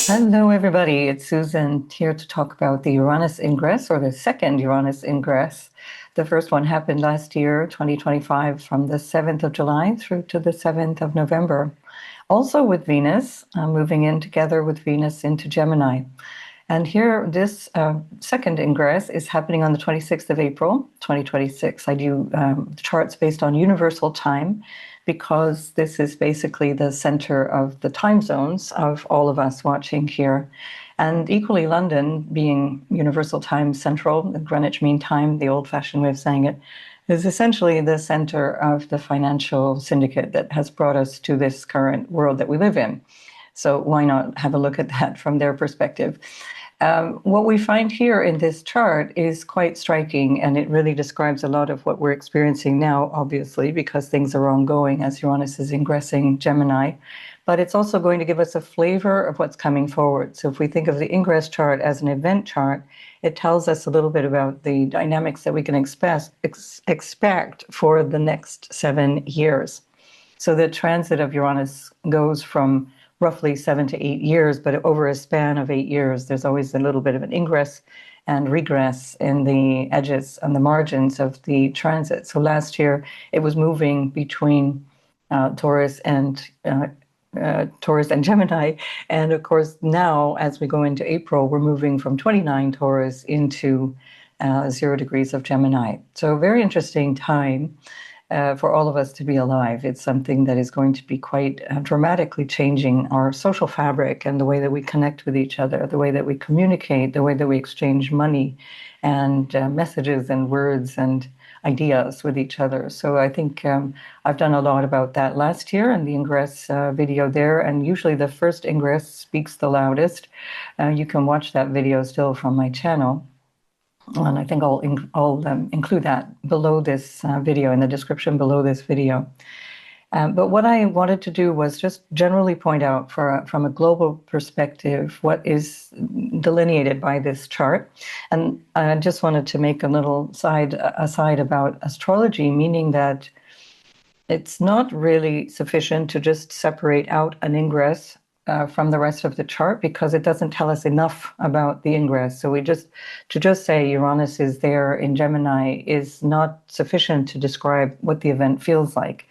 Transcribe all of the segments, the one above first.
Hello, everybody. It's Susan here to talk about the Uranus Ingress, or the second Uranus Ingress. The first one happened last year, 2025, from the 7th of July through to the 7th of November. Also with Venus, moving in together with Venus into Gemini. And here, this second ingress is happening on the 26th of April, 2026. I do charts based on universal time because this is basically the center of the time zones of all of us watching here. And equally, London, being universal time central, Greenwich Mean Time, the old-fashioned way of saying it, is essentially the center of the financial syndicate that has brought us to this current world that we live in. So why not have a look at that from their perspective? What we find here in this chart is quite striking, and it really describes a lot of what we're experiencing now, obviously, because things are ongoing as Uranus is ingressing Gemini. But it's also going to give us a flavor of what's coming forward. So if we think of the ingress chart as an event chart, it tells us a little bit about the dynamics that we can expect for the next 7 years. So the transit of Uranus goes from roughly 7 to 8 years, but over a span of 8 years, there's always a little bit of an ingress and regress in the edges and the margins of the transit. So last year, it was moving between Taurus and Gemini. And of course, now as we go into April, we're moving from 29 Taurus into 0 degrees of Gemini. So a very interesting time for all of us to be alive. It's something that is going to be quite dramatically changing our social fabric and the way that we connect with each other, the way that we communicate, the way that we exchange money and messages and words and ideas with each other. So I think I've done a lot about that last year in the Ingress video there, and usually the first Ingress speaks the loudest. You can watch that video still from my channel. And I think I'll include that below this video, in the description below this video. But what I wanted to do was just generally point out from a global perspective what is delineated by this chart. And I just wanted to make a little aside about astrology, meaning that it's not really sufficient to just separate out an ingress from the rest of the chart, because it doesn't tell us enough about the ingress. So to just say Uranus is there in Gemini is not sufficient to describe what the event feels like.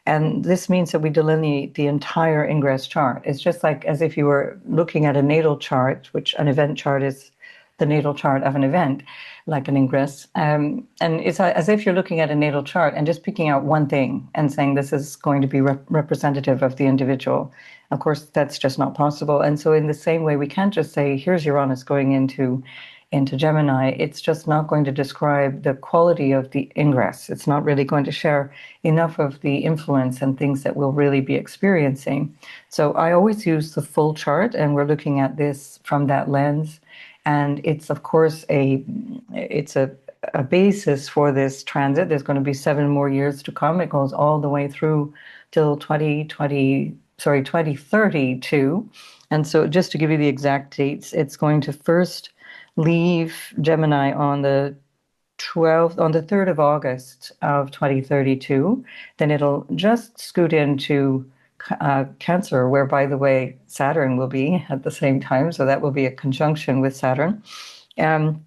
And this means that we delineate the entire ingress chart. It's just like as if you were looking at a natal chart, which an event chart is the natal chart of an event, like an ingress. And it's as if you're looking at a natal chart and just picking out one thing and saying this is going to be representative of the individual. Of course, that's just not possible. And so in the same way, we can't just say, here's Uranus going into Gemini. It's just not going to describe the quality of the ingress. It's not really going to share enough of the influence and things that we'll really be experiencing. So I always use the full chart, and we're looking at this from that lens. And it's, of course, a basis for this transit. There's going to be 7 more years to come. It goes all the way through till 2032. And so just to give you the exact dates, it's going to first leave Gemini on the 3rd of August of 2032. Then it'll just scoot into Cancer, where, by the way, Saturn will be at the same time. So that will be a conjunction with Saturn. And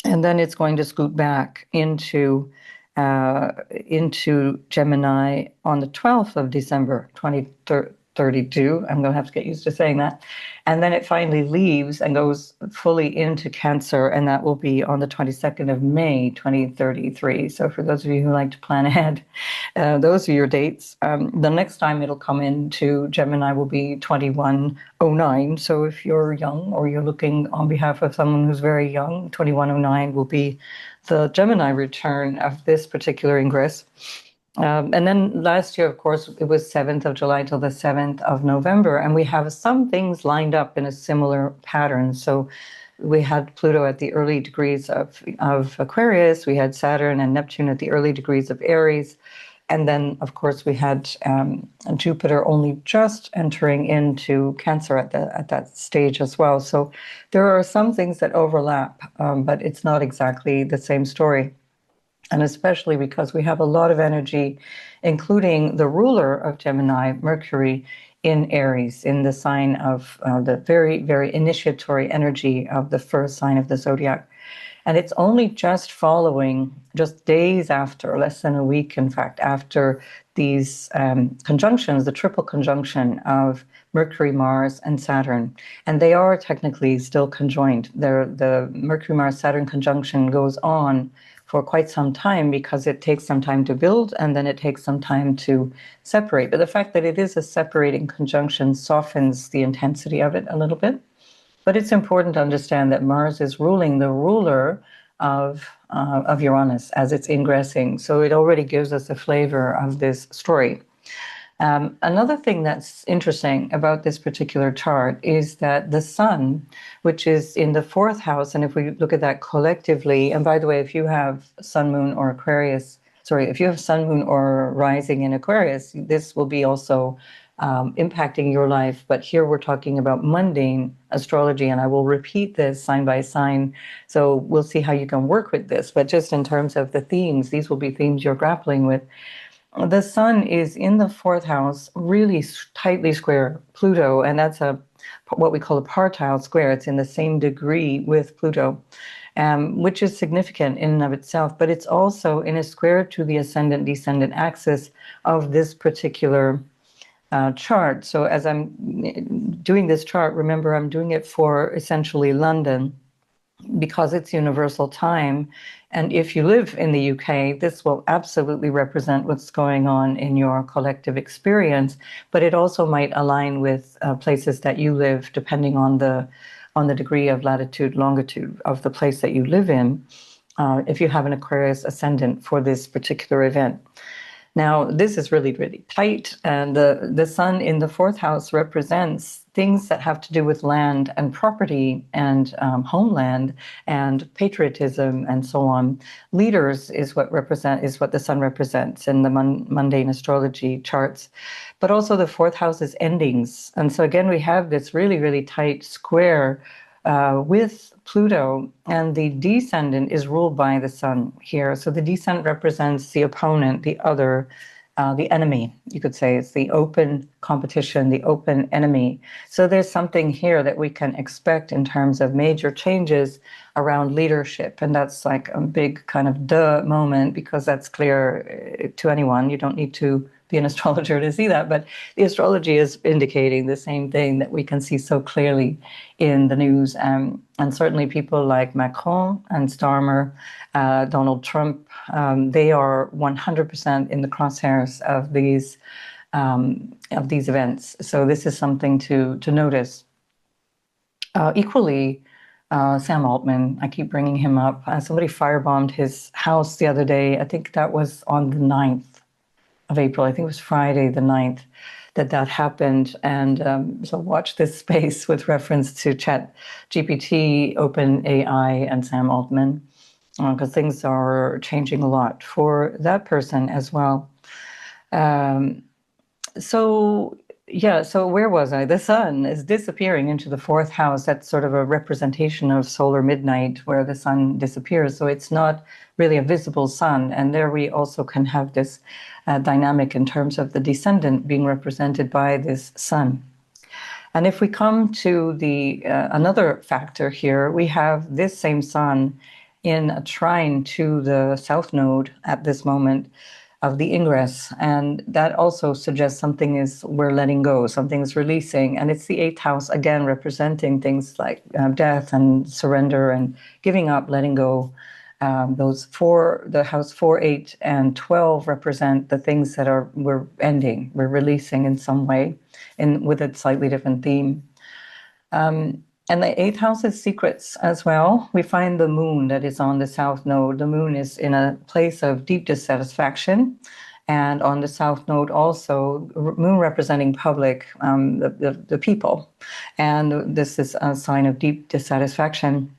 then it's going to scoot back into Gemini on the 12th of December, 2032. I'm going to have to get used to saying that. And then it finally leaves and goes fully into Cancer, and that will be on the 22nd of May, 2033. So for those of you who like to plan ahead, those are your dates. The next time it'll come into Gemini will be 2109. So if you're young or you're looking on behalf of someone who's very young, 2109 will be the Gemini return of this particular ingress. And then last year, of course, it was 7th of July till the 7th of November, and we have some things lined up in a similar pattern. So we had Pluto at the early degrees of Aquarius, we had Saturn and Neptune at the early degrees of Aries, and then, of course, we had Jupiter only just entering into Cancer at that stage as well. So there are some things that overlap, but it's not exactly the same story. And especially because we have a lot of energy, including the ruler of Gemini, Mercury, in Aries, in the sign of the very, very initiatory energy of the first sign of the zodiac. And it's only just following, just days after, less than a week, in fact, after these conjunctions, the triple conjunction of Mercury, Mars, and Saturn. And they are technically still conjoined. The Mercury, Mars, Saturn conjunction goes on for quite some time because it takes some time to build and then it takes some time to separate. But the fact that it is a separating conjunction softens the intensity of it a little bit. But it's important to understand that Mars is ruling the ruler of Uranus as it's ingressing. So it already gives us a flavor of this story. Another thing that's interesting about this particular chart is that the sun, which is in the fourth house, and if we look at that collectively, and by the way, if you have sun, moon, or Aquarius, if you have sun, moon, or rising in Aquarius, this will be also impacting your life. But here we're talking about mundane astrology, and I will repeat this sign by sign. So we'll see how you can work with this. But just in terms of the themes, these will be themes you're grappling with. The sun is in the fourth house, really tightly square Pluto, and that's what we call a partile square. It's in the same degree with Pluto, which is significant in and of itself, but it's also in a square to the ascendant-descendant axis of this particular chart. So as I'm doing this chart, remember I'm doing it for essentially London because it's universal time. And if you live in the UK, this will absolutely represent what's going on in your collective experience, but it also might align with places that you live, depending on the degree of latitude, longitude of the place that you live in, if you have an Aquarius ascendant for this particular event. Now, this is really, really tight, and the sun in the fourth house represents things that have to do with land and property and homeland and patriotism and so on. Leaders is what the sun represents in the mundane astrology charts, but also the fourth house is endings. And so again, we have this really, really tight square with Pluto, and the descendant is ruled by the sun here. So the descendant represents the opponent, the other, the enemy, you could say. It's the open competition, the open enemy. So there's something here that we can expect in terms of major changes around leadership. And that's like a big kind of duh moment, because that's clear to anyone. You don't need to be an astrologer to see that, but the astrology is indicating the same thing that we can see so clearly in the news. And certainly people like Macron and Starmer, Donald Trump, they are 100% in the crosshairs of these events. So this is something to notice. Equally, Sam Altman, I keep bringing him up. Somebody firebombed his house the other day. I think that was on the 9th of April. I think it was Friday the 9th that happened. And so watch this space with reference to ChatGPT, OpenAI, and Sam Altman, because things are changing a lot for that person as well. So where was I? The sun is disappearing into the fourth house. That's sort of a representation of solar midnight where the sun disappears. So it's not really a visible sun. And there we also can have this dynamic in terms of the descendant being represented by this sun. And if we come to the another factor here, we have this same sun in a trine to the south node at this moment of the ingress. And that also suggests we're letting go, something's releasing. And it's the eighth house, again, representing things like death and surrender and giving up, letting go. The house 4, 8, and 12 represent the things that we're ending, we're releasing in some way, with a slightly different theme. And the eighth house is secrets as well. We find the moon that is on the south node. The moon is in a place of deep dissatisfaction. And on the south node also, moon representing public, the people. And this is a sign of deep dissatisfaction.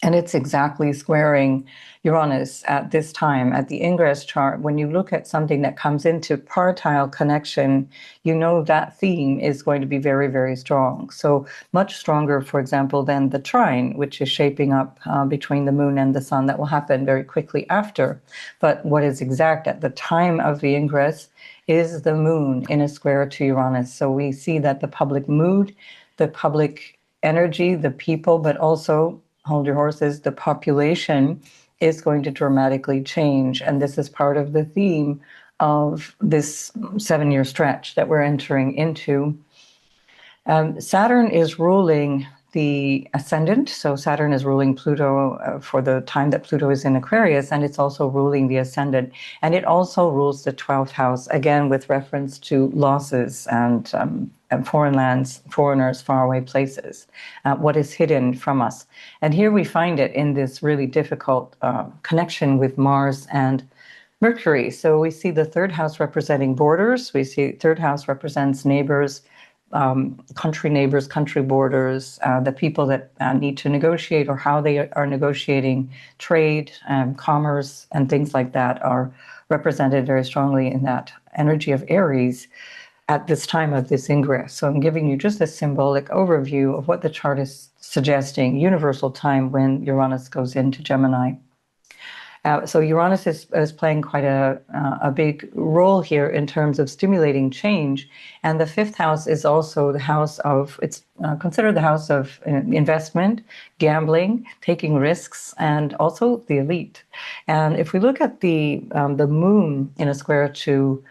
And it's exactly squaring Uranus at this time. At the Ingress chart, when you look at something that comes into partile connection, you know that theme is going to be very, very strong. So much stronger, for example, than the trine, which is shaping up between the moon and the sun. That will happen very quickly after. But what is exact at the time of the Ingress is the moon in a square to Uranus. So we see that the public mood, the public energy, the people, but also, hold your horses, the population is going to dramatically change. And this is part of the theme of this 7-year stretch that we're entering into. Saturn is ruling the ascendant. So Saturn is ruling Pluto for the time that Pluto is in Aquarius, and it's also ruling the ascendant. And it also rules the 12th house, again, with reference to losses and foreign lands, foreigners, faraway places, what is hidden from us. And here we find it in this really difficult connection with Mars and Mercury. So we see the third house representing borders. We see third house represents neighbors, country neighbors, country borders, the people that need to negotiate or how they are negotiating trade, commerce, and things like that are represented very strongly in that energy of Aries at this time of this ingress. So I'm giving you just a symbolic overview of what the chart is suggesting, universal time when Uranus goes into Gemini. So Uranus is playing quite a big role here in terms of stimulating change. And the fifth house is also the house of, it's considered the house of investment, gambling, taking risks, and also the elite. And if we look at the moon in a square to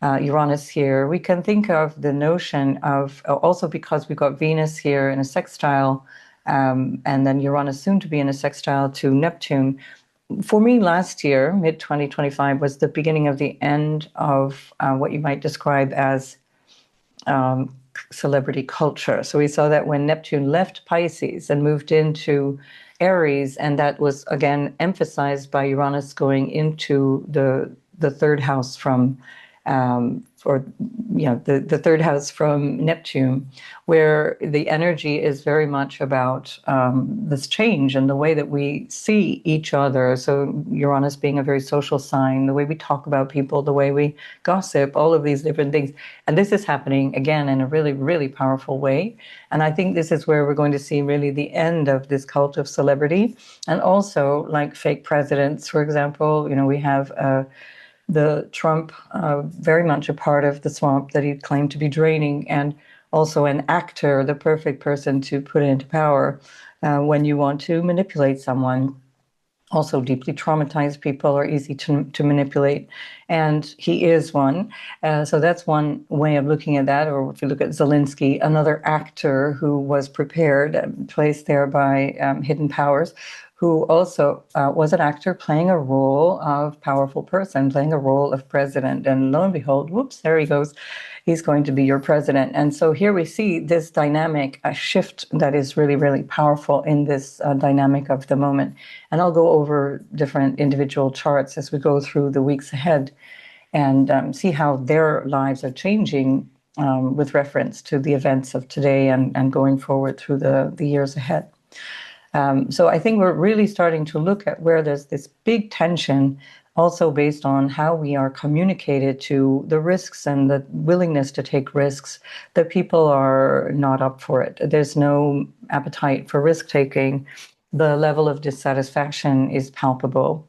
Uranus here, we can think of the notion of, also because we've got Venus here in a sextile, and then Uranus soon to be in a sextile to Neptune. For me, last year, mid-2025, was the beginning of the end of what you might describe as celebrity culture. So we saw that when Neptune left Pisces and moved into Aries, and that was, again, emphasized by Uranus going into the third house from the third house from Neptune, where the energy is very much about this change and the way that we see each other. So Uranus being a very social sign, the way we talk about people, the way we gossip, all of these different things. And this is happening, again, in a really, really powerful way. And I think this is where we're going to see really the end of this cult of celebrity. And also, like fake presidents, for example, we have the Trump, very much a part of the swamp that he claimed to be draining, and also an actor, the perfect person to put into power when you want to manipulate someone. Also deeply traumatized people are easy to manipulate, and he is one. So that's one way of looking at that. Or if you look at Zelensky, another actor who was prepared and placed there by hidden powers, who also was an actor playing a role of powerful person, playing a role of president. And lo and behold, whoops, there he goes. He's going to be your president. And so here we see this dynamic, a shift that is really, really powerful in this dynamic of the moment. And I'll go over different individual charts as we go through the weeks ahead and see how their lives are changing with reference to the events of today and going forward through the years ahead. So I think we're really starting to look at where there's this big tension, also based on how we are communicated to the risks and the willingness to take risks, that people are not up for it. There's no appetite for risk taking. The level of dissatisfaction is palpable.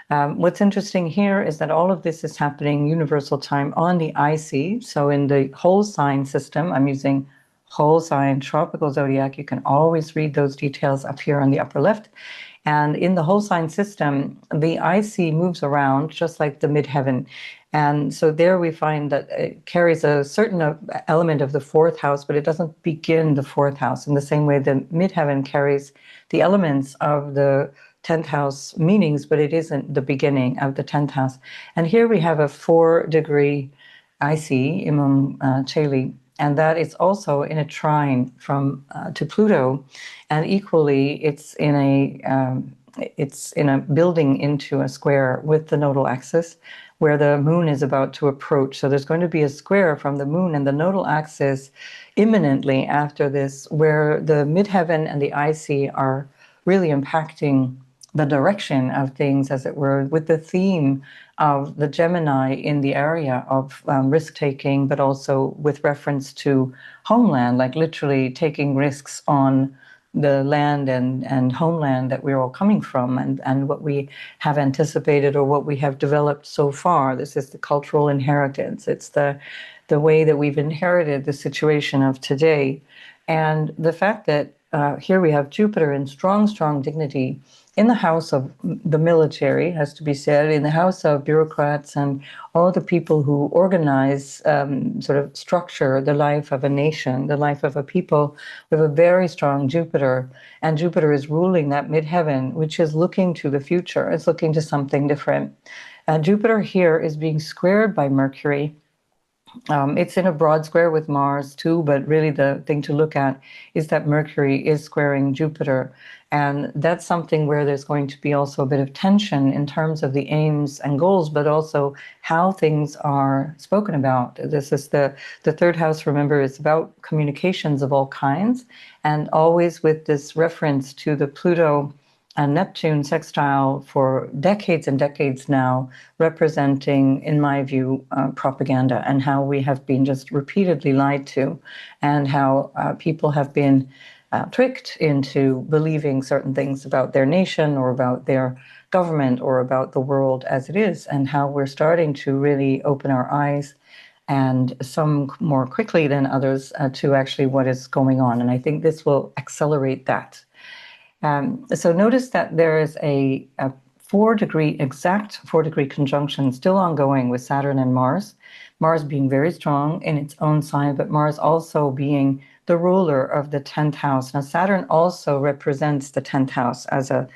What's interesting here is that all of this is happening universal time on the IC. So in the whole sign system, I'm using whole sign, tropical zodiac. You can always read those details up here on the upper left. And in the whole sign system, the IC moves around just like the midheaven. And so there we find that it carries a certain element of the fourth house, but it doesn't begin the fourth house in the same way the midheaven carries the elements of the 10th house meanings, but it isn't the beginning of the 10th house. And here we have a 4-degree IC, Imam Cheli, and that is also in a trine from to Pluto, and equally it's in a building into a square with the nodal axis, where the moon is about to approach. So there's going to be a square from the moon and the nodal axis imminently after this, where the midheaven and the IC are really impacting the direction of things, as it were, with the theme of the Gemini in the area of risk-taking, but also with reference to homeland, like literally taking risks on the land and homeland that we're all coming from, and what we have anticipated or what we have developed so far. This is the cultural inheritance. It's the way that we've inherited the situation of today. And the fact that here we have Jupiter in strong, strong dignity in the house of the military, has to be said, in the house of bureaucrats and all the people who organize, sort of structure the life of a nation, the life of a people. We have a very strong Jupiter, and Jupiter is ruling that midheaven, which is looking to the future. It's looking to something different. Jupiter here is being squared by Mercury. It's in a broad square with Mars too, but really the thing to look at is that Mercury is squaring Jupiter. And that's something where there's going to be also a bit of tension in terms of the aims and goals, but also how things are spoken about. This is the third house, remember, is about communications of all kinds, and always with this reference to the Pluto and Neptune sextile for decades and decades now, representing, in my view, propaganda, and how we have been just repeatedly lied to, and how people have been tricked into believing certain things about their nation or about their government or about the world as it is, and how we're starting to really open our eyes, and some more quickly than others, to actually what is going on. And I think this will accelerate that. So notice that there is a 4-degree, exact 4-degree conjunction still ongoing with Saturn and Mars. Mars being very strong in its own sign, but Mars also being the ruler of the 10th house. Now, Saturn also represents the 10th house as a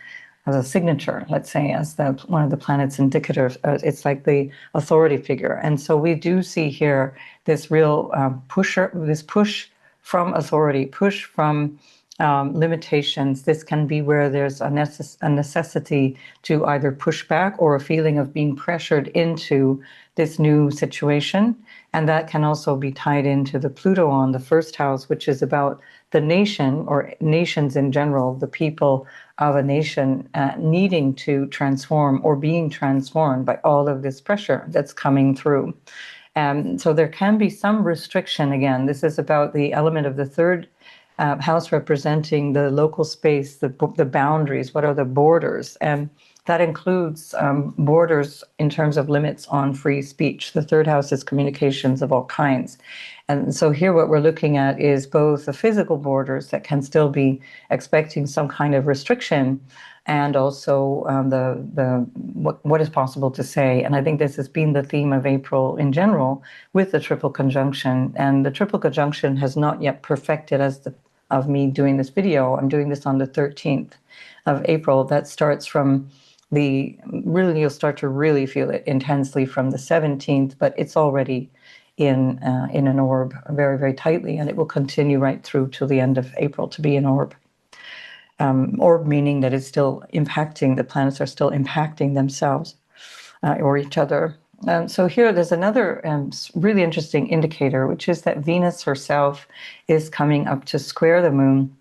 signature, let's say, as one of the planet's indicators. It's like the authority figure. And so we do see here this real push from authority, push from limitations. This can be where there's a necessity to either push back or a feeling of being pressured into this new situation. And that can also be tied into the Pluto on the first house, which is about the nation or nations in general, the people of a nation needing to transform or being transformed by all of this pressure that's coming through. So there can be some restriction. Again, this is about the element of the third house representing the local space, the boundaries, what are the borders? And that includes borders in terms of limits on free speech. The third house is communications of all kinds. And so here what we're looking at is both the physical borders that can still be expecting some kind of restriction, and also what is possible to say. And I think this has been the theme of April in general with the triple conjunction. And the triple conjunction has not yet perfected of me doing this video. I'm doing this on the 13th of April. That starts from you'll start to really feel it intensely from the 17th, but it's already in an orb very, very tightly, and it will continue right through till the end of April to be an orb. Orb meaning that it's still impacting, the planets are still impacting themselves or each other. So here there's another really interesting indicator, which is that Venus herself is coming up to square the moon,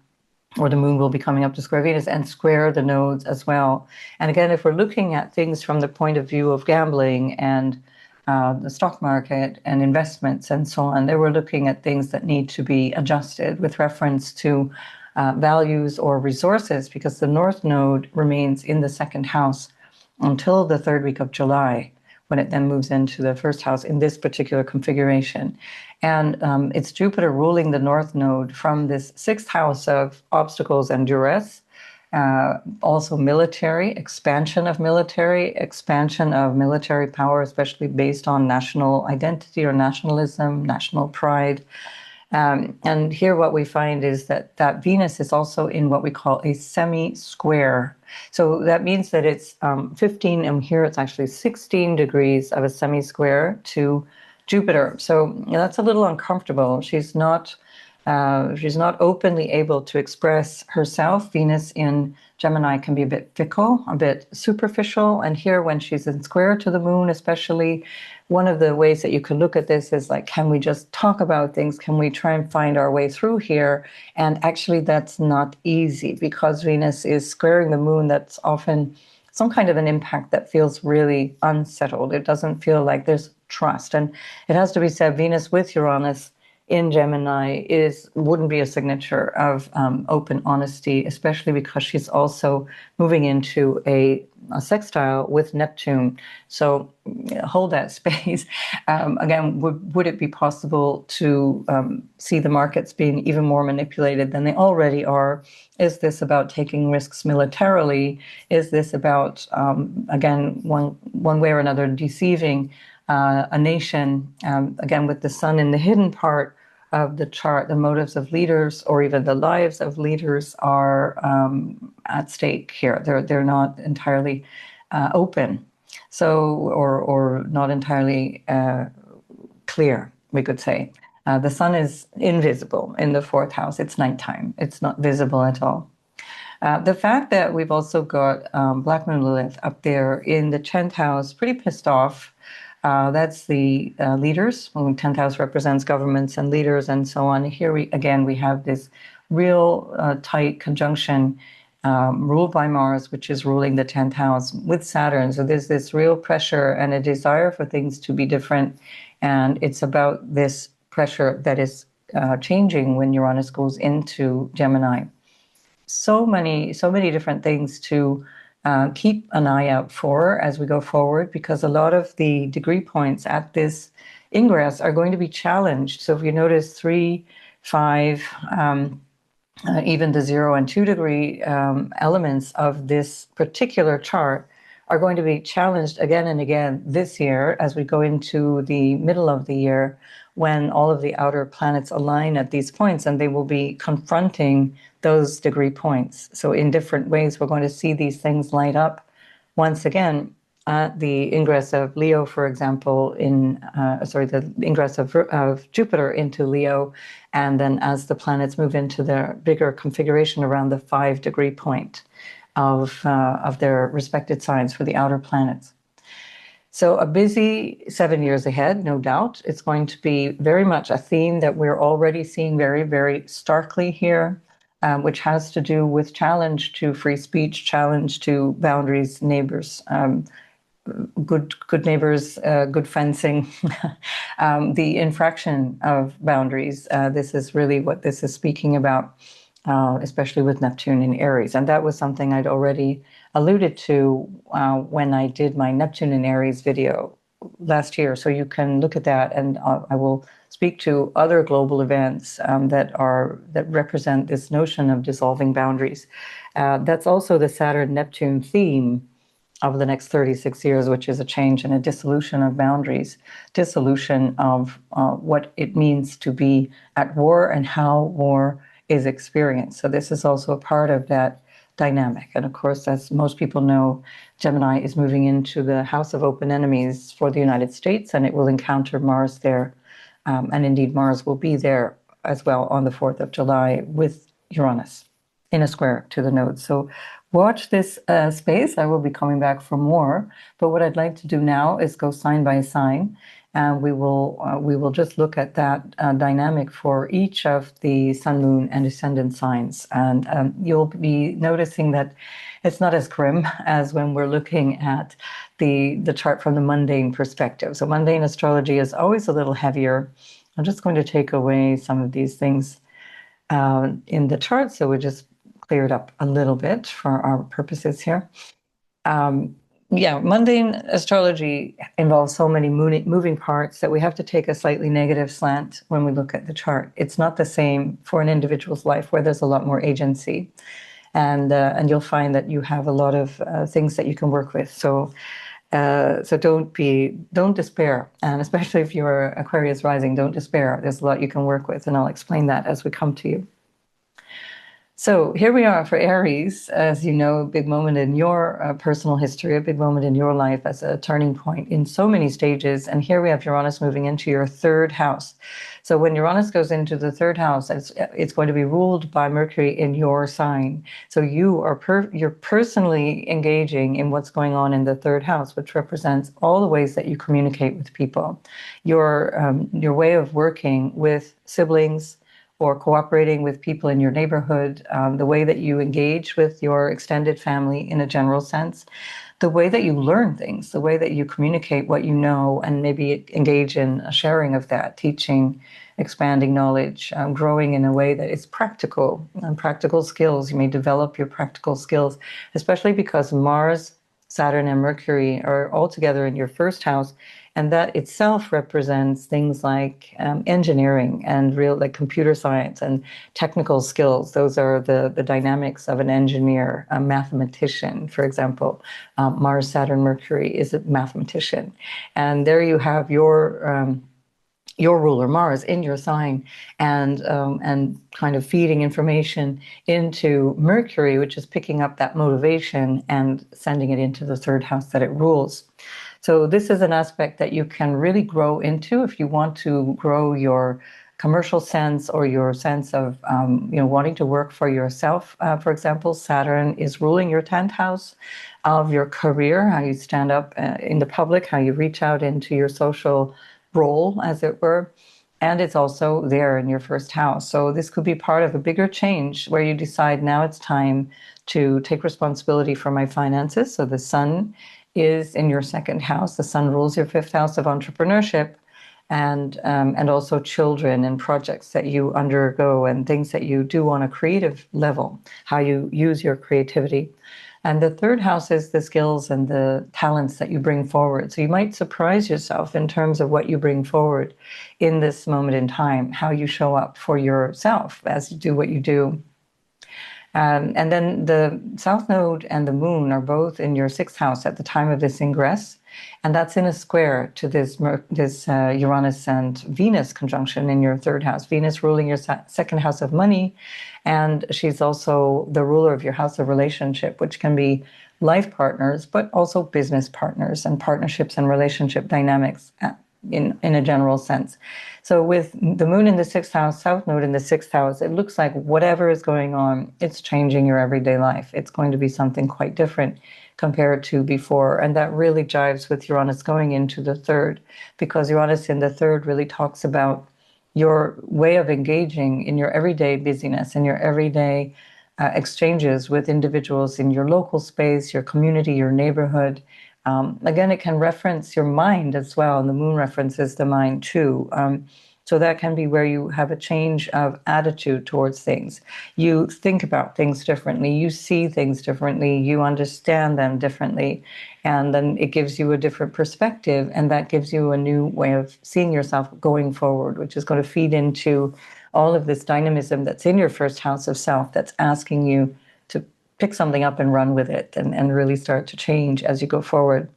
or the moon will be coming up to square Venus and square the nodes as well. And again, if we're looking at things from the point of view of gambling and the stock market and investments and so on, they were looking at things that need to be adjusted with reference to values or resources, because the North Node remains in the second house until the third week of July, when it then moves into the first house in this particular configuration. And it's Jupiter ruling the North Node from this sixth house of obstacles and duress, also military, expansion of military power, especially based on national identity or nationalism, national pride. And here what we find is that Venus is also in what we call a semi-square. So that means that it's 15, and here it's actually 16 degrees of a semi-square to Jupiter. So that's a little uncomfortable. She's not She's not openly able to express herself. Venus in Gemini can be a bit fickle, a bit superficial. And here, when she's in square to the moon, especially, one of the ways that you can look at this is like, can we just talk about things? Can we try and find our way through here? And actually, that's not easy because Venus is squaring the moon. That's often some kind of an impact that feels really unsettled. It doesn't feel like there's trust. And it has to be said, Venus with Uranus in Gemini wouldn't be a signature of open honesty, especially because she's also moving into a sextile with Neptune. So hold that space. Again, would it be possible to see the markets being even more manipulated than they already are? Is this about taking risks militarily? Is this about, again, one way or another, deceiving a nation? Again, with the sun in the hidden part of the chart, the motives of leaders or even the lives of leaders are at stake here. They're not entirely open, so or not entirely clear, we could say. The sun is invisible in the fourth house. It's nighttime. It's not visible at all. The fact that we've also got Black Moon Lilith up there in the 10th house, pretty pissed off. That's the leaders. Well, 10th house represents governments and leaders and so on. Here we have this real tight conjunction ruled by Mars, which is ruling the 10th house with Saturn. So there's this real pressure and a desire for things to be different. And it's about this pressure that is changing when Uranus goes into Gemini. So many different things to keep an eye out for as we go forward, because a lot of the degree points at this ingress are going to be challenged. So if you notice 3, 5, even the 0 and 2 degree elements of this particular chart are going to be challenged again and again this year as we go into the middle of the year, when all of the outer planets align at these points, and they will be confronting those degree points. So in different ways, we're going to see these things light up once again at the ingress of Leo, for example, the ingress of Jupiter into Leo, and then as the planets move into their bigger configuration around the 5 degree point of their respected signs for the outer planets. So a busy 7 years ahead, no doubt. It's going to be very much a theme that we're already seeing very, very starkly here, which has to do with challenge to free speech, challenge to boundaries, neighbors, good neighbors, good fencing, the infraction of boundaries. This is really what this is speaking about, especially with Neptune in Aries. And that was something I'd already alluded to when I did my Neptune in Aries video last year. So you can look at that, and I will speak to other global events that represent this notion of dissolving boundaries. That's also the Saturn-Neptune theme of the next 36 years, which is a change and a dissolution of boundaries, dissolution of what it means to be at war and how war is experienced. So this is also a part of that dynamic. And of course, as most people know, Gemini is moving into the house of open enemies for the United States, and it will encounter Mars there. And indeed, Mars will be there as well on the 4th of July with Uranus in a square to the node. So watch this space. I will be coming back for more. But what I'd like to do now is go sign by sign. And we will just look at that dynamic for each of the sun, moon, and ascendant signs. And you'll be noticing that it's not as grim as when we're looking at the chart from the mundane perspective. So mundane astrology is always a little heavier. I'm just going to take away some of these things in the chart, so we just clear it up a little bit for our purposes here. Mundane astrology involves so many moving parts that we have to take a slightly negative slant when we look at the chart. It's not the same for an individual's life where there's a lot more agency, and you'll find that you have a lot of things that you can work with. So don't despair, and especially if you're Aquarius rising, don't despair. There's a lot you can work with, and I'll explain that as we come to you. So here we are for Aries, as you know, a big moment in your personal history, a big moment in your life as a turning point in so many stages. And here we have Uranus moving into your third house. So when Uranus goes into the third house, it's going to be ruled by Mercury in your sign. So you're personally engaging in what's going on in the third house, which represents all the ways that you communicate with people, your way of working with siblings, or cooperating with people in your neighborhood, the way that you engage with your extended family in a general sense, the way that you learn things, the way that you communicate what you know, and maybe engage in a sharing of that, teaching, expanding knowledge, growing in a way that is practical, and practical skills. You may develop your practical skills, especially because Mars, Saturn, and Mercury are all together in your first house. And that itself represents things like engineering and real, like computer science and technical skills. Those are the dynamics of an engineer, a mathematician, for example. Mars, Saturn, Mercury is a mathematician. And there you have your ruler Mars in your sign, and kind of feeding information into Mercury, which is picking up that motivation and sending it into the third house that it rules. So this is an aspect that you can really grow into if you want to grow your commercial sense or your sense of wanting to work for yourself. For example, Saturn is ruling your 10th house of your career, how you stand up in the public, how you reach out into your social role, as it were. And it's also there in your first house. So this could be part of a bigger change where you decide now it's time to take responsibility for my finances. So the sun is in your second house. The sun rules your fifth house of entrepreneurship, and also children and projects that you undergo and things that you do on a creative level, how you use your creativity. And the third house is the skills and the talents that you bring forward. So you might surprise yourself in terms of what you bring forward in this moment in time, how you show up for yourself as you do what you do. And then the South Node and the Moon are both in your sixth house at the time of this ingress. And that's in a square to this Uranus and Venus conjunction in your third house. Venus ruling your second house of money. And she's also the ruler of your house of relationship, which can be life partners, but also business partners and partnerships and relationship dynamics in a general sense. So with the moon in the sixth house, South Node in the sixth house, it looks like whatever is going on, it's changing your everyday life. It's going to be something quite different compared to before. And that really jives with Uranus going into the third, because Uranus in the third really talks about your way of engaging in your everyday busyness and your everyday exchanges with individuals in your local space, your community, your neighborhood. Again, it can reference your mind as well, and the moon references the mind too. So that can be where you have a change of attitude towards things. You think about things differently, you see things differently, you understand them differently, and then it gives you a different perspective, and that gives you a new way of seeing yourself going forward, which is going to feed into all of this dynamism that's in your first house of self, that's asking you to pick something up and run with it and really start to change as you go forward.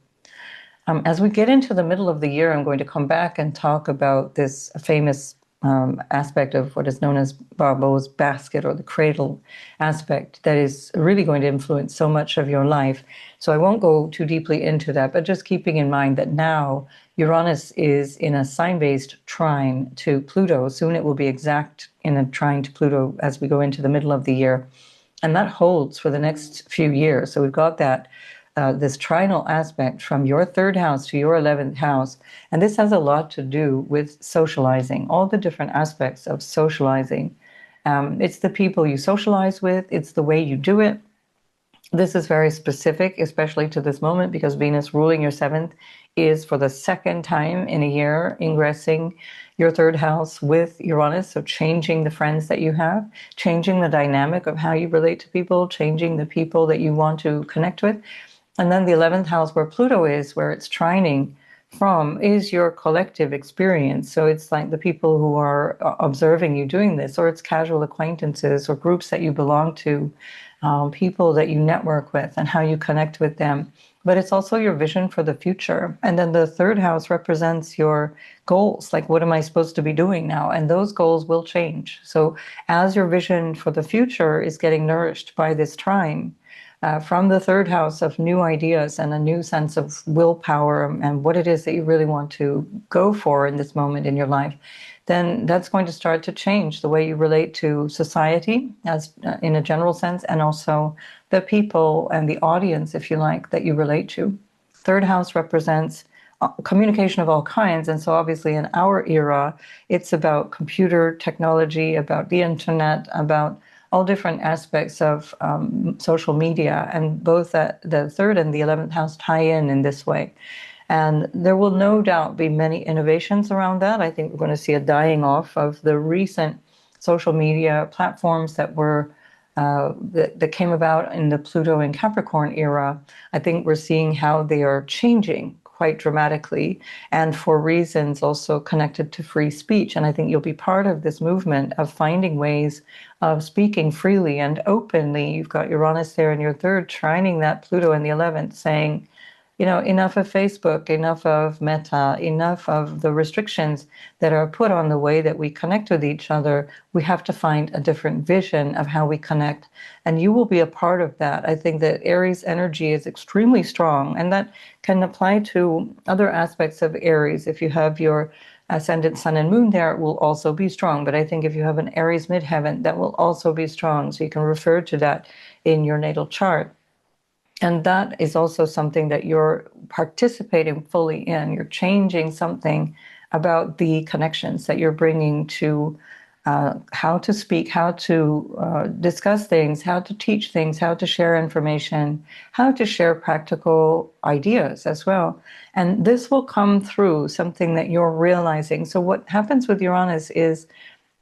As we get into the middle of the year, I'm going to come back and talk about this famous aspect of what is known as Barbeau's basket, or the cradle aspect, that is really going to influence so much of your life. So I won't go too deeply into that, but just keeping in mind that now Uranus is in a sign-based trine to Pluto. Soon it will be exact in a trine to Pluto as we go into the middle of the year. And that holds for the next few years. So we've got that this trinal aspect from your third house to your 11th house. And this has a lot to do with socializing, all the different aspects of socializing. It's the people you socialize with, it's the way you do it. This is very specific, especially to this moment, because Venus ruling your seventh is for the second time in a year ingressing your third house with Uranus. So changing the friends that you have, changing the dynamic of how you relate to people, changing the people that you want to connect with. And then the 11th house, where Pluto is, where it's trining from, is your collective experience. So it's like the people who are observing you doing this, or it's casual acquaintances or groups that you belong to. people that you network with and how you connect with them. But it's also your vision for the future. And then the third house represents your goals. Like, what am I supposed to be doing now? And those goals will change. So as your vision for the future is getting nourished by this trine, from the third house of new ideas and a new sense of willpower and what it is that you really want to go for in this moment in your life, then that's going to start to change the way you relate to society as in a general sense, and also the people and the audience, if you like, that you relate to. Third house represents communication of all kinds. And so obviously in our era, it's about computer technology, about the internet, about all different aspects of social media, and both the third and the 11th house tie in this way. And there will no doubt be many innovations around that. I think we're going to see a dying off of the recent social media platforms that were that came about in the Pluto and Capricorn era. I think we're seeing how they are changing quite dramatically, and for reasons also connected to free speech. And I think you'll be part of this movement of finding ways of speaking freely and openly. You've got Uranus there in your third, trining that Pluto in the 11th, saying, you know, enough of Facebook, enough of Meta, enough of the restrictions that are put on the way that we connect with each other. We have to find a different vision of how we connect. And you will be a part of that. I think that Aries energy is extremely strong, and that can apply to other aspects of Aries. If you have your ascendant sun and moon there, it will also be strong. But I think if you have an Aries midheaven, that will also be strong. So you can refer to that in your natal chart. And that is also something that you're participating fully in. You're changing something about the connections that you're bringing to how to speak, how to discuss things, how to teach things, how to share information, how to share practical ideas as well. And this will come through something that you're realizing. So what happens with Uranus is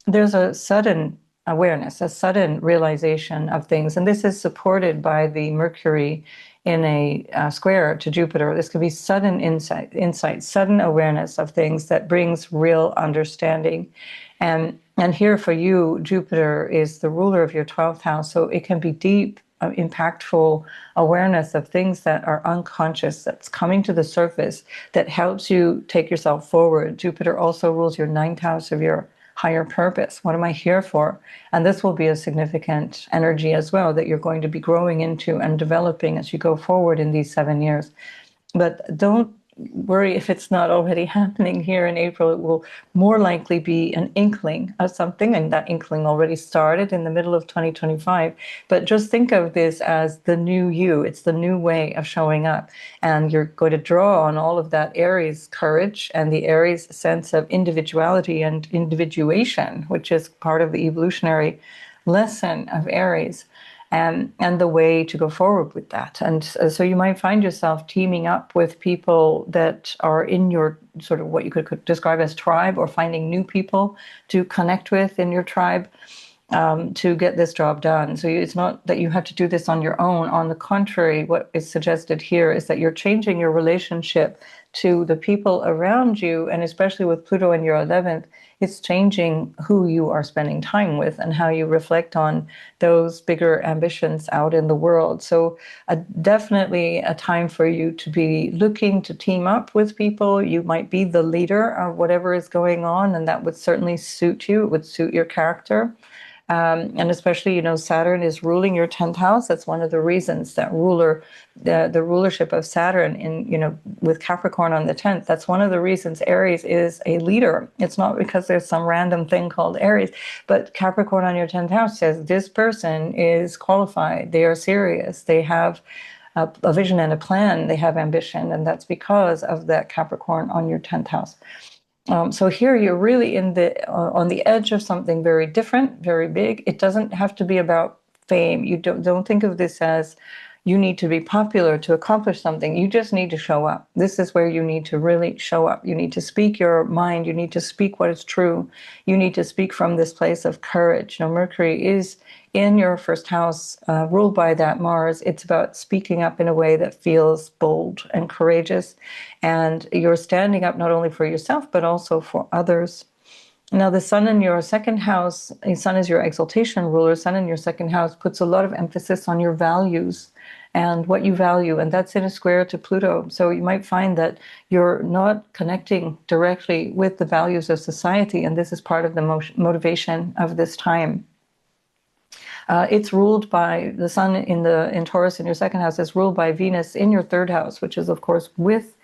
there's a sudden awareness, a sudden realization of things. And this is supported by the Mercury in a square to Jupiter. This can be sudden insight, sudden awareness of things that brings real understanding. And here for you, Jupiter is the ruler of your 12th house. So it can be deep, impactful awareness of things that are unconscious, that's coming to the surface, that helps you take yourself forward. Jupiter also rules your 9th house of your higher purpose. What am I here for? And this will be a significant energy as well that you're going to be growing into and developing as you go forward in these 7 years. But don't worry if it's not already happening here in April. It will more likely be an inkling of something, and that inkling already started in the middle of 2025. But just think of this as the new you. It's the new way of showing up, and you're going to draw on all of that Aries courage and the Aries sense of individuality and individuation, which is part of the evolutionary lesson of Aries. And the way to go forward with that. And so you might find yourself teaming up with people that are in your sort of what you could describe as tribe, or finding new people to connect with in your tribe to get this job done. So it's not that you have to do this on your own. On the contrary, what is suggested here is that you're changing your relationship to the people around you, and especially with Pluto in your 11th, it's changing who you are spending time with and how you reflect on those bigger ambitions out in the world. So definitely a time for you to be looking to team up with people. You might be the leader of whatever is going on, and that would certainly suit you. It would suit your character. And especially, Saturn is ruling your 10th house. That's one of the reasons that the rulership of Saturn with Capricorn on the 10th, that's one of the reasons Aries is a leader. It's not because there's some random thing called Aries, but Capricorn on your 10th house says this person is qualified. They are serious. They have a vision and a plan. They have ambition. And that's because of that Capricorn on your 10th house. So here you're really on the edge of something very different, very big. It doesn't have to be about fame. You don't think of this as you need to be popular to accomplish something. You just need to show up. This is where you need to really show up. You need to speak your mind. You need to speak what is true. You need to speak from this place of courage. Mercury is in your first house, ruled by that Mars. It's about speaking up in a way that feels bold and courageous. And you're standing up not only for yourself, but also for others. Now, the sun in your second house, the sun is your exaltation ruler. Sun in your second house puts a lot of emphasis on your values and what you value, and that's in a square to Pluto. So you might find that you're not connecting directly with the values of society, and this is part of the motivation of this time. It's ruled by the sun in Taurus in your second house is ruled by Venus in your third house, which is of course with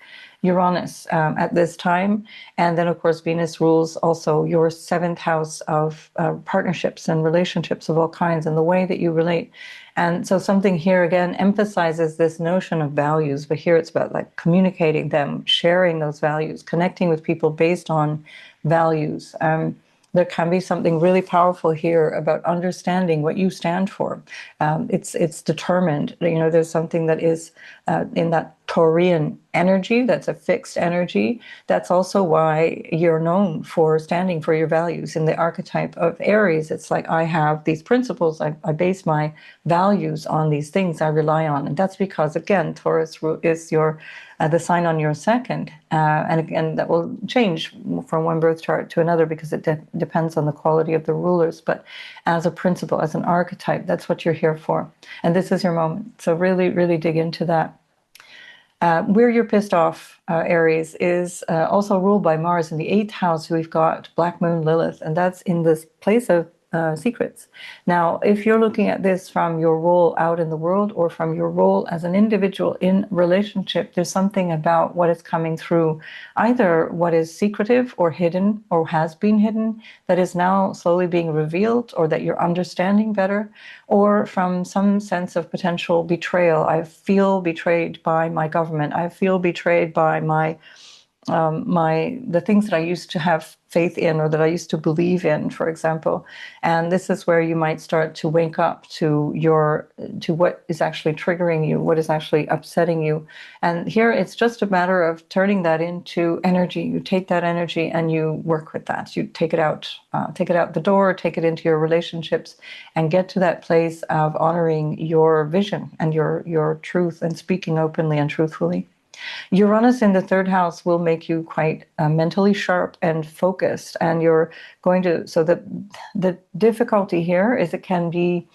Uranus at this time. And then, of course, Venus rules also your seventh house of partnerships and relationships of all kinds and the way that you relate. And so something here, again, emphasizes this notion of values, but here it's about like communicating them, sharing those values, connecting with people based on values. There can be something really powerful here about understanding what you stand for. It's determined. You know, there's something that is in that Taurian energy, that's a fixed energy. That's also why you're known for standing for your values. In the archetype of Aries, it's like, I have these principles, I base my values on these things I rely on. And that's because, again, Taurus is your the sign on your second. And again, that will change from one birth chart to another because it depends on the quality of the rulers. But as a principle, as an archetype, that's what you're here for. And this is your moment. So really, really dig into that. Where you're pissed off, Aries, is also ruled by Mars in the 8th house. We've got Black Moon Lilith, and that's in this place of secrets. Now, if you're looking at this from your role out in the world or from your role as an individual in relationship, there's something about what is coming through, either what is secretive or hidden or has been hidden that is now slowly being revealed, or that you're understanding better, or from some sense of potential betrayal. I feel betrayed by my government. I feel betrayed by the things that I used to have faith in or that I used to believe in, for example. And this is where you might start to wake up to what is actually triggering you, what is actually upsetting you. And here it's just a matter of turning that into energy. You take that energy and you work with that. You take it out the door, take it into your relationships, and get to that place of honoring your vision and your truth and speaking openly and truthfully. Uranus in the 3rd house will make you quite mentally sharp and focused, and you're going to, so the difficulty here is it can be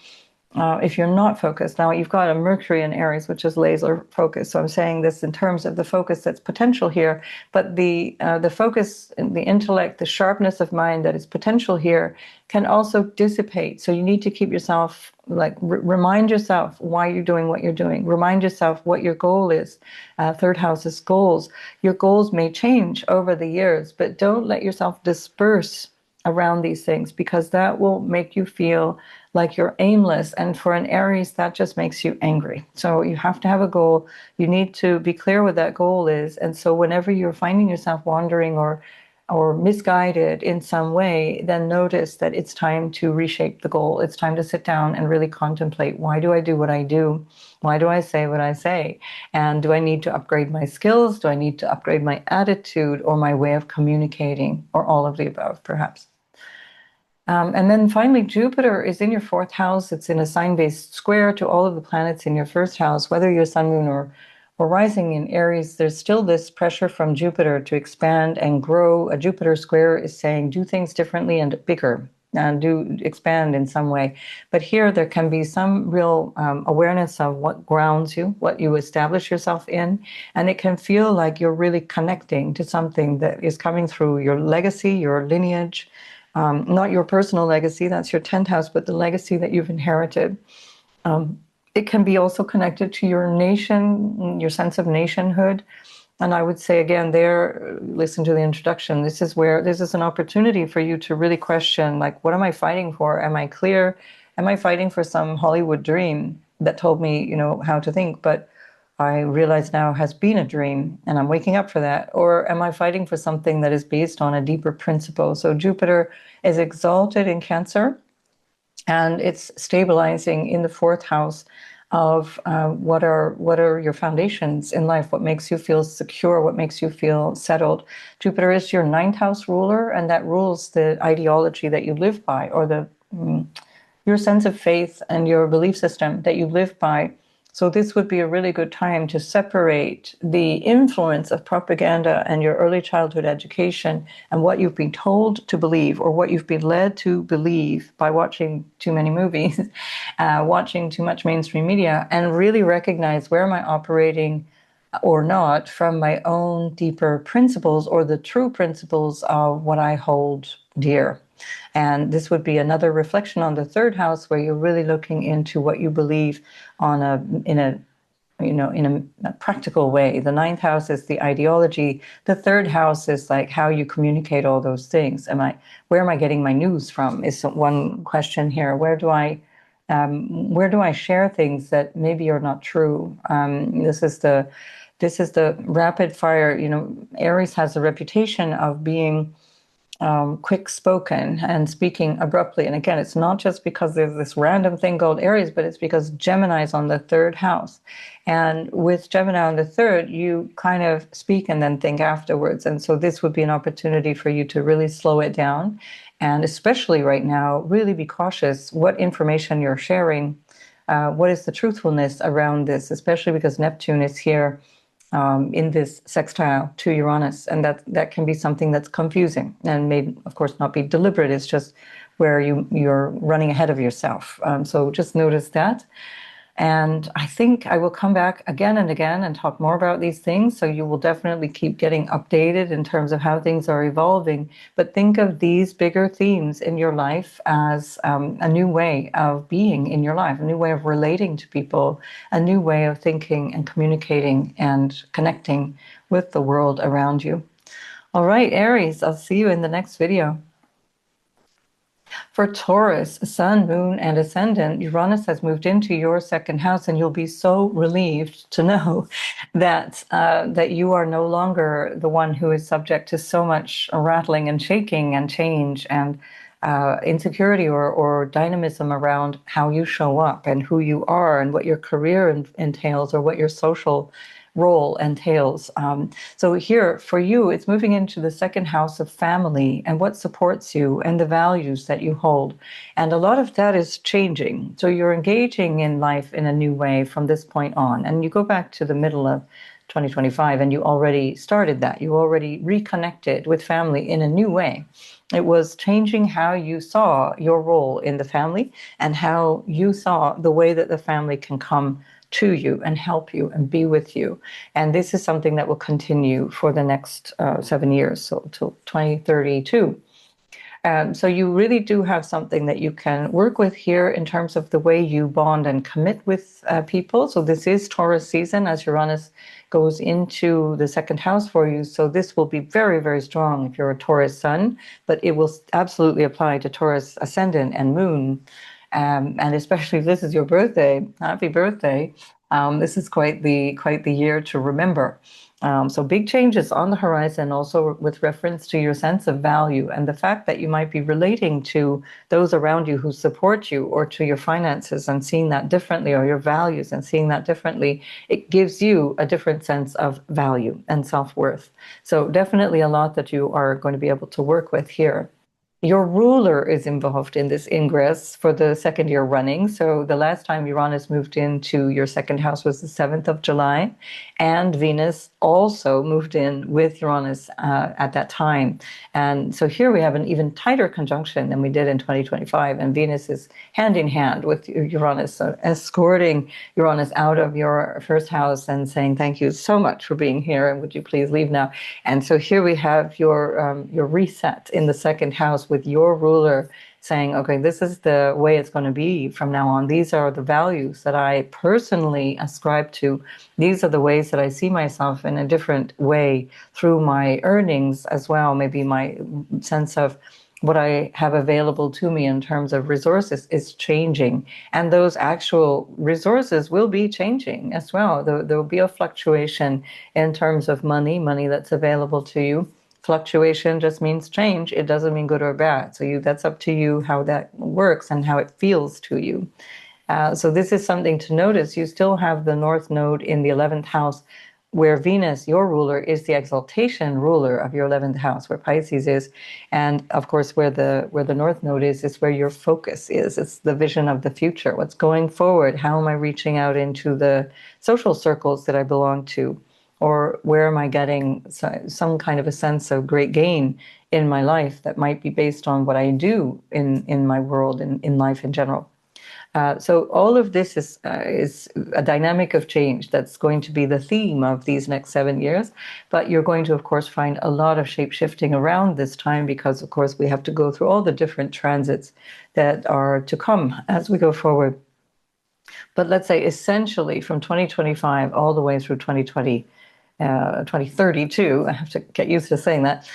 if you're not focused. Now, you've got a Mercury in Aries, which is laser focus. So I'm saying this in terms of the focus that's potential here, but the focus, the intellect, the sharpness of mind that is potential here can also dissipate. So you need to keep yourself, like, remind yourself why you're doing what you're doing. Remind yourself what your goal is. 3rd house is goals. Your goals may change over the years, but don't let yourself disperse around these things, because that will make you feel like you're aimless. And for an Aries, that just makes you angry. So you have to have a goal. You need to be clear what that goal is. And so whenever you're finding yourself wandering or misguided in some way, then notice that it's time to reshape the goal. It's time to sit down and really contemplate, why do I do what I do? Why do I say what I say? And do I need to upgrade my skills? Do I need to upgrade my attitude or my way of communicating, or all of the above, perhaps? And then finally, Jupiter is in your 4th house. It's in a sign-based square to all of the planets in your 1st house. Whether you're sun, moon, or rising in Aries, there's still this pressure from Jupiter to expand and grow. A Jupiter square is saying do things differently and bigger, and do expand in some way. But here there can be some real awareness of what grounds you, what you establish yourself in, and it can feel like you're really connecting to something that is coming through your legacy, your lineage, not your personal legacy, that's your 10th house, but the legacy that you've inherited. It can be also connected to your nation, your sense of nationhood. And I would say, again, there, listen to the introduction. This is an opportunity for you to really question, like, what am I fighting for? Am I clear? Am I fighting for some Hollywood dream that told me, how to think, but I realize now has been a dream, and I'm waking up for that? Or am I fighting for something that is based on a deeper principle? So Jupiter is exalted in Cancer, and it's stabilizing in the 4th house of what are your foundations in life, what makes you feel secure, what makes you feel settled. Jupiter is your 9th house ruler, and that rules the ideology that you live by, or your sense of faith and your belief system that you live by. So this would be a really good time to separate the influence of propaganda and your early childhood education and what you've been told to believe or what you've been led to believe by watching too many movies, watching too much mainstream media, and really recognize where am I operating or not from my own deeper principles or the true principles of what I hold dear. And this would be another reflection on the third house, where you're really looking into what you believe in a practical way. The ninth house is the ideology. The third house is like how you communicate all those things. Where am I getting my news from? Is one question here. Where do I share things that maybe are not true? This is the rapid fire. Aries has a reputation of being quick spoken and speaking abruptly. And again, it's not just because there's this random thing called Aries, but it's because Gemini is on the third house. And with Gemini on the third, you kind of speak and then think afterwards. And so this would be an opportunity for you to really slow it down. And especially right now, really be cautious what information you're sharing. What is the truthfulness around this, especially because Neptune is here in this sextile to Uranus, and that can be something that's confusing and may, of course, not be deliberate. It's just where you're running ahead of yourself. So just notice that. And I think I will come back again and again and talk more about these things. So you will definitely keep getting updated in terms of how things are evolving. But think of these bigger themes in your life as a new way of being in your life, a new way of relating to people, a new way of thinking and communicating and connecting with the world around you. All right, Aries, I'll see you in the next video. For Taurus, Sun, Moon, and Ascendant, Uranus has moved into your second house, and you'll be so relieved to know that you are no longer the one who is subject to so much rattling and shaking and change and insecurity or dynamism around how you show up and who you are and what your career entails or what your social role entails. So here for you, it's moving into the second house of family and what supports you and the values that you hold. And a lot of that is changing. So you're engaging in life in a new way from this point on. And you go back to the middle of 2025 and you already started that. You already reconnected with family in a new way. It was changing how you saw your role in the family and how you saw the way that the family can come to you and help you and be with you. And this is something that will continue for the next 7 years, so till 2032. So you really do have something that you can work with here in terms of the way you bond and commit with people. So this is Taurus season as Uranus goes into the second house for you. So this will be very, very strong if you're a Taurus Sun, but it will absolutely apply to Taurus Ascendant and Moon. And especially if this is your birthday, happy birthday. This is quite the year to remember. So big changes on the horizon, also with reference to your sense of value and the fact that you might be relating to those around you who support you or to your finances and seeing that differently, or your values and seeing that differently. It gives you a different sense of value and self-worth. So definitely a lot that you are going to be able to work with here. Your ruler is involved in this ingress for the second year running. So the last time Uranus moved into your second house was the 7th of July. And Venus also moved in with Uranus at that time. And so here we have an even tighter conjunction than we did in 2025. And Venus is hand in hand with Uranus, so escorting Uranus out of your first house and saying, thank you so much for being here. And would you please leave now? And so here we have your reset in the second house with your ruler saying, okay, this is the way it's going to be from now on. These are the values that I personally ascribe to. These are the ways that I see myself in a different way through my earnings as well. Maybe my sense of what I have available to me in terms of resources is changing. And those actual resources will be changing as well. There will be a fluctuation in terms of money that's available to you. Fluctuation just means change. It doesn't mean good or bad. So that's up to you how that works and how it feels to you. So this is something to notice. You still have the North Node in the 11th house where Venus, your ruler, is the exaltation ruler of your 11th house, where Pisces is. And of course, where the North Node is where your focus is. It's the vision of the future. What's going forward? How am I reaching out into the social circles that I belong to? Or where am I getting some kind of a sense of great gain in my life that might be based on what I do in my world, in life in general? So all of this is a dynamic of change that's going to be the theme of these next 7 years. But you're going to, of course, find a lot of shape-shifting around this time because, of course, we have to go through all the different transits that are to come as we go forward. But let's say essentially from 2025 all the way through 2032, I have to get used to saying that,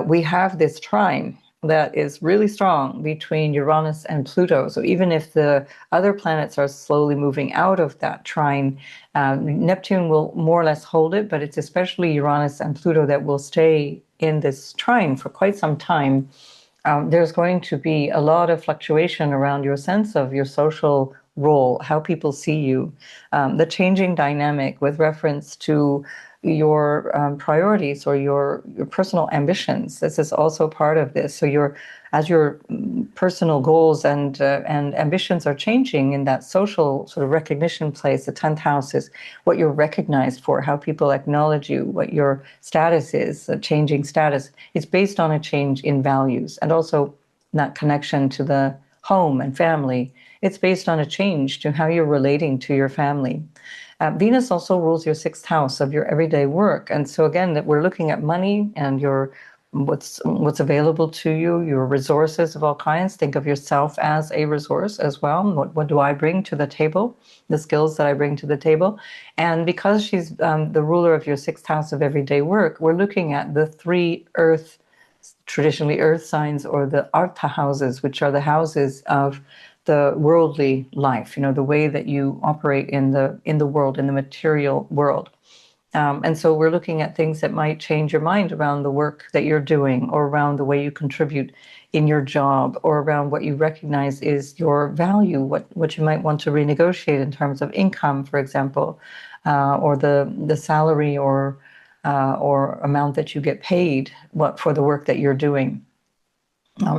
we have this trine that is really strong between Uranus and Pluto. So even if the other planets are slowly moving out of that trine, Neptune will more or less hold it, but it's especially Uranus and Pluto that will stay in this trine for quite some time. There's going to be a lot of fluctuation around your sense of your social role, how people see you, the changing dynamic with reference to your priorities or your personal ambitions. This is also part of this. So as your personal goals and ambitions are changing in that social sort of recognition place, the 10th house is what you're recognized for, how people acknowledge you, what your status is, a changing status. It's based on a change in values and also that connection to the home and family. It's based on a change to how you're relating to your family. Venus also rules your 6th house of your everyday work. And so again, that we're looking at money and what's available to you, your resources of all kinds. Think of yourself as a resource as well. What do I bring to the table? The skills that I bring to the table. And because she's the ruler of your 6th house of everyday work, we're looking at the 3 traditionally earth signs, or the Artha houses, which are the houses of the worldly life, the way that you operate in the world, in the material world. And so we're looking at things that might change your mind around the work that you're doing, or around the way you contribute in your job, or around what you recognize is your value, what you might want to renegotiate in terms of income, for example, or the salary or amount that you get paid for the work that you're doing.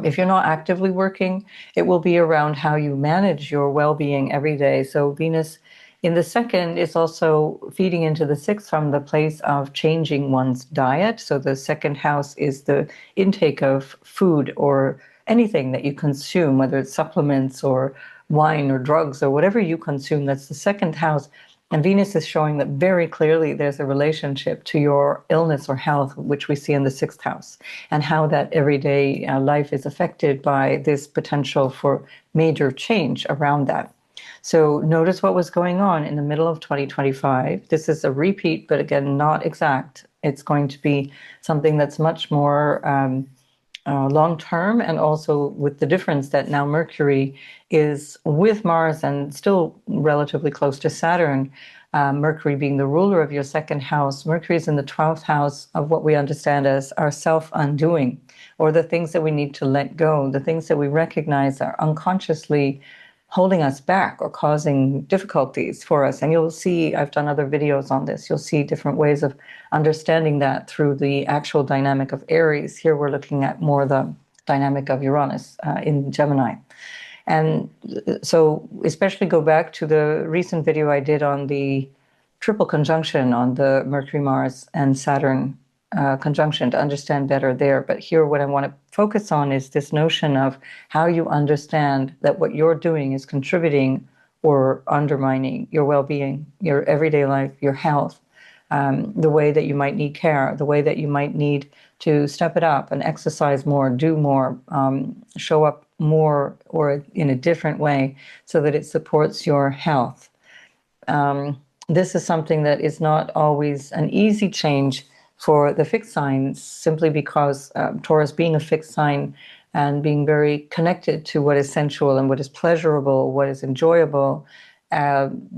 If you're not actively working, it will be around how you manage your well-being every day. So Venus in the 2nd is also feeding into the 6th from the place of changing one's diet. So the 2nd house is the intake of food or anything that you consume, whether it's supplements or wine or drugs or whatever you consume. That's the 2nd house. And Venus is showing that very clearly there's a relationship to your illness or health, which we see in the 6th house, and how that everyday life is affected by this potential for major change around that. So notice what was going on in the middle of 2025. This is a repeat, but again, not exact. It's going to be something that's much more long-term, and also with the difference that now Mercury is with Mars and still relatively close to Saturn. Mercury being the ruler of your 2nd house, Mercury is in the 12th house of what we understand as our self-undoing, or the things that we need to let go, the things that we recognize are unconsciously holding us back or causing difficulties for us. And you'll see, I've done other videos on this, you'll see different ways of understanding that through the actual dynamic of Aries. Here we're looking at more the dynamic of Uranus in Gemini. And so especially go back to the recent video I did on the triple conjunction, on the Mercury, Mars, and Saturn conjunction, to understand better there. But here what I want to focus on is this notion of how you understand that what you're doing is contributing or undermining your well-being, your everyday life, your health, the way that you might need care, the way that you might need to step it up and exercise more, do more, show up more or in a different way so that it supports your health. This is something that is not always an easy change for the fixed signs, simply because Taurus, being a fixed sign and being very connected to what is sensual and what is pleasurable, what is enjoyable,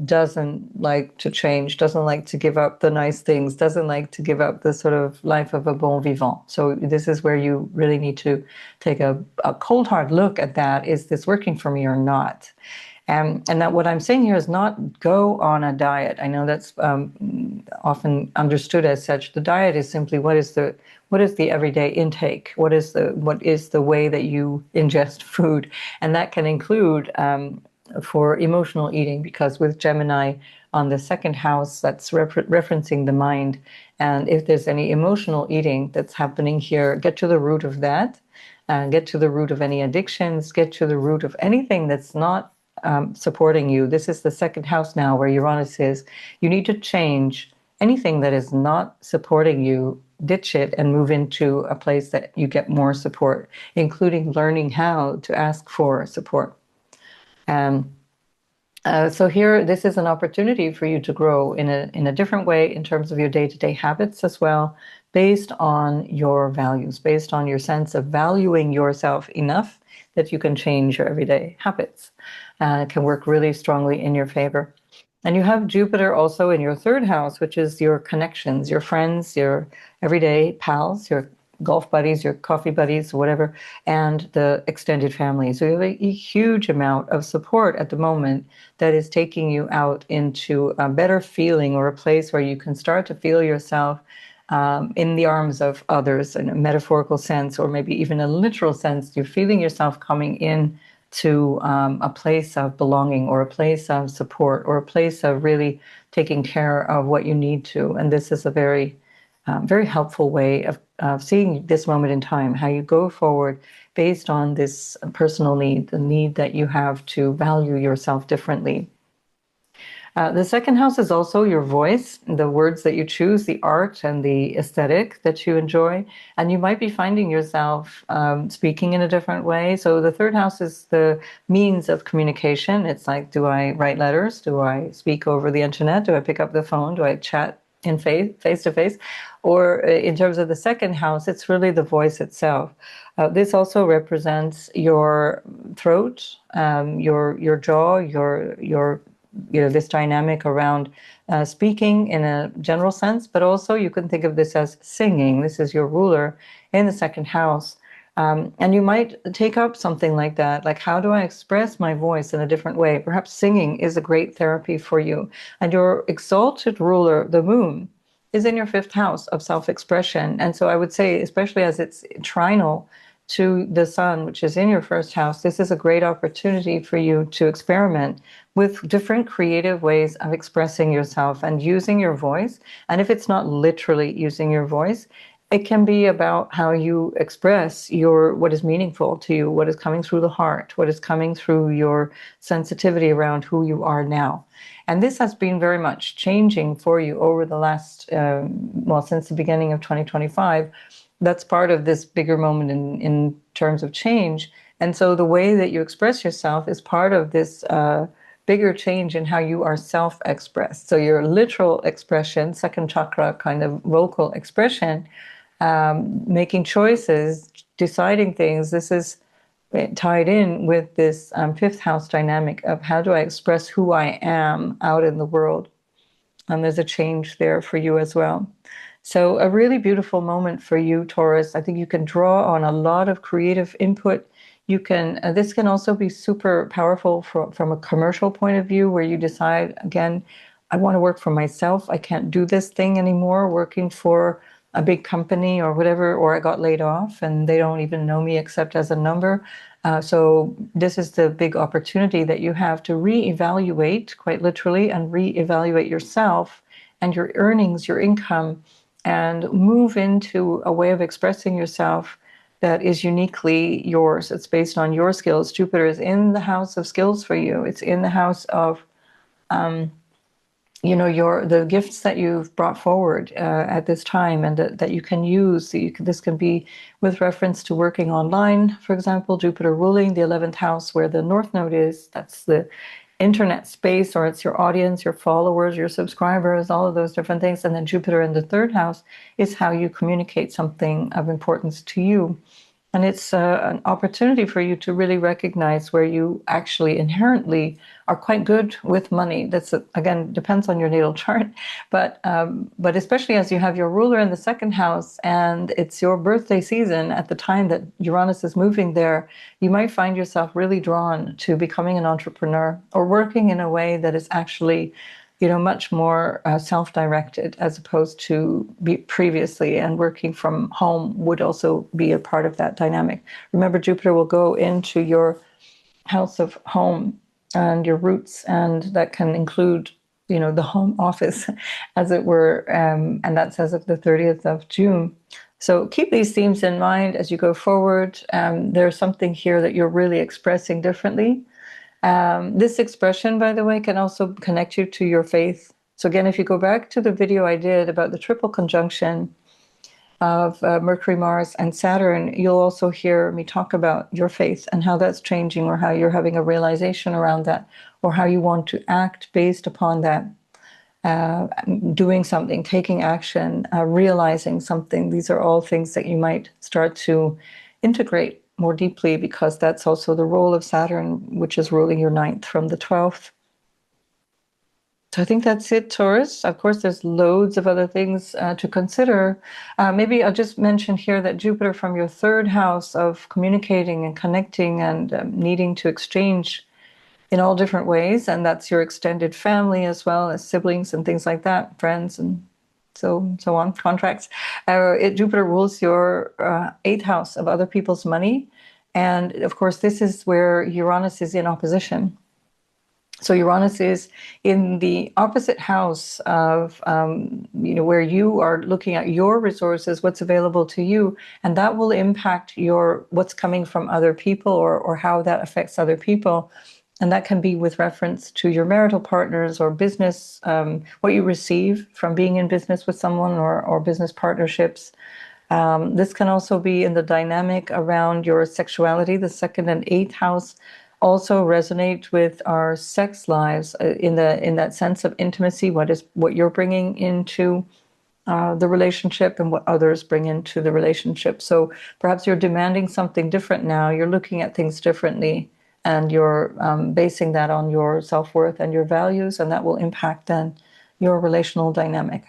doesn't like to change, doesn't like to give up the nice things, doesn't like to give up the sort of life of a bon vivant. So this is where you really need to take a cold hard look at that. Is this working for me or not? And that what I'm saying here is not go on a diet. I know that's often understood as such. The diet is simply what is the everyday intake? What is the way that you ingest food? And that can include for emotional eating, because with Gemini on the second house, that's referencing the mind. And if there's any emotional eating that's happening here, get to the root of that. Get to the root of any addictions. Get to the root of anything that's not supporting you. This is the second house now where Uranus is. You need to change anything that is not supporting you, ditch it and move into a place that you get more support, including learning how to ask for support. So here, this is an opportunity for you to grow in a different way in terms of your day-to-day habits as well, based on your values, based on your sense of valuing yourself enough that you can change your everyday habits. It can work really strongly in your favor. And you have Jupiter also in your third house, which is your connections, your friends, your everyday pals, your golf buddies, your coffee buddies, whatever, and the extended family. So you have a huge amount of support at the moment that is taking you out into a better feeling, or a place where you can start to feel yourself in the arms of others in a metaphorical sense, or maybe even a literal sense. You're feeling yourself coming in to a place of belonging, or a place of support, or a place of really taking care of what you need to. And this is a very helpful way of seeing this moment in time, how you go forward based on this personal need, the need that you have to value yourself differently. The second house is also your voice, the words that you choose, the art and the aesthetic that you enjoy. And you might be finding yourself speaking in a different way. So the third house is the means of communication. It's like, do I write letters? Do I speak over the internet? Do I pick up the phone? Do I chat in face to face? Or in terms of the second house, it's really the voice itself. This also represents your throat, your jaw, your this dynamic around speaking in a general sense, but also you can think of this as singing. This is your ruler in the second house. And you might take up something like that, like, how do I express my voice in a different way? Perhaps singing is a great therapy for you. And your exalted ruler, the moon, is in your fifth house of self-expression. And so I would say, especially as it's trinal to the sun, which is in your first house, this is a great opportunity for you to experiment with different creative ways of expressing yourself and using your voice. And if it's not literally using your voice, it can be about how you express what is meaningful to you, what is coming through the heart, what is coming through your sensitivity around who you are now. And this has been very much changing for you over the last, since the beginning of 2025. That's part of this bigger moment in terms of change. And so the way that you express yourself is part of this bigger change in how you are self-expressed. So your literal expression, second chakra kind of vocal expression, making choices, deciding things, this is tied in with this fifth house dynamic of how do I express who I am out in the world. And there's a change there for you as well. So a really beautiful moment for you, Taurus. I think you can draw on a lot of creative input. You can. This can also be super powerful from a commercial point of view, where you decide, again, I want to work for myself. I can't do this thing anymore, working for a big company or whatever, or I got laid off and they don't even know me except as a number. So this is the big opportunity that you have to reevaluate, quite literally, and reevaluate yourself and your earnings, your income, and move into a way of expressing yourself that is uniquely yours. It's based on your skills. Jupiter is in the house of skills for you. It's in the house of, the gifts that you've brought forward at this time, and that you can use. This can be with reference to working online, for example. Jupiter ruling the 11th house, where the North Node is. That's the internet space, or it's your audience, your followers, your subscribers, all of those different things. And then Jupiter in the third house is how you communicate something of importance to you. And it's an opportunity for you to really recognize where you actually inherently are quite good with money. That's, again, depends on your natal chart. But especially as you have your ruler in the second house and it's your birthday season at the time that Uranus is moving there, you might find yourself really drawn to becoming an entrepreneur or working in a way that is actually, much more self-directed as opposed to previously, and working from home would also be a part of that dynamic. Remember, Jupiter will go into your house of home and your roots, and that can include, the home office, as it were, and that's as of the 30th of June. So keep these themes in mind as you go forward. There's something here that you're really expressing differently. This expression, by the way, can also connect you to your faith. So again, if you go back to the video I did about the triple conjunction of Mercury, Mars, and Saturn, you'll also hear me talk about your faith and how that's changing, or how you're having a realization around that, or how you want to act based upon that. Doing something, taking action, realizing something. These are all things that you might start to integrate more deeply, because that's also the role of Saturn, which is ruling your ninth from the 12th. So I think that's it, Taurus. Of course, there's loads of other things to consider. Maybe I'll just mention here that Jupiter from your third house of communicating and connecting and needing to exchange in all different ways, and that's your extended family as well as siblings and things like that, friends and so on, contracts. Jupiter rules your 8th house of other people's money, and of course this is where Uranus is in opposition. So Uranus is in the opposite house of where you are looking at your resources, what's available to you, and that will impact what's coming from other people, or how that affects other people. And that can be with reference to your marital partners or business, what you receive from being in business with someone, or business partnerships. This can also be in the dynamic around your sexuality. The 2nd and 8th house also resonate with our sex lives in that sense of intimacy. What you're bringing into the relationship and what others bring into the relationship. So perhaps you're demanding something different now. You're looking at things differently, and you're basing that on your self-worth and your values, and that will impact then your relational dynamic.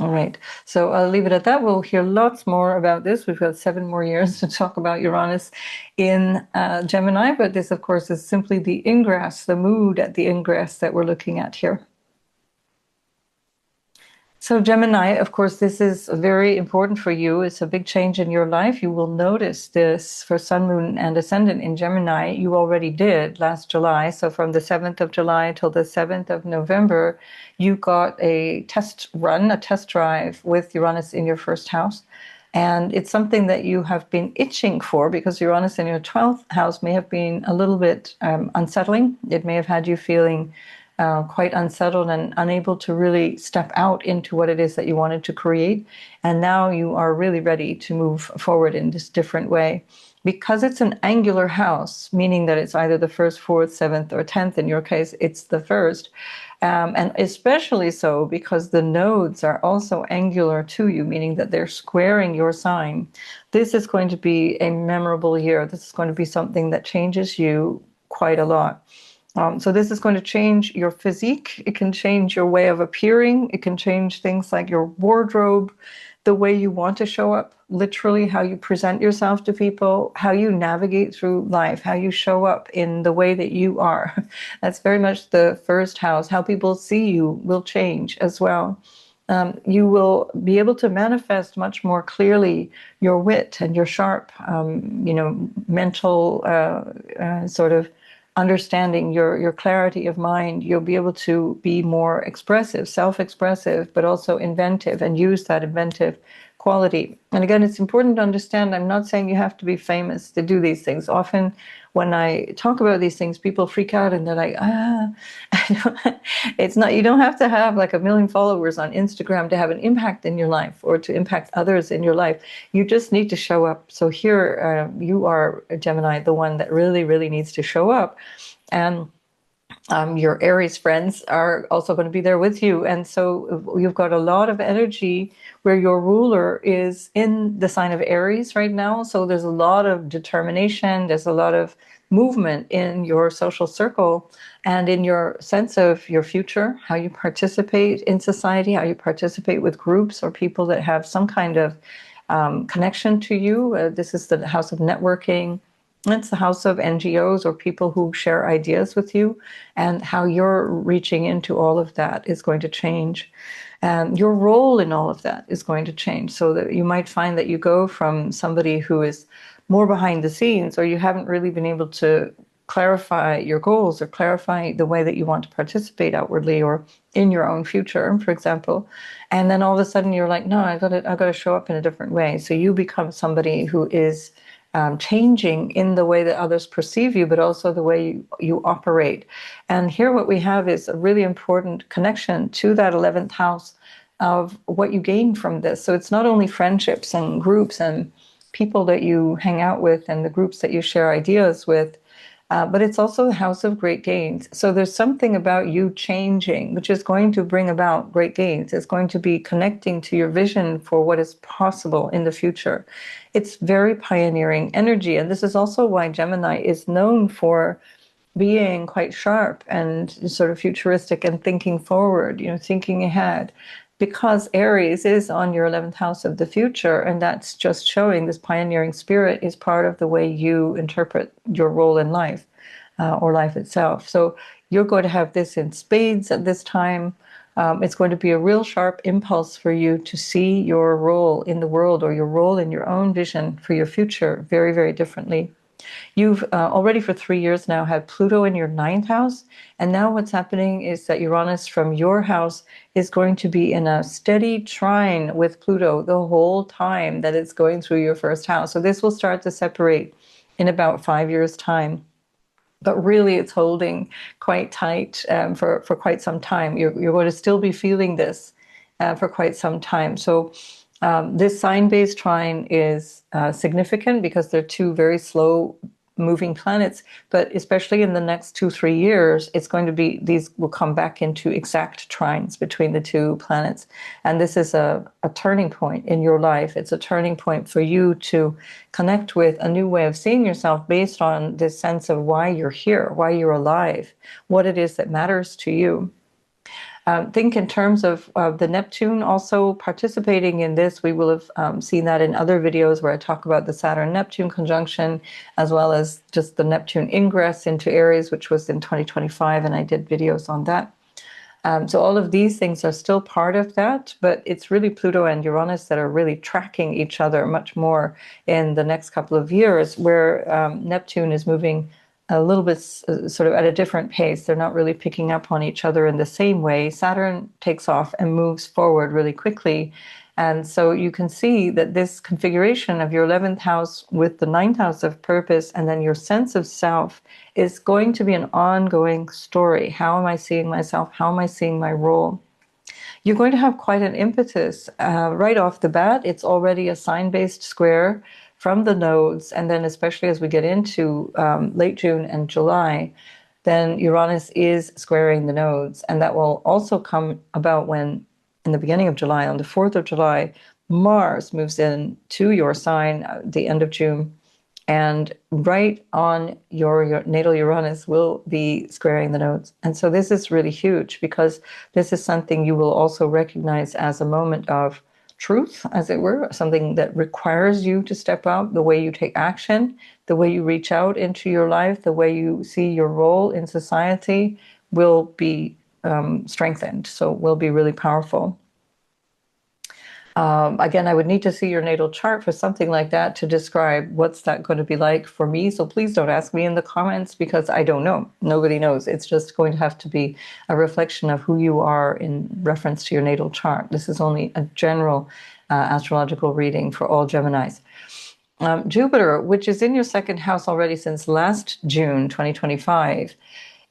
All right, so I'll leave it at that. We'll hear lots more about this. We've got 7 more years to talk about Uranus in Gemini, but this, of course, is simply the ingress, the mood at the ingress that we're looking at here. So Gemini, of course, this is very important for you. It's a big change in your life. You will notice this for Sun, Moon, and Ascendant in Gemini. You already did last July. So from the 7th of July till the 7th of November, you got a test run, a test drive with Uranus in your first house. And it's something that you have been itching for, because Uranus in your 12th house may have been a little bit unsettling. It may have had you feeling quite unsettled and unable to really step out into what it is that you wanted to create. And now you are really ready to move forward in this different way. Because it's an angular house, meaning that it's either the 1st, 4th, 7th, or 10th. In your case, it's the 1st. And especially so because the nodes are also angular to you, meaning that they're squaring your sign. This is going to be a memorable year. This is going to be something that changes you quite a lot. So this is going to change your physique. It can change your way of appearing. It can change things like your wardrobe, the way you want to show up, literally how you present yourself to people, how you navigate through life, how you show up in the way that you are. That's very much the 1st house. How people see you will change as well. You will be able to manifest much more clearly your wit and your sharp, mental sort of understanding, your clarity of mind. You'll be able to be more expressive, self-expressive, but also inventive, and use that inventive quality. And again, it's important to understand, I'm not saying you have to be famous to do these things. Often when I talk about these things, people freak out and they're like, it's not, you don't have to have like 1 million followers on Instagram to have an impact in your life or to impact others in your life. You just need to show up. So here you are, Gemini, the one that really, really needs to show up. And Your Aries friends are also going to be there with you. And so you've got a lot of energy where your ruler is in the sign of Aries right now. So there's a lot of determination, there's a lot of movement in your social circle and in your sense of your future, how you participate in society, how you participate with groups or people that have some kind of connection to you. This is the house of networking. It's the house of NGOs or people who share ideas with you, and how you're reaching into all of that is going to change. And your role in all of that is going to change, so that you might find that you go from somebody who is more behind the scenes, or you haven't really been able to clarify your goals or clarify the way that you want to participate outwardly or in your own future, for example. And then all of a sudden you're like, no, I've got to show up in a different way. So you become somebody who is changing in the way that others perceive you, but also the way you operate. And here what we have is a really important connection to that 11th house of what you gain from this. So it's not only friendships and groups and people that you hang out with and the groups that you share ideas with, but it's also a house of great gains. So there's something about you changing, which is going to bring about great gains. It's going to be connecting to your vision for what is possible in the future. It's very pioneering energy. And this is also why Gemini is known for being quite sharp and sort of futuristic and thinking forward, thinking ahead, because Aries is on your 11th house of the future. And that's just showing this pioneering spirit is part of the way you interpret your role in life, or life itself. So you're going to have this in spades at this time. It's going to be a real sharp impulse for you to see your role in the world or your role in your own vision for your future very, very differently. You've already for 3 years now had Pluto in your 9th house. And now what's happening is that Uranus from your house is going to be in a steady trine with Pluto the whole time that it's going through your first house. So this will start to separate in about 5 years' time. But really, it's holding quite tight for quite some time. You're going to still be feeling this for quite some time. So this sign-based trine is significant because they're two very slow moving planets, but especially in the next 2-3 years, it's going to be, these will come back into exact trines between the two planets. And this is a turning point in your life. It's a turning point for you to connect with a new way of seeing yourself based on this sense of why you're here, why you're alive, what it is that matters to you. Think in terms of the Neptune also participating in this. We will have seen that in other videos where I talk about the Saturn-Neptune conjunction, as well as just the Neptune ingress into Aries, which was in 2025, and I did videos on that. So all of these things are still part of that, but it's really Pluto and Uranus that are really tracking each other much more in the next couple of years, where Neptune is moving a little bit sort of at a different pace. They're not really picking up on each other in the same way. Saturn takes off and moves forward really quickly. And so you can see that this configuration of your 11th house with the 9th house of purpose and then your sense of self is going to be an ongoing story. How am I seeing myself? How am I seeing my role? You're going to have quite an impetus right off the bat. It's already a sign-based square from the nodes, and then especially as we get into late June and July, then Uranus is squaring the nodes, and that will also come about when, in the beginning of July, on the 4th of July, Mars moves in to your sign at the end of June, and right on your natal Uranus will be squaring the nodes. And so this is really huge, because this is something you will also recognize as a moment of truth, as it were, something that requires you to step out, the way you take action, the way you reach out into your life, the way you see your role in society will be strengthened, so will be really powerful. Again, I would need to see your natal chart for something like that to describe what's that going to be like for me. So please don't ask me in the comments, because I don't know. Nobody knows. It's just going to have to be a reflection of who you are in reference to your natal chart. This is only a general astrological reading for all Geminis. Jupiter, which is in your second house already since last June 2025,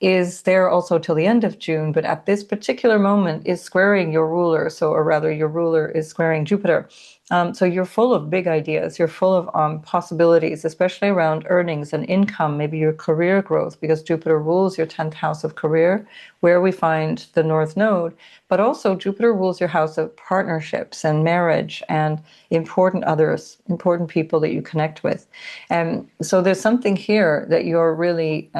is there also till the end of June, but at this particular moment is squaring your ruler. So, or rather, your ruler is squaring Jupiter. So you're full of big ideas. You're full of possibilities, especially around earnings and income, maybe your career growth, because Jupiter rules your 10th house of career, where we find the North Node. But also Jupiter rules your house of partnerships and marriage and important others, important people that you connect with. And so there's something here that you're really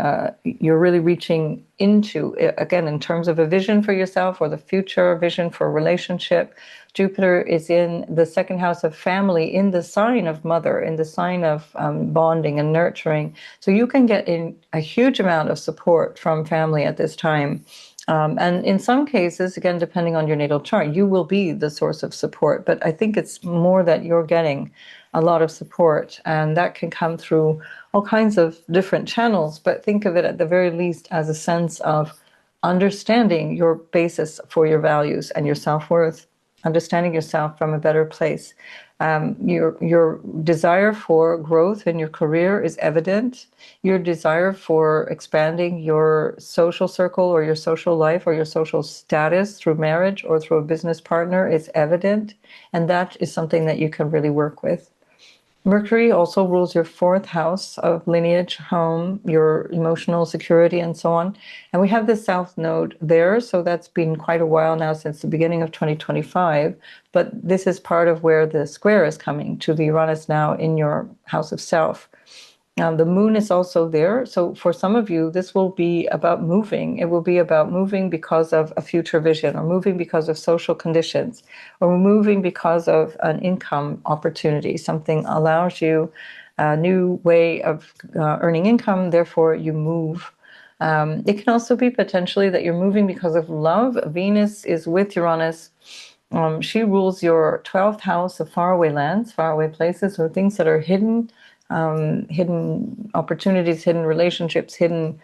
reaching into, again, in terms of a vision for yourself or the future vision for a relationship. Jupiter is in the second house of family, in the sign of mother, in the sign of bonding and nurturing. So you can get in a huge amount of support from family at this time. And in some cases, again, depending on your natal chart, you will be the source of support. But I think it's more that you're getting a lot of support, and that can come through all kinds of different channels. But think of it at the very least as a sense of understanding your basis for your values and your self-worth, understanding yourself from a better place. Your desire for growth in your career is evident. Your desire for expanding your social circle or your social life or your social status through marriage or through a business partner is evident. And that is something that you can really work with. Mercury also rules your 4th house of lineage, home, your emotional security, and so on. And we have the South Node there, so that's been quite a while now, since the beginning of 2025. But this is part of where the square is coming to the Uranus now in your house of self. The moon is also there. So for some of you, this will be about moving. It will be about moving because of a future vision, or moving because of social conditions, or moving because of an income opportunity. Something allows you a new way of earning income, therefore you move. It can also be potentially that you're moving because of love. Venus is with Uranus. She rules your 12th house of faraway lands, faraway places, or things that are hidden. Hidden opportunities, hidden relationships, hidden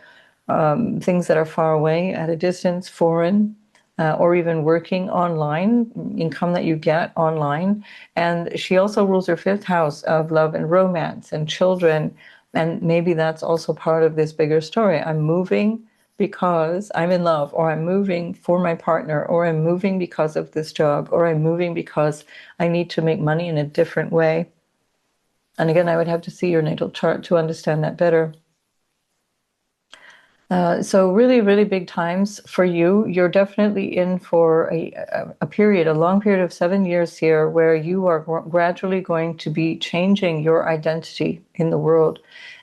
things that are far away, at a distance, foreign, or even working online, income that you get online. And she also rules your 5th house of love and romance and children. And maybe that's also part of this bigger story. I'm moving because I'm in love, or I'm moving for my partner, or I'm moving because of this job, or I'm moving because I need to make money in a different way. And again, I would have to see your natal chart to understand that better. So really, really big times for you. You're definitely in for a period, a long period of 7 years here, where you are gradually going to be changing your identity in the world.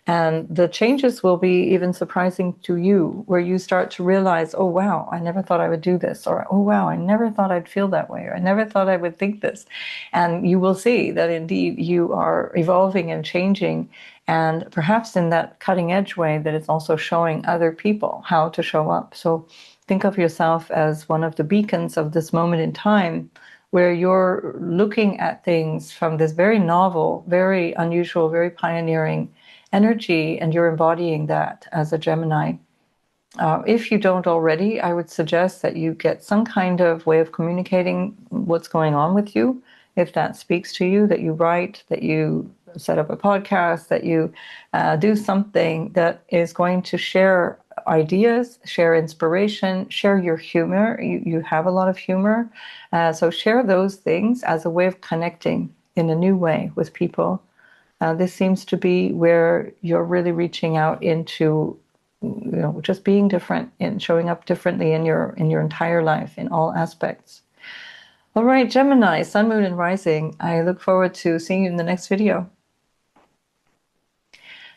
And the changes will be even surprising to you, where you start to realize, oh, wow, I never thought I would do this. Or, oh, wow, I never thought I'd feel that way. Or I never thought I would think this. And you will see that indeed you are evolving and changing, and perhaps in that cutting edge way that it's also showing other people how to show up. So think of yourself as one of the beacons of this moment in time, where you're looking at things from this very novel, very unusual, very pioneering energy, and you're embodying that as a Gemini. If you don't already, I would suggest that you get some kind of way of communicating what's going on with you. If that speaks to you, that you write, that you set up a podcast, that you do something that is going to share ideas, share inspiration, share your humor. You have a lot of humor. So share those things as a way of connecting in a new way with people. This seems to be where you're really reaching out into, just being different and showing up differently in your entire life in all aspects. All right, Gemini, Sun, Moon, and Rising. I look forward to seeing you in the next video.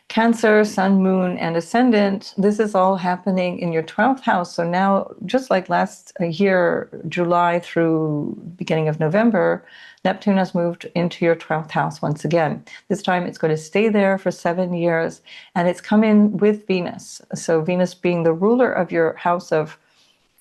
Cancer, Sun, Moon, and Ascendant. This is all happening in your 12th house. So now, just like last year, July through beginning of November, Neptune has moved into your 12th house once again. This time it's going to stay there for 7 years, and it's come in with Venus. So Venus being the ruler of your house of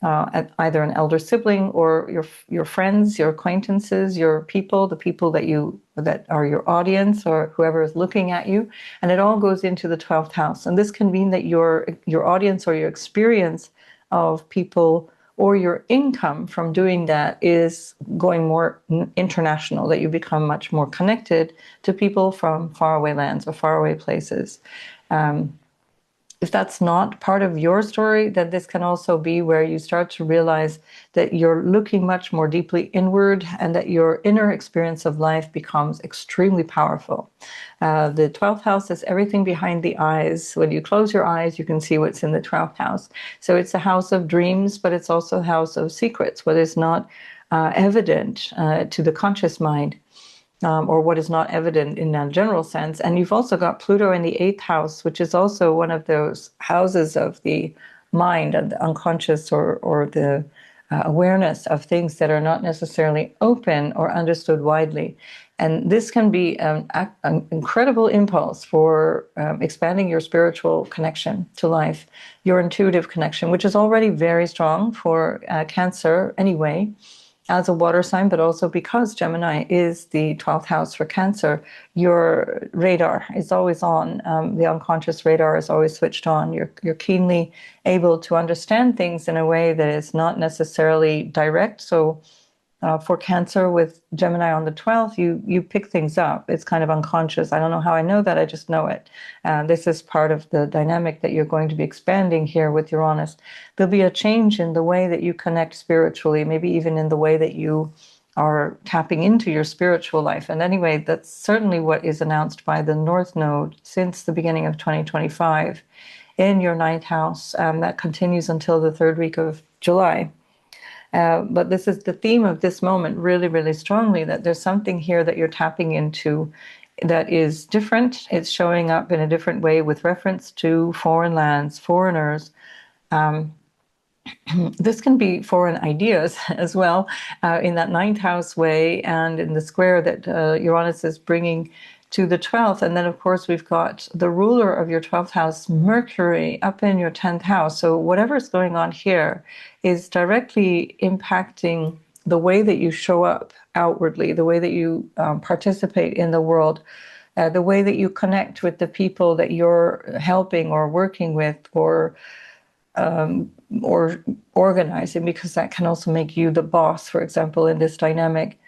either an elder sibling or your friends, your acquaintances, your people, the people that are your audience or whoever is looking at you, and it all goes into the 12th house. And this can mean that your audience or your experience of people or your income from doing that is going more international, that you become much more connected to people from faraway lands or faraway places. if that's not part of your story, then this can also be where you start to realize that you're looking much more deeply inward and that your inner experience of life becomes extremely powerful. The 12th house is everything behind the eyes. When you close your eyes, you can see what's in the 12th house. So it's a house of dreams, but it's also a house of secrets, what is not evident to the conscious mind. Or what is not evident in a general sense. And you've also got Pluto in the 8th house, which is also one of those houses of the mind and the unconscious, or the awareness of things that are not necessarily open or understood widely. And this can be an incredible impulse for expanding your spiritual connection to life, your intuitive connection, which is already very strong for Cancer anyway, as a water sign, but also because Gemini is the 12th house for Cancer, your radar is always on. The unconscious radar is always switched on. You're keenly able to understand things in a way that is not necessarily direct. So for Cancer with Gemini on the 12th, you pick things up. It's kind of unconscious. I don't know how I know that. I just know it. This is part of the dynamic that you're going to be expanding here with Uranus. There'll be a change in the way that you connect spiritually, maybe even in the way that you are tapping into your spiritual life. And anyway, that's certainly what is announced by the North Node since the beginning of 2025 in your 9th house. That continues until the 3rd week of July. But this is the theme of this moment really, really strongly, that there's something here that you're tapping into that is different. It's showing up in a different way with reference to foreign lands, foreigners. This can be foreign ideas as well, in that 9th house way and in the square that Uranus is bringing to the 12th. And then, of course, we've got the ruler of your 12th house, Mercury, up in your 10th house. So whatever's going on here is directly impacting the way that you show up outwardly, the way that you participate in the world, the way that you connect with the people that you're helping or working with, or organizing, because that can also make you the boss, for example, in this dynamic.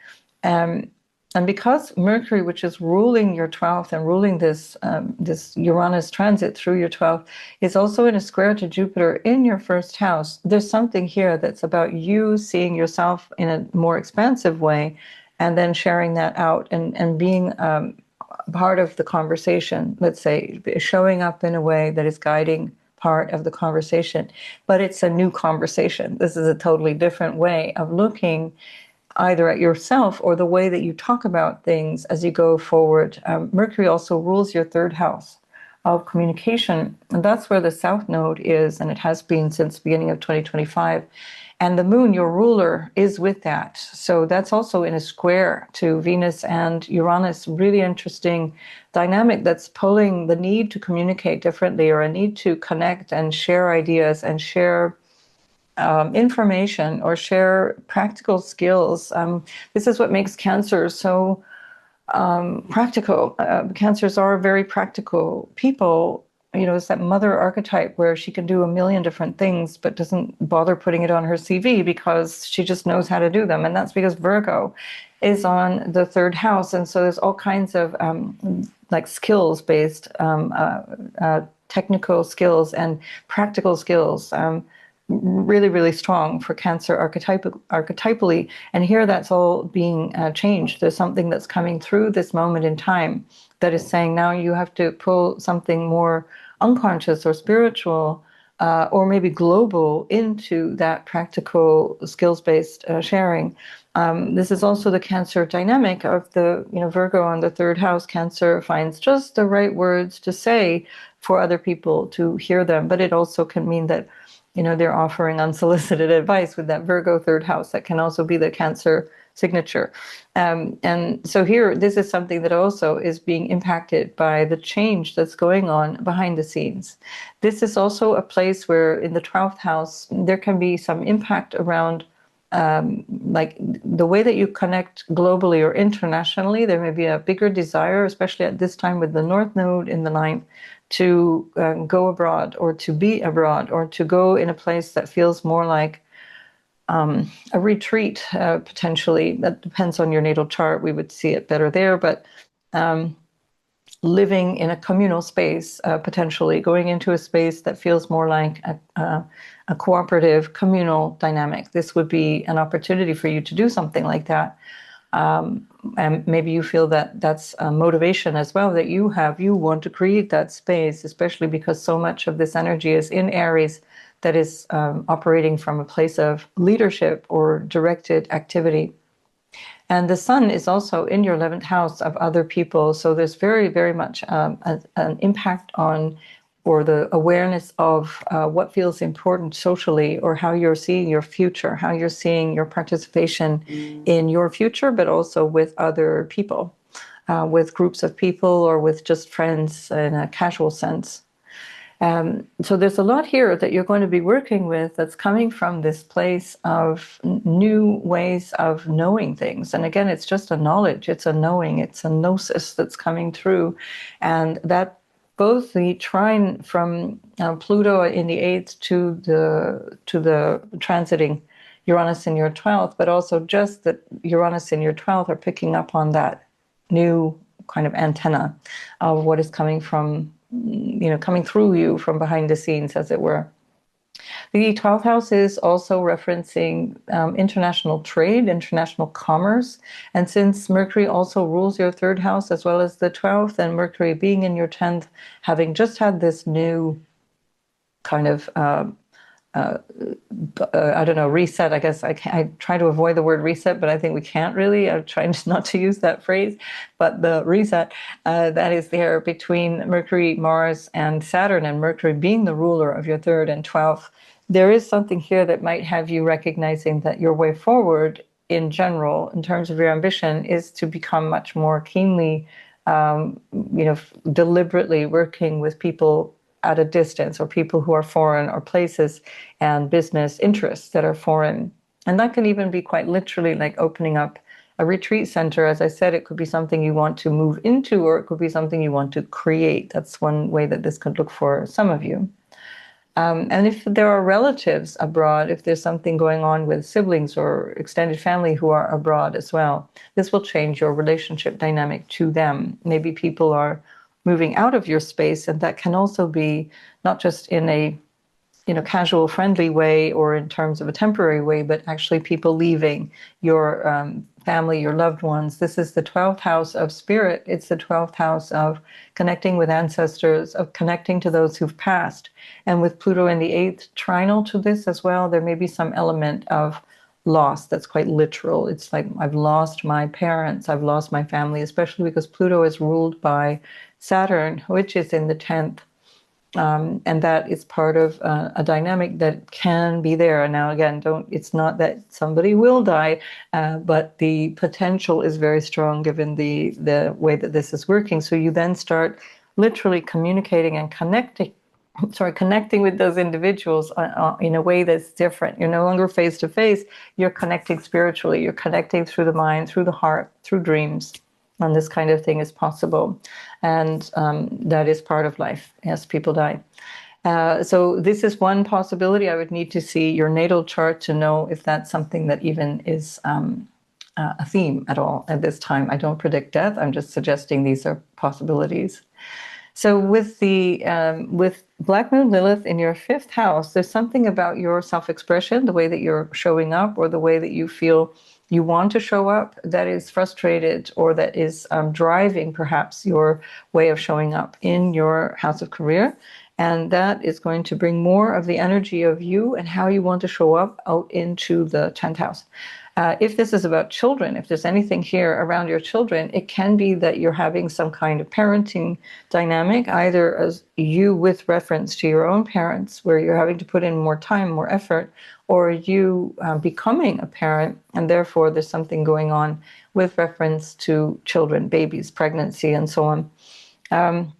And because Mercury, which is ruling your 12th and ruling this Uranus transit through your 12th, is also in a square to Jupiter in your 1st house, there's something here that's about you seeing yourself in a more expansive way and then sharing that out and being part of the conversation, let's say, showing up in a way that is guiding part of the conversation. But it's a new conversation. This is a totally different way of looking either at yourself or the way that you talk about things as you go forward. Mercury also rules your 3rd house of communication, and that's where the South Node is, and it has been since the beginning of 2025. And the moon, your ruler, is with that. So that's also in a square to Venus and Uranus. Really interesting dynamic that's pulling the need to communicate differently, or a need to connect and share ideas and share information or share practical skills. This is what makes Cancer so practical. Cancers are very practical people. You know, it's that mother archetype where she can do a million different things, but doesn't bother putting it on her CV because she just knows how to do them. And that's because Virgo is on the 3rd house. And so there's all kinds of like skills-based technical skills and practical skills, really, really strong for Cancer archetypally. And here that's all being changed. There's something that's coming through this moment in time that is saying now you have to pull something more unconscious or spiritual, or maybe global, into that practical skills-based sharing. This is also the Cancer dynamic of the, Virgo on the 3rd house. Cancer finds just the right words to say for other people to hear them, but it also can mean that they're offering unsolicited advice with that Virgo 3rd house. That can also be the Cancer signature. And so here, this is something that also is being impacted by the change that's going on behind the scenes. This is also a place where in the 12th house, there can be some impact around like the way that you connect globally or internationally. There may be a bigger desire, especially at this time with the North Node in the 9th, to go abroad, or to be abroad, or to go in a place that feels more like a retreat, potentially. That depends on your natal chart. We would see it better there. But living in a communal space, potentially going into a space that feels more like a cooperative communal dynamic. This would be an opportunity for you to do something like that. And maybe you feel that that's a motivation as well that you have. You want to create that space, especially because so much of this energy is in Aries, that is operating from a place of leadership or directed activity. And the sun is also in your 11th house of other people. So there's very, very much an impact on, or the awareness of what feels important socially, or how you're seeing your future, how you're seeing your participation in your future, but also with other people, with groups of people, or with just friends in a casual sense. So there's a lot here that you're going to be working with that's coming from this place of new ways of knowing things. And again, it's just a knowledge, it's a knowing, it's a gnosis that's coming through. And that both the trine from Pluto in the 8th to the transiting Uranus in your 12th, but also just that Uranus in your 12th are picking up on that new kind of antenna of what is coming from, coming through you from behind the scenes, as it were. The 12th house is also referencing international trade, international commerce. And since Mercury also rules your 3rd house as well as the 12th, and Mercury being in your 10th, having just had this new kind of I don't know, reset. I guess I try to avoid the word reset, but I think we can't really. I'm trying not to use that phrase. But the reset that is there between Mercury, Mars, and Saturn, and Mercury being the ruler of your 3rd and 12th, there is something here that might have you recognizing that your way forward in general, in terms of your ambition, is to become much more keenly, deliberately working with people at a distance, or people who are foreign, or places and business interests that are foreign. And that can even be quite literally like opening up a retreat center. As I said, it could be something you want to move into, or it could be something you want to create. That's one way that this could look for some of you. And if there are relatives abroad, if there's something going on with siblings or extended family who are abroad as well, this will change your relationship dynamic to them. Maybe people are moving out of your space, and that can also be not just in a casual, friendly way, or in terms of a temporary way, but actually people leaving your family, your loved ones. This is the 12th house of spirit. It's the 12th house of connecting with ancestors, of connecting to those who've passed. And with Pluto in the 8th trinal to this as well, there may be some element of loss that's quite literal. It's like, I've lost my parents, I've lost my family, especially because Pluto is ruled by Saturn, which is in the 10th. And that is part of a dynamic that can be there. Now, again, it's not that somebody will die, but the potential is very strong given the way that this is working. So you then start literally communicating and connecting with those individuals in a way that's different. You're no longer face to face, you're connecting spiritually, you're connecting through the mind, through the heart, through dreams. And this kind of thing is possible. And that is part of life. Yes, people die. So this is one possibility. I would need to see your natal chart to know if that's something that even is a theme at all at this time. I don't predict death. I'm just suggesting these are possibilities. So with Black Moon Lilith in your 5th house, there's something about your self-expression, the way that you're showing up, or the way that you feel you want to show up, that is frustrated, or that is driving perhaps your way of showing up in your house of career. And that is going to bring more of the energy of you and how you want to show up out into the 10th house. If this is about children, if there's anything here around your children, it can be that you're having some kind of parenting dynamic, either as you with reference to your own parents, where you're having to put in more time, more effort, or you becoming a parent, and therefore there's something going on with reference to children, babies, pregnancy, and so on.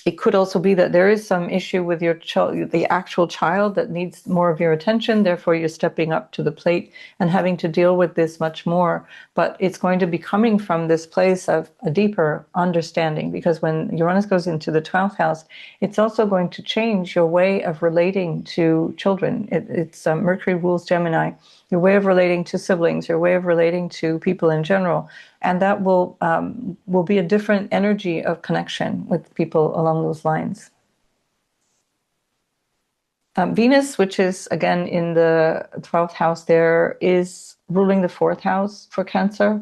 It could also be that there is some issue with your child, the actual child, that needs more of your attention. Therefore, you're stepping up to the plate and having to deal with this much more. But it's going to be coming from this place of a deeper understanding, because when Uranus goes into the 12th house, it's also going to change your way of relating to children. It's Mercury rules Gemini. your way of relating to siblings, your way of relating to people in general. And that will be a different energy of connection with people along those lines. Venus, which is again in the 12th house there, is ruling the 4th house for Cancer,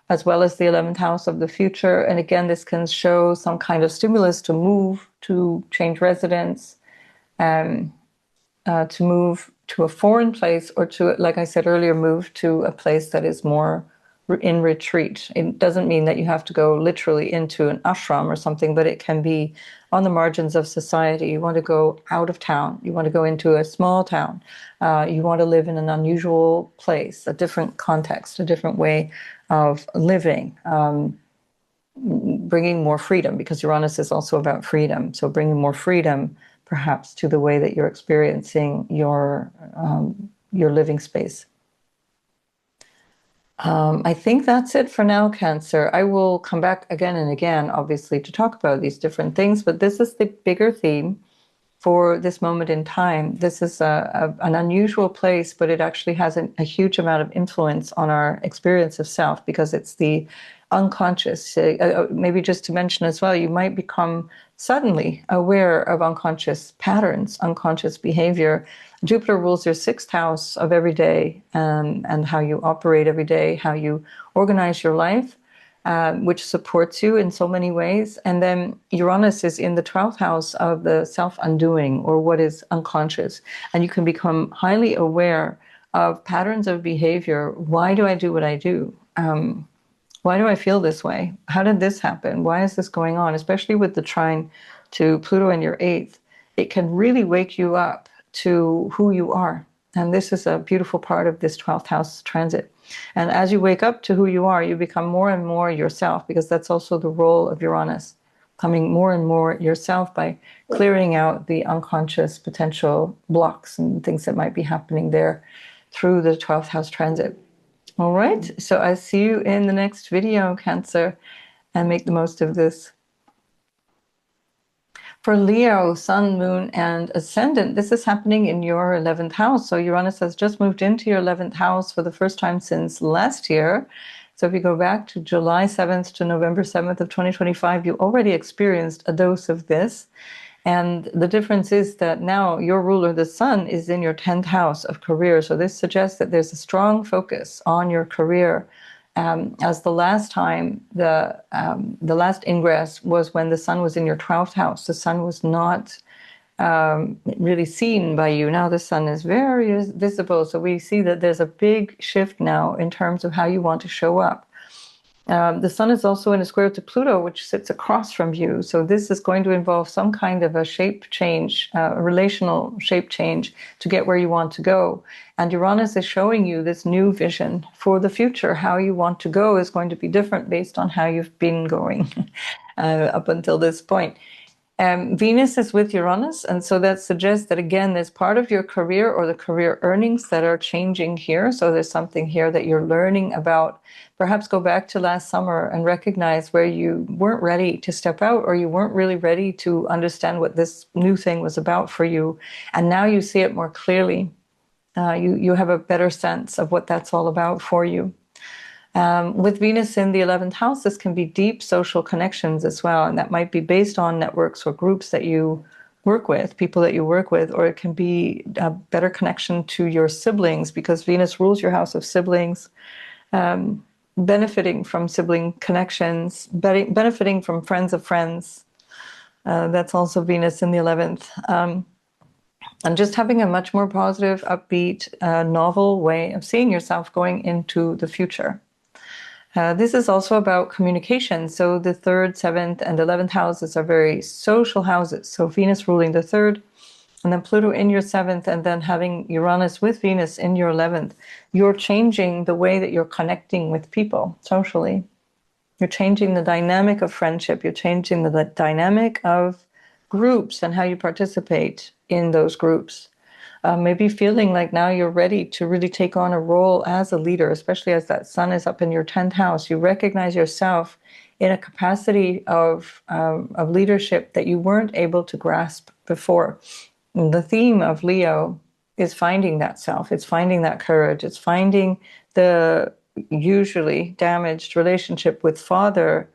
as well as the 11th house of the future. And again, this can show some kind of stimulus to move, to change residence, to move to a foreign place, or to, like I said earlier, move to a place that is more in retreat. It doesn't mean that you have to go literally into an ashram or something, but it can be on the margins of society. You want to go out of town. You want to go into a small town. You want to live in an unusual place, a different context, a different way of living, bringing more freedom, because Uranus is also about freedom. So bringing more freedom, perhaps, to the way that you're experiencing your living space. I think that's it for now, Cancer. I will come back again and again, obviously, to talk about these different things, but this is the bigger theme for this moment in time. This is an unusual place, but it actually has a huge amount of influence on our experience of self, because it's the unconscious. Maybe just to mention as well, you might become suddenly aware of unconscious patterns, unconscious behavior. Jupiter rules your 6th house of every day, and how you operate every day, how you organize your life, which supports you in so many ways. And then Uranus is in the 12th house of the self-undoing, or what is unconscious. And you can become highly aware of patterns of behavior. Why do I do what I do? Why do I feel this way? How did this happen? Why is this going on? Especially with the trine to Pluto in your 8th, it can really wake you up to who you are. And this is a beautiful part of this 12th house transit. And as you wake up to who you are, you become more and more yourself, because that's also the role of Uranus, becoming more and more yourself by clearing out the unconscious potential blocks and things that might be happening there through the 12th house transit. All right, so I see you in the next video, Cancer, and make the most of this. For Leo, Sun, Moon, and Ascendant, this is happening in your 11th house. So Uranus has just moved into your 11th house for the first time since last year. So if you go back to July 7th to November 7th of 2025, you already experienced a dose of this. And the difference is that now your ruler, the Sun, is in your 10th house of career. So this suggests that there's a strong focus on your career. As the last time, the last ingress was when the Sun was in your 12th house. The Sun was not really seen by you. Now the Sun is very visible. So we see that there's a big shift now in terms of how you want to show up. The Sun is also in a square to Pluto, which sits across from you. So this is going to involve some kind of a shape change, a relational shape change to get where you want to go. And Uranus is showing you this new vision for the future. How you want to go is going to be different based on how you've been going up until this point. Venus is with Uranus, and so that suggests that, again, there's part of your career or the career earnings that are changing here. So there's something here that you're learning about. Perhaps go back to last summer and recognize where you weren't ready to step out, or you weren't really ready to understand what this new thing was about for you. And now you see it more clearly. You have a better sense of what that's all about for you. With Venus in the 11th house, this can be deep social connections as well. And that might be based on networks or groups that you work with, people that you work with, or it can be a better connection to your siblings, because Venus rules your house of siblings, benefiting from sibling connections, benefiting from friends of friends. That's also Venus in the 11th. And just having a much more positive, upbeat, novel way of seeing yourself going into the future. This is also about communication. So the 3rd, 7th, and 11th houses are very social houses. So Venus ruling the 3rd, and then Pluto in your 7th, and then having Uranus with Venus in your 11th. You're changing the way that you're connecting with people socially. You're changing the dynamic of friendship. You're changing the dynamic of groups and how you participate in those groups. Maybe feeling like now you're ready to really take on a role as a leader, especially as that Sun is up in your 10th house. You recognize yourself in a capacity of leadership that you weren't able to grasp before. And the theme of Leo is finding that self. It's finding that courage. It's finding the usually damaged relationship with father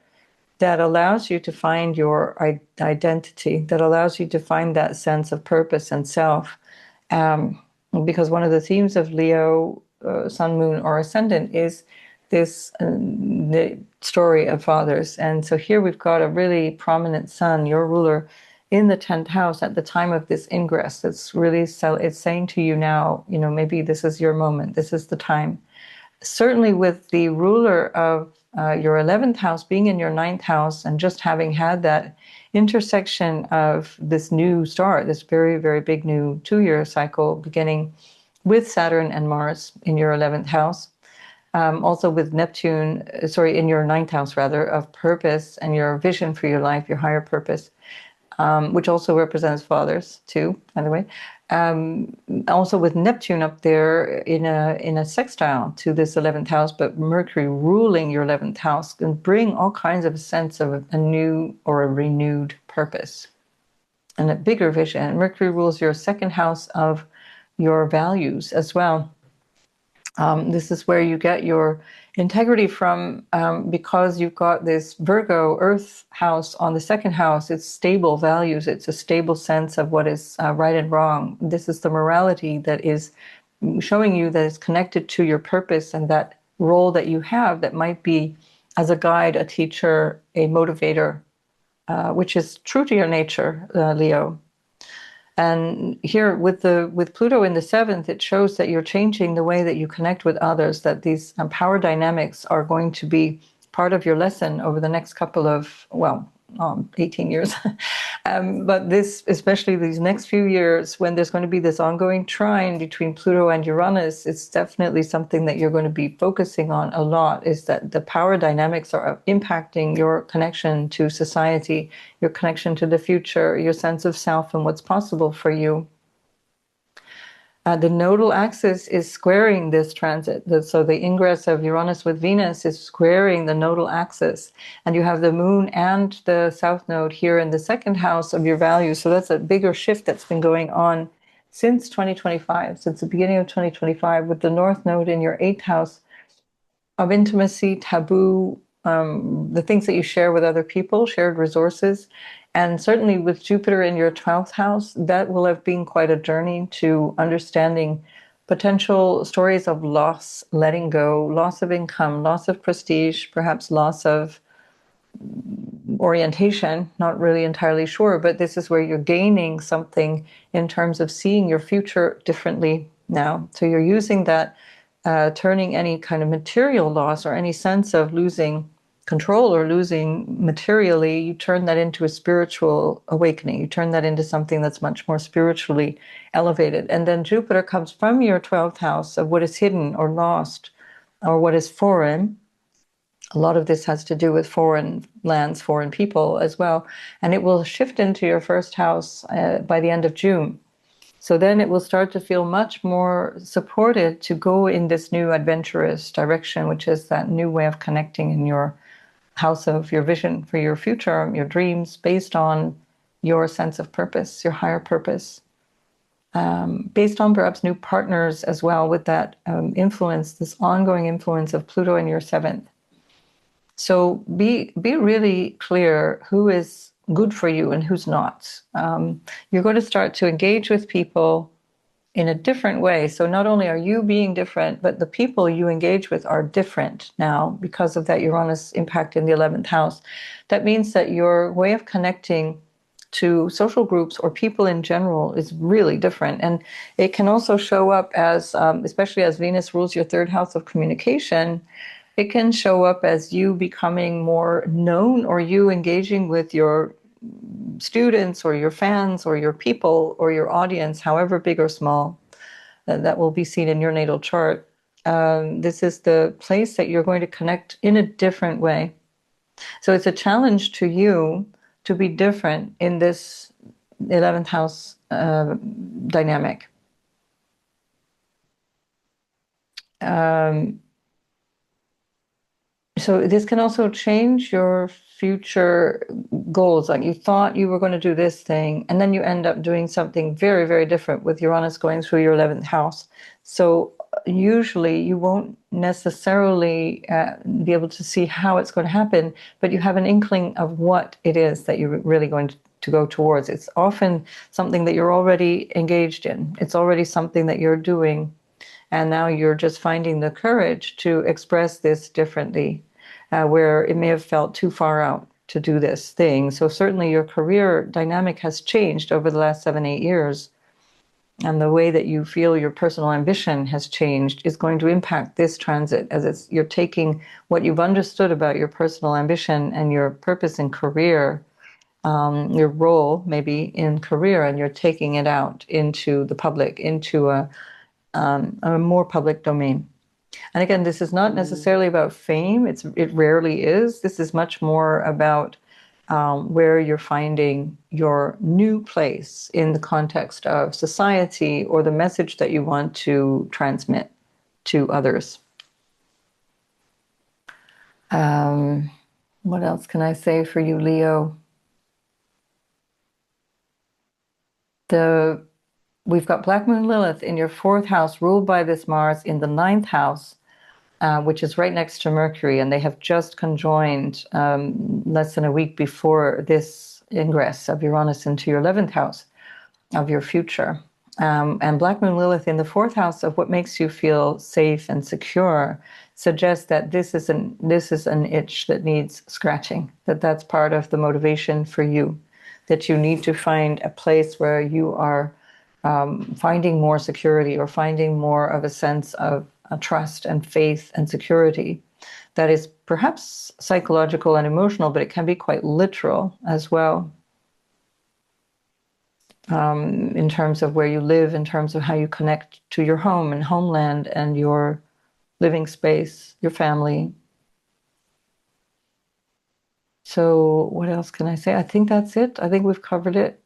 that allows you to find your identity, that allows you to find that sense of purpose and self. Because one of the themes of Leo, Sun, Moon, or Ascendant is this the story of fathers. And so here we've got a really prominent Sun, your ruler, in the 10th house at the time of this ingress. It's really, it's saying to you now, maybe this is your moment, this is the time. Certainly with the ruler of your 11th house being in your 9th house, and just having had that intersection of this new start, this very, very big new 2-year cycle beginning with Saturn and Mars in your 11th house. Also with Neptune, in your 9th house rather, of purpose and your vision for your life, your higher purpose, which also represents fathers too, by the way. Also with Neptune up there in a sextile to this 11th house, but Mercury ruling your 11th house can bring all kinds of sense of a new or a renewed purpose and a bigger vision. Mercury rules your 2nd house of your values as well. This is where you get your integrity from, because you've got this Virgo Earth house on the 2nd house. It's stable values. It's a stable sense of what is right and wrong. This is the morality that is showing you that it's connected to your purpose and that role that you have that might be as a guide, a teacher, a motivator, which is true to your nature, Leo. And here with Pluto in the 7th, it shows that you're changing the way that you connect with others, that these power dynamics are going to be part of your lesson over the next couple of, 18 years. But this, especially these next few years, when there's going to be this ongoing trine between Pluto and Uranus, it's definitely something that you're going to be focusing on a lot, is that the power dynamics are impacting your connection to society, your connection to the future, your sense of self and what's possible for you. The nodal axis is squaring this transit. So the ingress of Uranus with Venus is squaring the nodal axis. And you have the moon and the south node here in the 2nd house of your values. So that's a bigger shift that's been going on since 2025, since the beginning of 2025, with the north node in your 8th house of intimacy, taboo, the things that you share with other people, shared resources. And certainly with Jupiter in your 12th house, that will have been quite a journey to understanding potential stories of loss, letting go, loss of income, loss of prestige, perhaps loss of orientation, not really entirely sure, but this is where you're gaining something in terms of seeing your future differently now. So you're using that, turning any kind of material loss or any sense of losing control or losing materially, you turn that into a spiritual awakening. You turn that into something that's much more spiritually elevated. And then Jupiter comes from your 12th house of what is hidden or lost or what is foreign. A lot of this has to do with foreign lands, foreign people as well. And it will shift into your 1st house by the end of June. So then it will start to feel much more supported to go in this new adventurous direction, which is that new way of connecting in your house of your vision for your future, your dreams, based on your sense of purpose, your higher purpose, based on perhaps new partners as well, with that influence, this ongoing influence of Pluto in your 7th. So be really clear who is good for you and who's not. You're going to start to engage with people in a different way. So not only are you being different, but the people you engage with are different now because of that Uranus impact in the 11th house. That means that your way of connecting to social groups or people in general is really different. And it can also show up as, especially as Venus rules your 3rd house of communication, it can show up as you becoming more known or you engaging with your students or your fans or your people or your audience, however big or small, that will be seen in your natal chart. This is the place that you're going to connect in a different way. So it's a challenge to you to be different in this 11th house dynamic. So this can also change your future goals. Like you thought you were going to do this thing, and then you end up doing something very, very different with Uranus going through your 11th house. So usually you won't necessarily be able to see how it's going to happen, but you have an inkling of what it is that you're really going to go towards. It's often something that you're already engaged in. It's already something that you're doing, and now you're just finding the courage to express this differently, where it may have felt too far out to do this thing. So certainly your career dynamic has changed over the last 7-8 years. And the way that you feel your personal ambition has changed is going to impact this transit, as you're taking what you've understood about your personal ambition and your purpose in career, your role maybe in career, and you're taking it out into the public, into a more public domain. And again, this is not necessarily about fame. It rarely is. This is much more about where you're finding your new place in the context of society, or the message that you want to transmit to others. What else can I say for you, Leo? We've got Black Moon Lilith in your 4th house, ruled by this Mars in the 9th house, which is right next to Mercury, and they have just conjoined less than a week before this ingress of Uranus into your 11th house of your future. And Black Moon Lilith in the 4th house of what makes you feel safe and secure suggests that this is an itch that needs scratching, that's part of the motivation for you, that you need to find a place where you are finding more security, or finding more of a sense of trust and faith and security that is perhaps psychological and emotional, but it can be quite literal as well, in terms of where you live, in terms of how you connect to your home and homeland and your living space, your family. So what else can I say? I think that's it. I think we've covered it.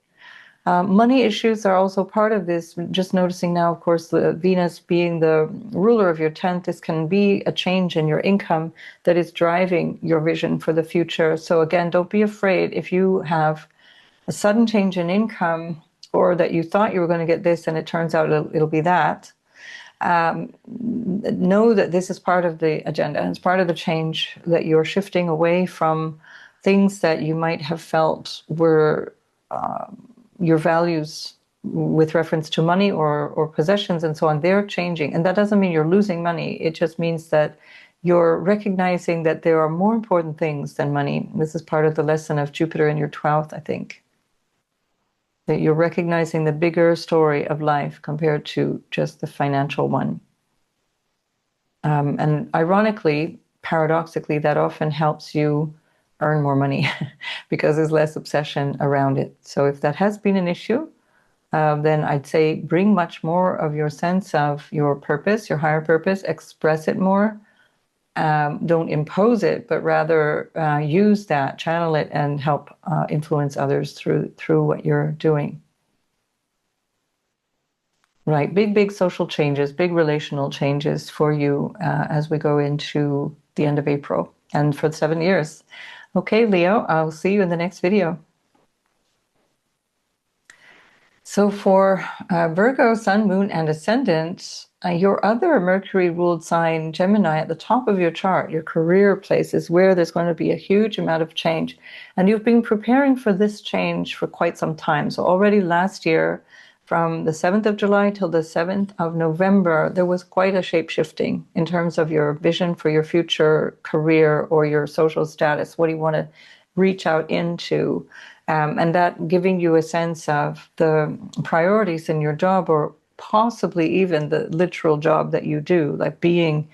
Money issues are also part of this. Just noticing now, of course, the Venus being the ruler of your 10th, this can be a change in your income that is driving your vision for the future. So again, don't be afraid if you have a sudden change in income, or that you thought you were going to get this and it turns out it'll be that. Know that this is part of the agenda. It's part of the change, that you're shifting away from things that you might have felt were your values with reference to money or possessions and so on. They're changing. And that doesn't mean you're losing money. It just means that you're recognizing that there are more important things than money. This is part of the lesson of Jupiter in your 12th, I think. That you're recognizing the bigger story of life compared to just the financial one. And ironically, paradoxically, that often helps you earn more money because there's less obsession around it. So if that has been an issue, then I'd say bring much more of your sense of your purpose, your higher purpose, express it more. Don't impose it, but rather use that, channel it, and help influence others through what you're doing. Right, big social changes, big relational changes for you as we go into the end of April and for 7 years. Okay, Leo, I'll see you in the next video. So for Virgo, Sun, Moon, and Ascendant, your other Mercury-ruled sign, Gemini, at the top of your chart, your career place, is where there's going to be a huge amount of change. And you've been preparing for this change for quite some time. So already last year, from the 7th of July till the 7th of November, there was quite a shape-shifting in terms of your vision for your future career or your social status. What do you want to reach out into? And that giving you a sense of the priorities in your job, or possibly even the literal job that you do, like being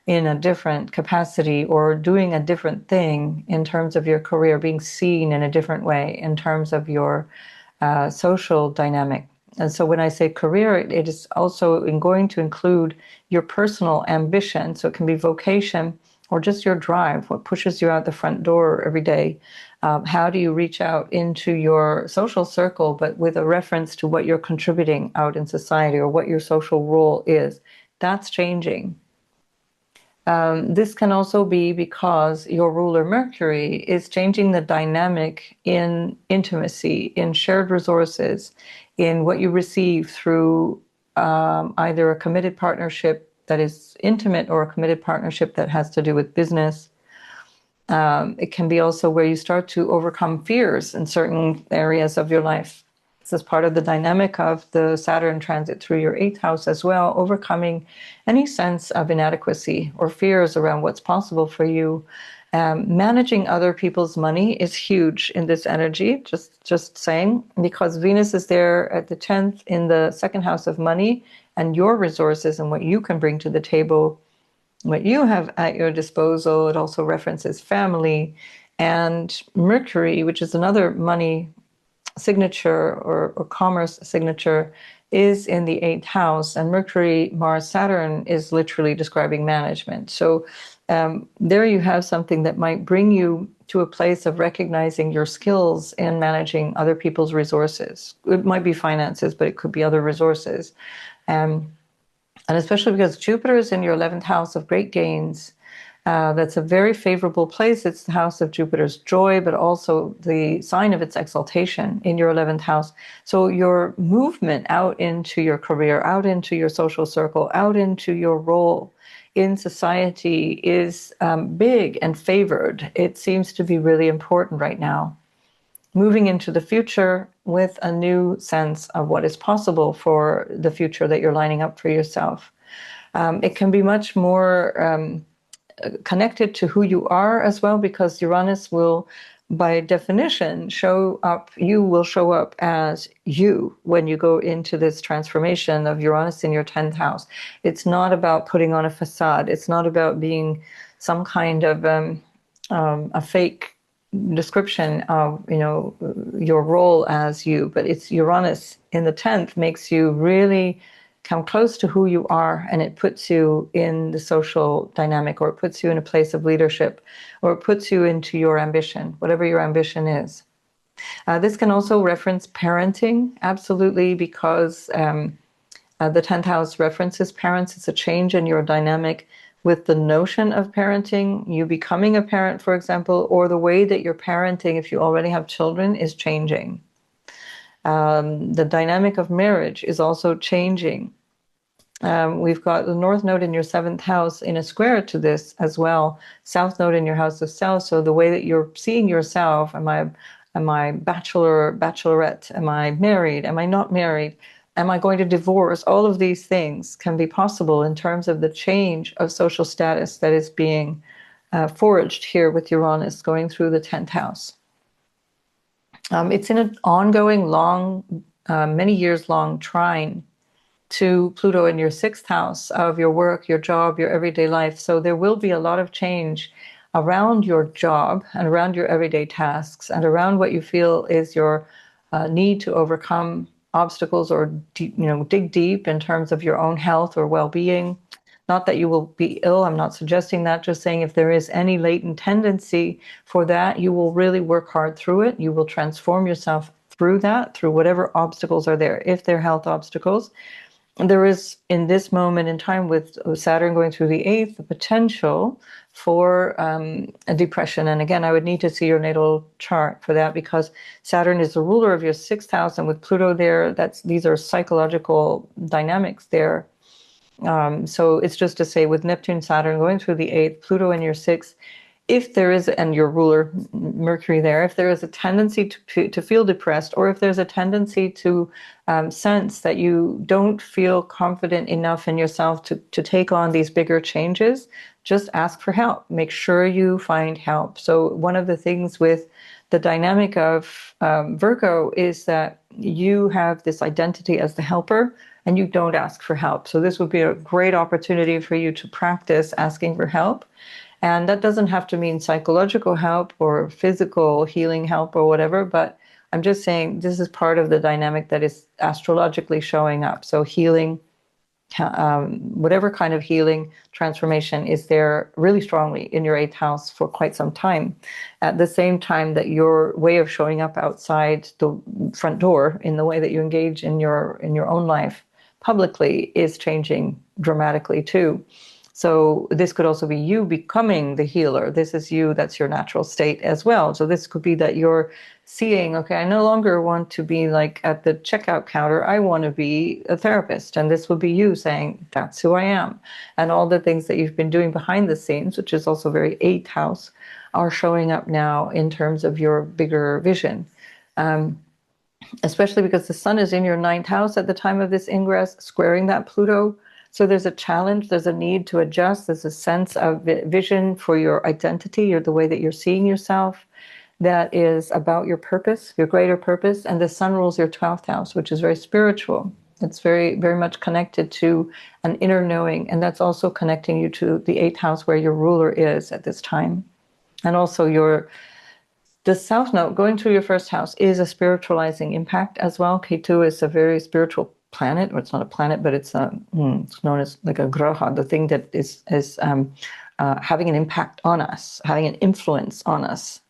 in a different capacity or doing a different thing in terms of your career, being seen in a different way in terms of your social dynamic. And so when I say career, it is also going to include your personal ambition. So it can be vocation or just your drive, what pushes you out the front door every day. How do you reach out into your social circle, but with a reference to what you're contributing out in society or what your social role is? That's changing. This can also be because your ruler Mercury is changing the dynamic in intimacy, in shared resources, in what you receive through either a committed partnership that is intimate or a committed partnership that has to do with business. It can be also where you start to overcome fears in certain areas of your life. This is part of the dynamic of the Saturn transit through your 8th house as well, overcoming any sense of inadequacy or fears around what's possible for you. Managing other people's money is huge in this energy, just saying, because Venus is there at the 10th in the 2nd house of money and your resources and what you can bring to the table, what you have at your disposal. It also references family. And Mercury, which is another money signature or commerce signature, is in the 8th house, and Mercury, Mars, Saturn is literally describing management. So there you have something that might bring you to a place of recognizing your skills in managing other people's resources. It might be finances, but it could be other resources. And especially because Jupiter is in your 11th house of great gains. That's a very favorable place. It's the house of Jupiter's joy, but also the sign of its exaltation in your 11th house. So your movement out into your career, out into your social circle, out into your role in society is big and favored. It seems to be really important right now. Moving into the future with a new sense of what is possible for the future that you're lining up for yourself. It can be much more connected to who you are as well, because Uranus will, by definition, you will show up as you when you go into this transformation of Uranus in your 10th house. It's not about putting on a facade. It's not about being some kind of a fake description of your role as you, but it's Uranus in the 10th makes you really come close to who you are, and it puts you in the social dynamic, or it puts you in a place of leadership, or it puts you into your ambition, whatever your ambition is. This can also reference parenting, absolutely, because the 10th house references parents. It's a change in your dynamic with the notion of parenting, you becoming a parent, for example, or the way that you're parenting if you already have children is changing. The dynamic of marriage is also changing. We've got the North Node in your 7th house in a square to this as well. South Node in your house of self. So the way that you're seeing yourself, am I bachelor, bachelorette? Am I married? Am I not married? Am I going to divorce? All of these things can be possible in terms of the change of social status that is being forged here with Uranus going through the 10th house. It's in an ongoing, many years long trine to Pluto in your 6th house of your work, your job, your everyday life. So there will be a lot of change around your job and around your everyday tasks and around what you feel is your need to overcome obstacles or dig deep in terms of your own health or well-being. Not that you will be ill, I'm not suggesting that, just saying if there is any latent tendency for that, you will really work hard through it. You will transform yourself through that, through whatever obstacles are there, if they're health obstacles. And there is, in this moment in time with Saturn going through the 8th, the potential for a depression. And again, I would need to see your natal chart for that, because Saturn is the ruler of your 6th house, and with Pluto there, these are psychological dynamics there. So it's just to say, with Neptune, Saturn going through the 8th, Pluto in your 6th, if there is, and your ruler Mercury there, if there is a tendency to feel depressed, or if there's a tendency to sense that you don't feel confident enough in yourself to take on these bigger changes, just ask for help. Make sure you find help. So one of the things with the dynamic of Virgo is that you have this identity as the helper, and you don't ask for help. So this would be a great opportunity for you to practice asking for help. And that doesn't have to mean psychological help or physical healing help or whatever, but I'm just saying this is part of the dynamic that is astrologically showing up. So healing, whatever kind of healing transformation is there really strongly in your 8th house for quite some time. At the same time that your way of showing up outside the front door, in the way that you engage in your own life publicly, is changing dramatically too. So this could also be you becoming the healer. This is you, that's your natural state as well. So this could be that you're seeing, okay, I no longer want to be like at the checkout counter. I want to be a therapist. And this would be you saying, that's who I am. And all the things that you've been doing behind the scenes, which is also very eighth house, are showing up now in terms of your bigger vision. Especially because the sun is in your ninth house at the time of this ingress, squaring that Pluto. So there's a challenge, there's a need to adjust, there's a sense of vision for your identity or the way that you're seeing yourself that is about your purpose, your greater purpose. And the sun rules your 12th house, which is very spiritual. It's very, very much connected to an inner knowing. And that's also connecting you to the 8th house where your ruler is at this time. And also the south node going through your first house is a spiritualizing impact as well. Ketu is a very spiritual planet, or it's not a planet, but it's known as like a graha, the thing that is having an impact on us, having an influence on us.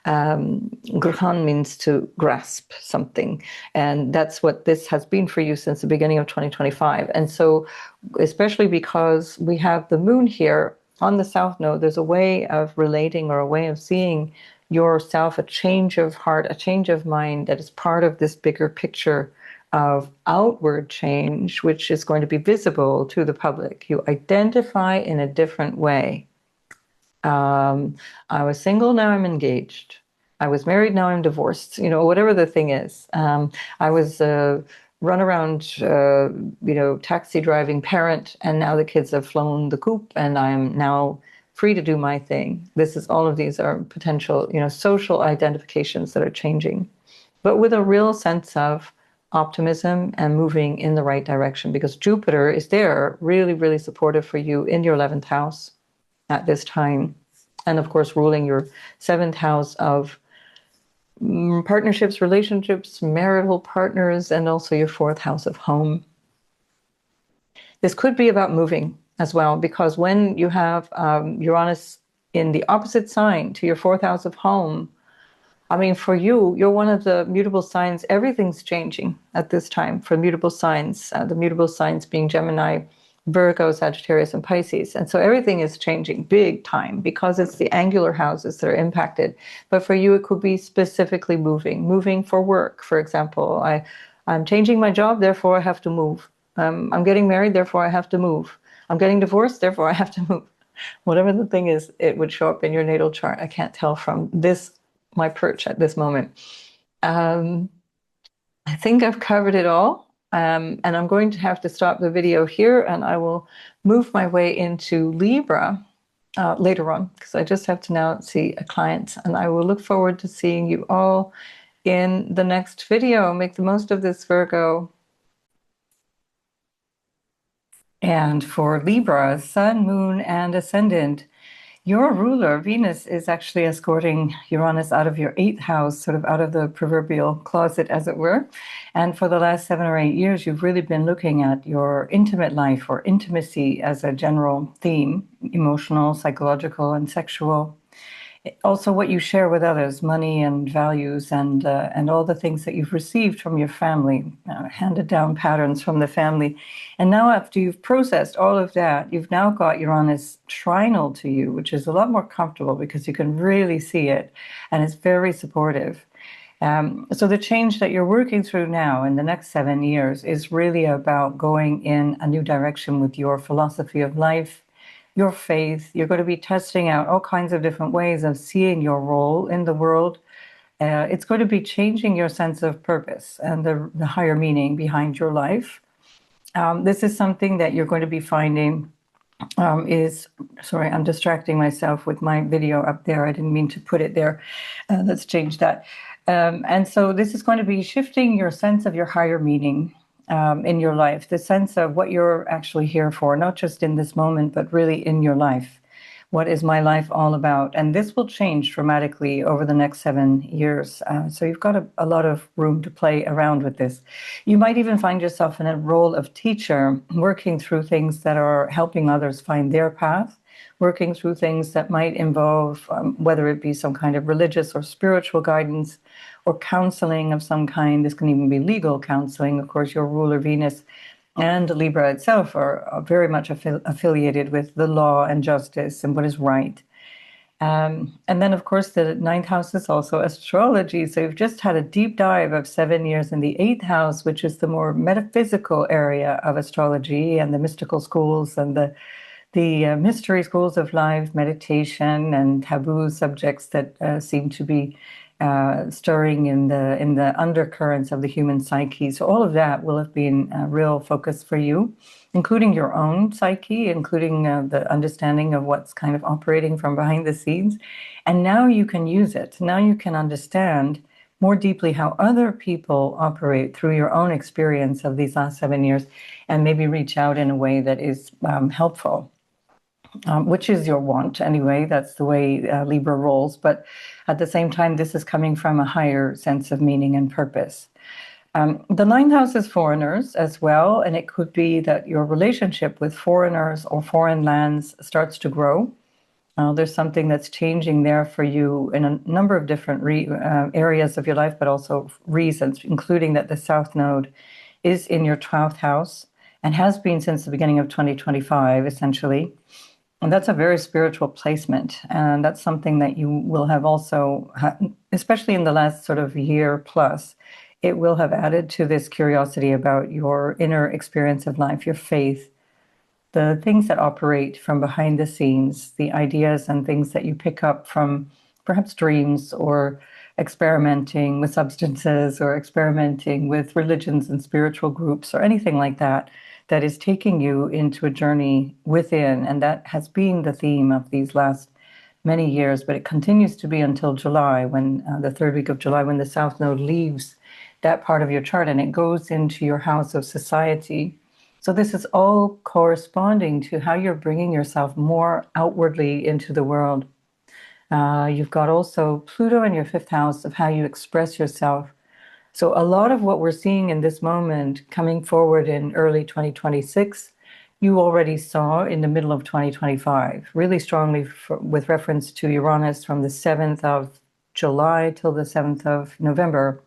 Grahan means to grasp something, and that's what this has been for you since the beginning of 2025. And so, especially because we have the moon here on the south node, there's a way of relating or a way of seeing yourself, a change of heart, a change of mind that is part of this bigger picture of outward change, which is going to be visible to the public. You identify in a different way. I was single, now I'm engaged. I was married, now I'm divorced. You know, whatever the thing is. I was a runaround, taxi driving parent, and now the kids have flown the coop, and I'm now free to do my thing. All of these are potential, social identifications that are changing, but with a real sense of optimism and moving in the right direction, because Jupiter is there, really, really supportive for you in your 11th house at this time. And of course, ruling your 7th house of partnerships, relationships, marital partners, and also your 4th house of home. This could be about moving as well, because when you have Uranus in the opposite sign to your 4th house of home, I mean, for you, you're one of the mutable signs. Everything's changing at this time for mutable signs, the mutable signs being Gemini, Virgo, Sagittarius, and Pisces. And so everything is changing big time because it's the angular houses that are impacted. But for you, it could be specifically moving for work. For example, I'm changing my job, therefore I have to move. I'm getting married, therefore I have to move. I'm getting divorced, therefore I have to move. Whatever the thing is, it would show up in your natal chart. I can't tell from my perch at this moment. I think I've covered it all. And I'm going to have to stop the video here, and I will move my way into Libra later on, because I just have to now see a client, and I will look forward to seeing you all in the next video. Make the most of this, Virgo. And for Libra, Sun, Moon, and Ascendant, your ruler, Venus, is actually escorting Uranus out of your 8th house, sort of out of the proverbial closet, as it were. And for the last 7 or 8 years, you've really been looking at your intimate life, or intimacy as a general theme, emotional, psychological, and sexual. Also what you share with others, money and values, and all the things that you've received from your family, handed down patterns from the family. And now after you've processed all of that, you've now got Uranus trinal to you, which is a lot more comfortable because you can really see it, and it's very supportive. So the change that you're working through now in the next 7 years is really about going in a new direction with your philosophy of life, your faith. You're going to be testing out all kinds of different ways of seeing your role in the world. It's going to be changing your sense of purpose and the higher meaning behind your life. This is something that you're going to be finding sorry, I'm distracting myself with my video up there. I didn't mean to put it there. Let's change that. And so this is going to be shifting your sense of your higher meaning in your life, the sense of what you're actually here for, not just in this moment, but really in your life. What is my life all about? And this will change dramatically over the next 7 years. So you've got a lot of room to play around with this. You might even find yourself in a role of teacher, working through things that are helping others find their path, working through things that might involve, whether it be some kind of religious or spiritual guidance, or counseling of some kind. This can even be legal counseling. Of course, your ruler Venus and Libra itself are very much affiliated with the law and justice and what is right. And then, of course, the ninth house is also astrology. So you've just had a deep dive of 7 years in the eighth house, which is the more metaphysical area of astrology and the mystical schools and the mystery schools of life, meditation, and taboo subjects that seem to be stirring in the undercurrents of the human psyche. So all of that will have been a real focus for you, including your own psyche, including the understanding of what's kind of operating from behind the scenes. And now you can use it. Now you can understand more deeply how other people operate through your own experience of these last 7 years, and maybe reach out in a way that is helpful. Which is your want anyway. That's the way Libra rolls. But at the same time, this is coming from a higher sense of meaning and purpose. The ninth house is foreigners as well, and it could be that your relationship with foreigners or foreign lands starts to grow. There's something that's changing there for you in a number of different areas of your life, but also reasons, including that the South Node is in your 12th house and has been since the beginning of 2025, essentially. And that's a very spiritual placement. And that's something that you will have also, especially in the last sort of year plus, it will have added to this curiosity about your inner experience of life, your faith, the things that operate from behind the scenes, the ideas and things that you pick up from perhaps dreams or experimenting with substances or experimenting with religions and spiritual groups or anything like that, that is taking you into a journey within. And that has been the theme of these last many years, but it continues to be until July, when the third week of July, when the South Node leaves that part of your chart and it goes into your house of society. So this is all corresponding to how you're bringing yourself more outwardly into the world. You've got also Pluto in your fifth house of how you express yourself. So a lot of what we're seeing in this moment coming forward in early 2026, you already saw in the middle of 2025, really strongly with reference to Uranus from the 7th of July till the 7th of November.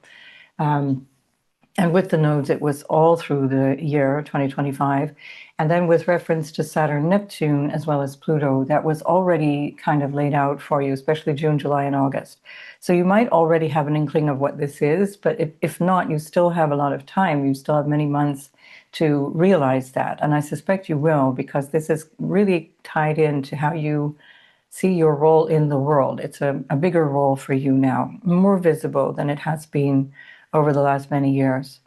And with the nodes, it was all through the year 2025. And then with reference to Saturn, Neptune, as well as Pluto, that was already kind of laid out for you, especially June, July, and August. So you might already have an inkling of what this is, but if not, you still have a lot of time. You still have many months to realize that. And I suspect you will, because this is really tied into how you see your role in the world. It's a bigger role for you now, more visible than it has been over the last many years.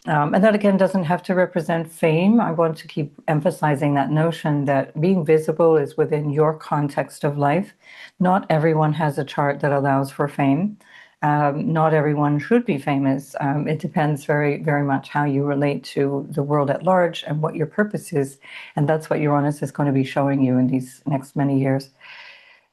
And that, again, doesn't have to represent fame. I want to keep emphasizing that notion that being visible is within your context of life. Not everyone has a chart that allows for fame. Not everyone should be famous. It depends very, very much how you relate to the world at large and what your purpose is. And that's what Uranus is going to be showing you in these next many years.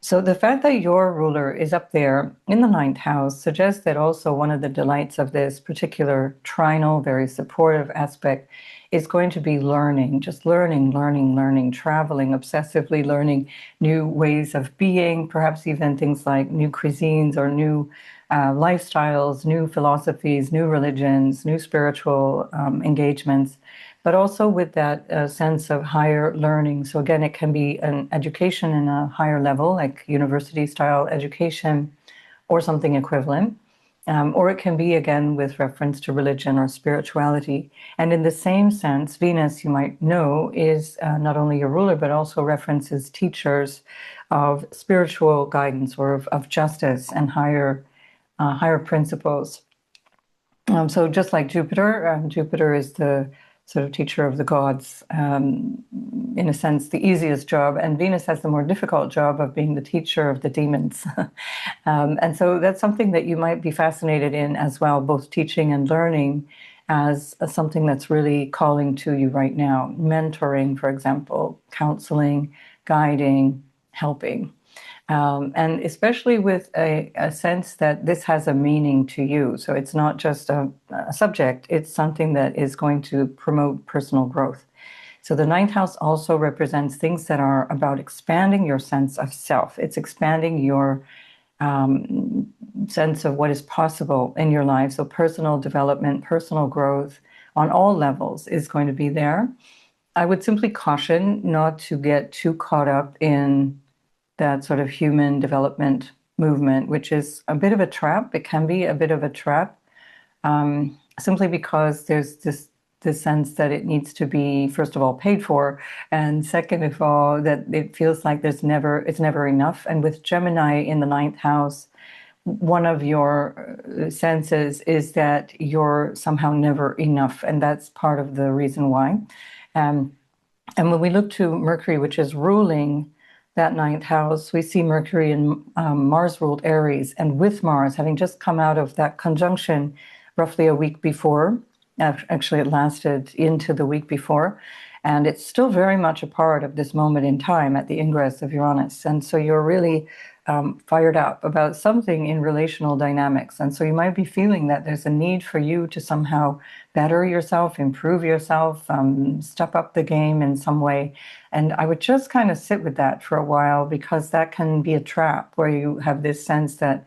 So the fact that your ruler is up there in the ninth house suggests that also one of the delights of this particular trinal, very supportive aspect is going to be learning, just learning, traveling, obsessively learning new ways of being, perhaps even things like new cuisines or new lifestyles, new philosophies, new religions, new spiritual engagements, but also with that sense of higher learning. So again, it can be an education in a higher level, like university-style education or something equivalent. Or it can be, again, with reference to religion or spirituality. And in the same sense, Venus, you might know, is not only your ruler, but also references teachers of spiritual guidance or of justice and higher principles. So just like Jupiter, Jupiter is the sort of teacher of the gods, in a sense, the easiest job. And Venus has the more difficult job of being the teacher of the demons. And so that's something that you might be fascinated in as well, both teaching and learning as something that's really calling to you right now. Mentoring, for example, counseling, guiding, helping. And especially with a sense that this has a meaning to you. So it's not just a subject, it's something that is going to promote personal growth. So the ninth house also represents things that are about expanding your sense of self. It's expanding your sense of what is possible in your life. So personal development, personal growth, on all levels is going to be there. I would simply caution not to get too caught up in that sort of human development movement, which is a bit of a trap. It can be a bit of a trap, simply because there's this sense that it needs to be, first of all, paid for, and second of all, that it feels like it's never enough. And with Gemini in the ninth house, one of your senses is that you're somehow never enough, and that's part of the reason why. And when we look to Mercury, which is ruling that ninth house, we see Mercury in Mars-ruled Aries, and with Mars having just come out of that conjunction roughly a week before. Actually, it lasted into the week before, and it's still very much a part of this moment in time at the ingress of Uranus. And so you're really fired up about something in relational dynamics. And so you might be feeling that there's a need for you to somehow better yourself, improve yourself, step up the game in some way. And I would just kind of sit with that for a while, because that can be a trap where you have this sense that,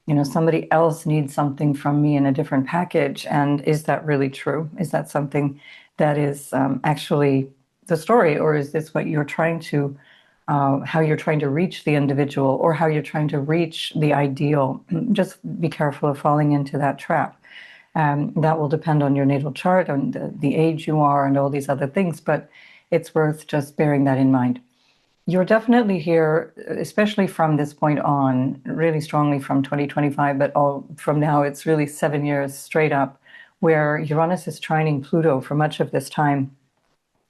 you know, somebody else needs something from me in a different package. And is that really true? Is that something that is actually the story? Or is this what you're trying to, how you're trying to reach the individual, or how you're trying to reach the ideal? Just be careful of falling into that trap. That will depend on your natal chart, on the age you are, and all these other things. But it's worth just bearing that in mind. You're definitely here, especially from this point on, really strongly from 2025, but all from now, it's really 7 years straight up, where Uranus is trining Pluto for much of this time.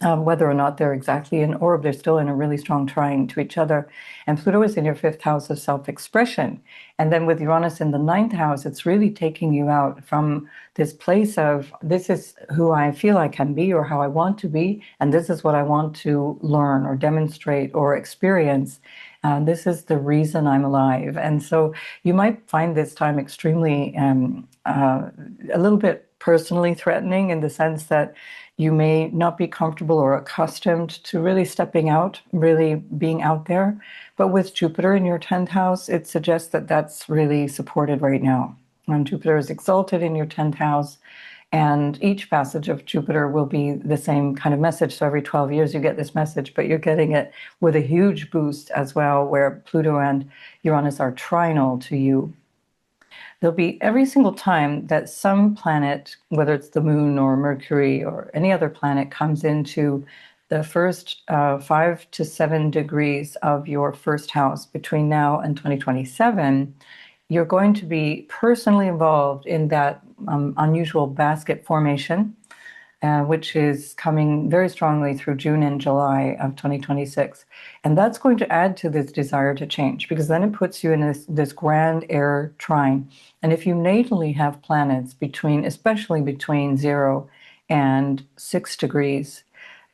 Whether or not they're exactly in orb, they're still in a really strong trine to each other. And Pluto is in your fifth house of self-expression. And then with Uranus in the ninth house, it's really taking you out from this place of, this is who I feel I can be, or how I want to be, and this is what I want to learn or demonstrate or experience. This is the reason I'm alive. And so you might find this time extremely, a little bit personally threatening, in the sense that you may not be comfortable or accustomed to really stepping out, really being out there. But with Jupiter in your 10th house, it suggests that that's really supported right now. And Jupiter is exalted in your 10th house, and each passage of Jupiter will be the same kind of message. So every 12 years you get this message, but you're getting it with a huge boost as well, where Pluto and Uranus are trinal to you. There'll be every single time that some planet, whether it's the moon or Mercury or any other planet, comes into the first 5 to 7 degrees of your first house between now and 2027, you're going to be personally involved in that unusual basket formation, which is coming very strongly through June and July of 2026. And that's going to add to this desire to change, because then it puts you in this grand air trine. And if you natally have planets between, especially between 0 and 6 degrees,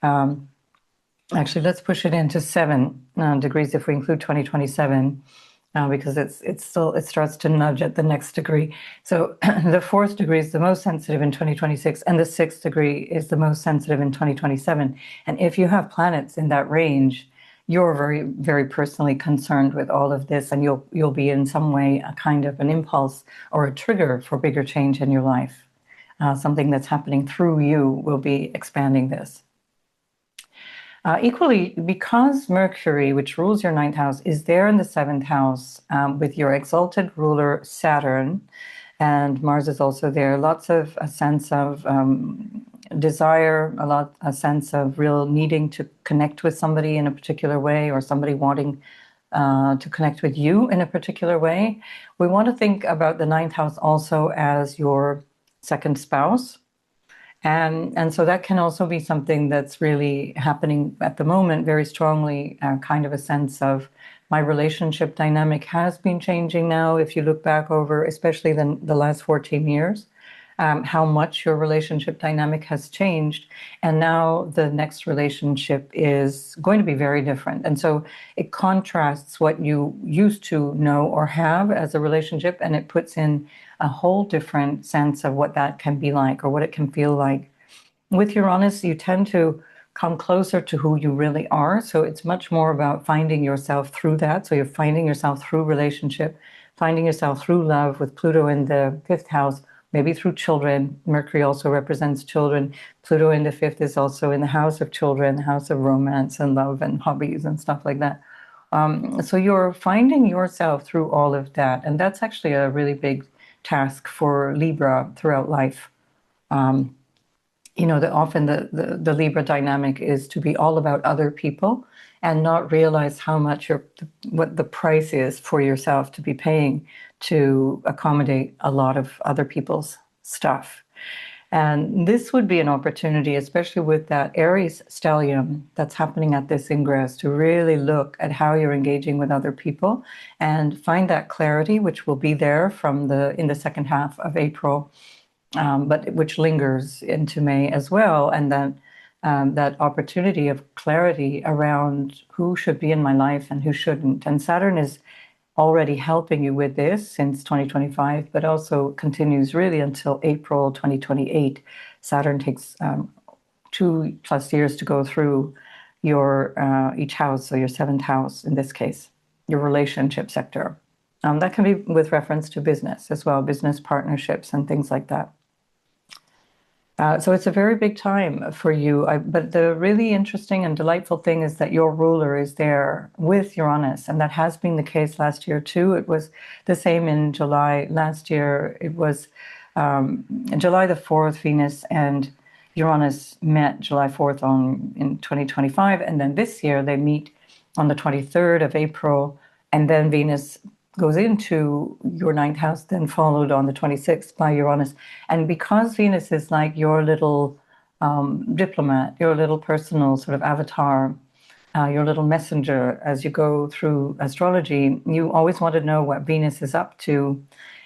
actually, let's push it into 7 degrees if we include 2027. Because it starts to nudge at the next degree. So the 4th degree is the most sensitive in 2026, and the 6th degree is the most sensitive in 2027. And if you have planets in that range, you're very, very personally concerned with all of this, and you'll be in some way a kind of an impulse or a trigger for bigger change in your life. Something that's happening through you will be expanding this. Equally, because Mercury, which rules your 9th house, is there in the 7th house with your exalted ruler Saturn, and Mars is also there, lots of a sense of desire, a sense of real needing to connect with somebody in a particular way, or somebody wanting to connect with you in a particular way. We want to think about the 9th house also as your second spouse. And so that can also be something that's really happening at the moment very strongly, kind of a sense of my relationship dynamic has been changing now. If you look back over, especially the last 14 years, how much your relationship dynamic has changed. And now the next relationship is going to be very different. And so it contrasts what you used to know or have as a relationship, and it puts in a whole different sense of what that can be like, or what it can feel like. With Uranus, you tend to come closer to who you really are. So it's much more about finding yourself through that. So you're finding yourself through relationship, finding yourself through love, with Pluto in the 5th house, maybe through children. Mercury also represents children. Pluto in the fifth is also in the house of children, the house of romance and love and hobbies and stuff like that. So you're finding yourself through all of that. And that's actually a really big task for Libra throughout life. Often the Libra dynamic is to be all about other people and not realize how much what the price is for yourself to be paying to accommodate a lot of other people's stuff. And this would be an opportunity, especially with that Aries stellium that's happening at this ingress, to really look at how you're engaging with other people and find that clarity, which will be there in the second half of April, but which lingers into May as well. And then that opportunity of clarity around who should be in my life and who shouldn't. And Saturn is already helping you with this since 2025, but also continues really until April 2028. Saturn takes 2+ years to go through your each house, so your seventh house in this case, your relationship sector. That can be with reference to business as well, business partnerships and things like that. So it's a very big time for you. But the really interesting and delightful thing is that your ruler is there with Uranus, and that has been the case last year too. It was the same in July last year. It was July the 4th, Venus and Uranus met July 4th in 2025, and then this year they meet on the 23rd of April, and then Venus goes into your ninth house, then followed on the 26th by Uranus. And because Venus is like your little diplomat, your little personal sort of avatar, your little messenger as you go through astrology, you always want to know what Venus is up to.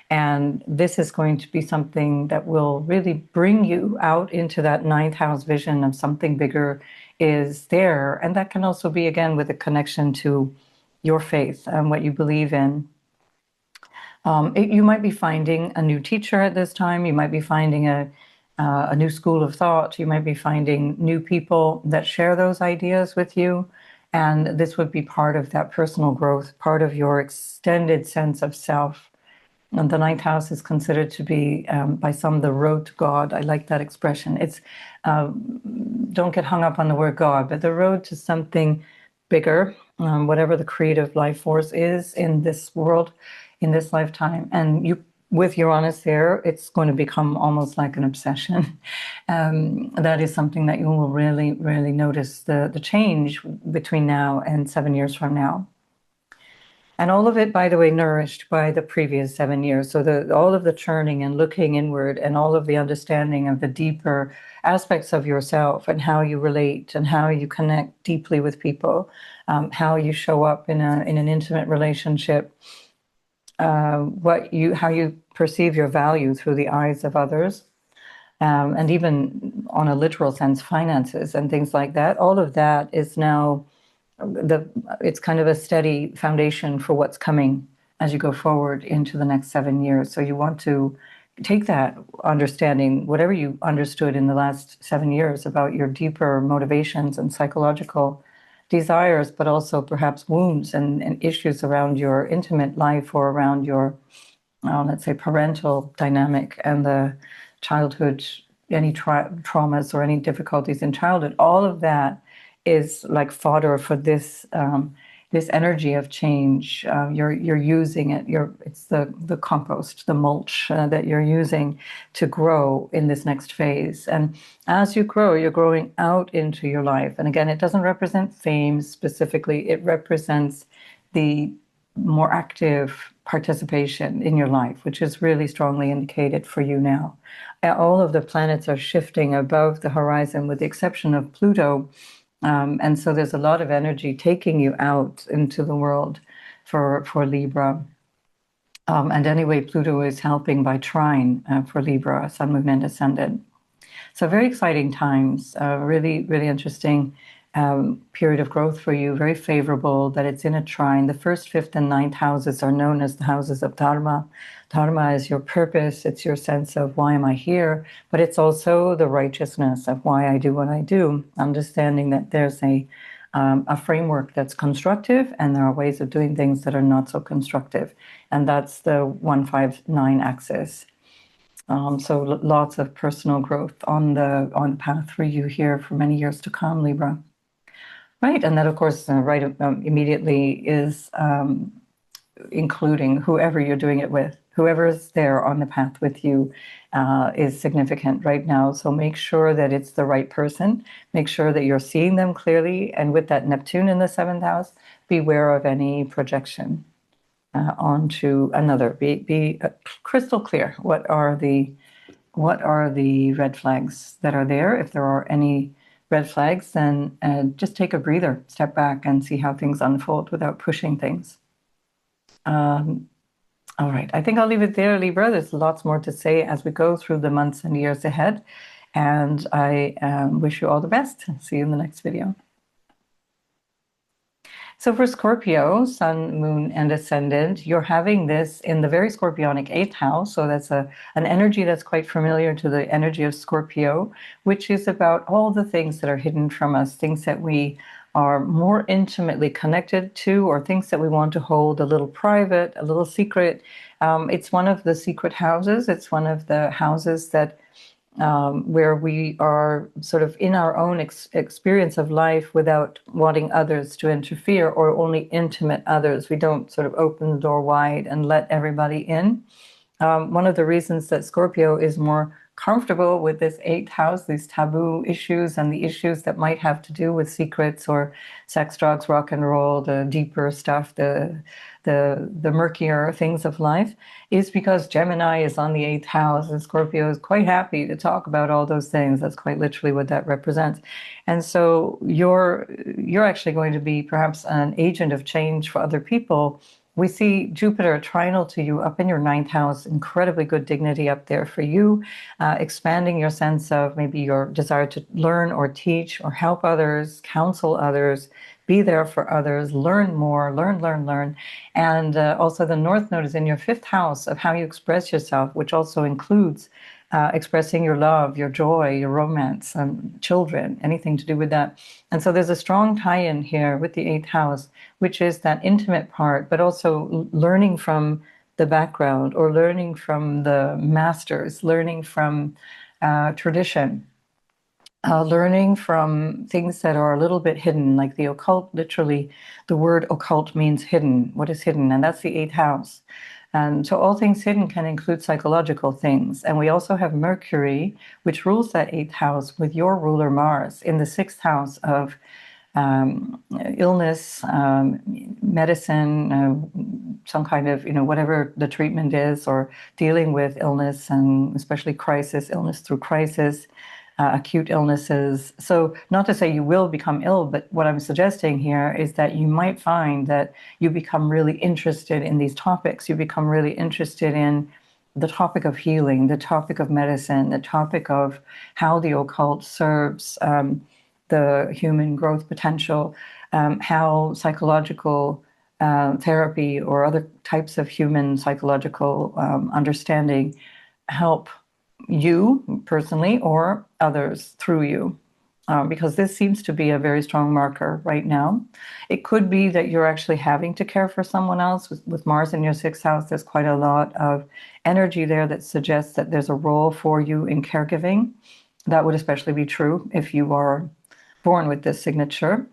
And this is going to be something that will really bring you out into that ninth house vision of something bigger is there. And that can also be, again, with a connection to your faith and what you believe in. You might be finding a new teacher at this time. You might be finding a new school of thought. You might be finding new people that share those ideas with you. And this would be part of that personal growth, part of your extended sense of self. And the ninth house is considered to be, by some, the road to God. I like that expression. It's don't get hung up on the word God, but the road to something bigger, whatever the creative life force is in this world, in this lifetime. And you, with Uranus there, it's going to become almost like an obsession. That is something that you will really, really notice the change between now and 7 years from now. And all of it, by the way, nourished by the previous 7 years. So all of the churning and looking inward and all of the understanding of the deeper aspects of yourself and how you relate and how you connect deeply with people, how you show up in an intimate relationship, how you perceive your value through the eyes of others, and even on a literal sense, finances and things like that. All of that is now it's kind of a steady foundation for what's coming as you go forward into the next 7 years. So you want to take that understanding, whatever you understood in the last 7 years about your deeper motivations and psychological desires, but also perhaps wounds and issues around your intimate life or around your, let's say, parental dynamic and the childhood, any traumas or any difficulties in childhood. All of that is like fodder for this this energy of change. You're using it. It's the compost, the mulch that you're using to grow in this next phase. And as you grow, you're growing out into your life. And again, it doesn't represent fame specifically. It represents the more active participation in your life, which is really strongly indicated for you now. All of the planets are shifting above the horizon, with the exception of Pluto. And so there's a lot of energy taking you out into the world for Libra. And anyway, Pluto is helping by trine for Libra, Sun, Moon, and Ascendant. So very exciting times, really, really interesting period of growth for you, very favorable that it's in a trine. The first, fifth, and ninth houses are known as the houses of Dharma. Dharma is your purpose, it's your sense of why am I here, but it's also the righteousness of why I do what I do, understanding that there's a framework that's constructive and there are ways of doing things that are not so constructive. And that's the 159 axis. So lots of personal growth on the path for you here for many years to come, Libra. Right, and that of course, immediately is including whoever you're doing it with. Whoever is there on the path with you is significant right now. So make sure that it's the right person. Make sure that you're seeing them clearly. And with that Neptune in the seventh house, beware of any projection onto another. Be crystal clear. What are the red flags that are there? If there are any red flags, then just take a breather, step back, and see how things unfold without pushing things. All right, I think I'll leave it there, Libra. There's lots more to say as we go through the months and years ahead. And I wish you all the best. See you in the next video. So for Scorpio, Sun, Moon, and Ascendant, you're having this in the very Scorpionic 8th house. So that's an energy that's quite familiar to the energy of Scorpio, which is about all the things that are hidden from us, things that we are more intimately connected to, or things that we want to hold a little private, a little secret. It's one of the secret houses. It's one of the houses that where we are sort of in our own experience of life without wanting others to interfere, or only intimate others. We don't sort of open the door wide and let everybody in. One of the reasons that Scorpio is more comfortable with this 8th house, these taboo issues and the issues that might have to do with secrets or sex, drugs, rock and roll, the deeper stuff, the murkier things of life, is because Gemini is on the 8th house, and Scorpio is quite happy to talk about all those things. That's quite literally what that represents. And so you're actually going to be perhaps an agent of change for other people. We see Jupiter trinal to you up in your 9th house, incredibly good dignity up there for you, expanding your sense of maybe your desire to learn or teach or help others, counsel others, be there for others, learn more, learn. And also the North Node is in your 5th house of how you express yourself, which also includes expressing your love, your joy, your romance, children, anything to do with that. And so there's a strong tie-in here with the 8th house, which is that intimate part, but also learning from the background, or learning from the masters, learning from tradition, learning from things that are a little bit hidden, like the occult. Literally, the word occult means hidden. What is hidden? And that's the 8th house. And so all things hidden can include psychological things. And we also have Mercury, which rules that 8th house, with your ruler Mars in the 6th house of illness, medicine, some kind of, whatever the treatment is, or dealing with illness, and especially crisis, illness through crisis, acute illnesses. So not to say you will become ill, but what I'm suggesting here is that you might find that you become really interested in these topics. You become really interested in the topic of healing, the topic of medicine, the topic of how the occult serves the human growth potential, how psychological therapy or other types of human psychological understanding help you personally or others through you, because this seems to be a very strong marker right now. It could be that you're actually having to care for someone else. With Mars in your 6th house, there's quite a lot of energy there that suggests that there's a role for you in caregiving. That would especially be true if you are born with this signature,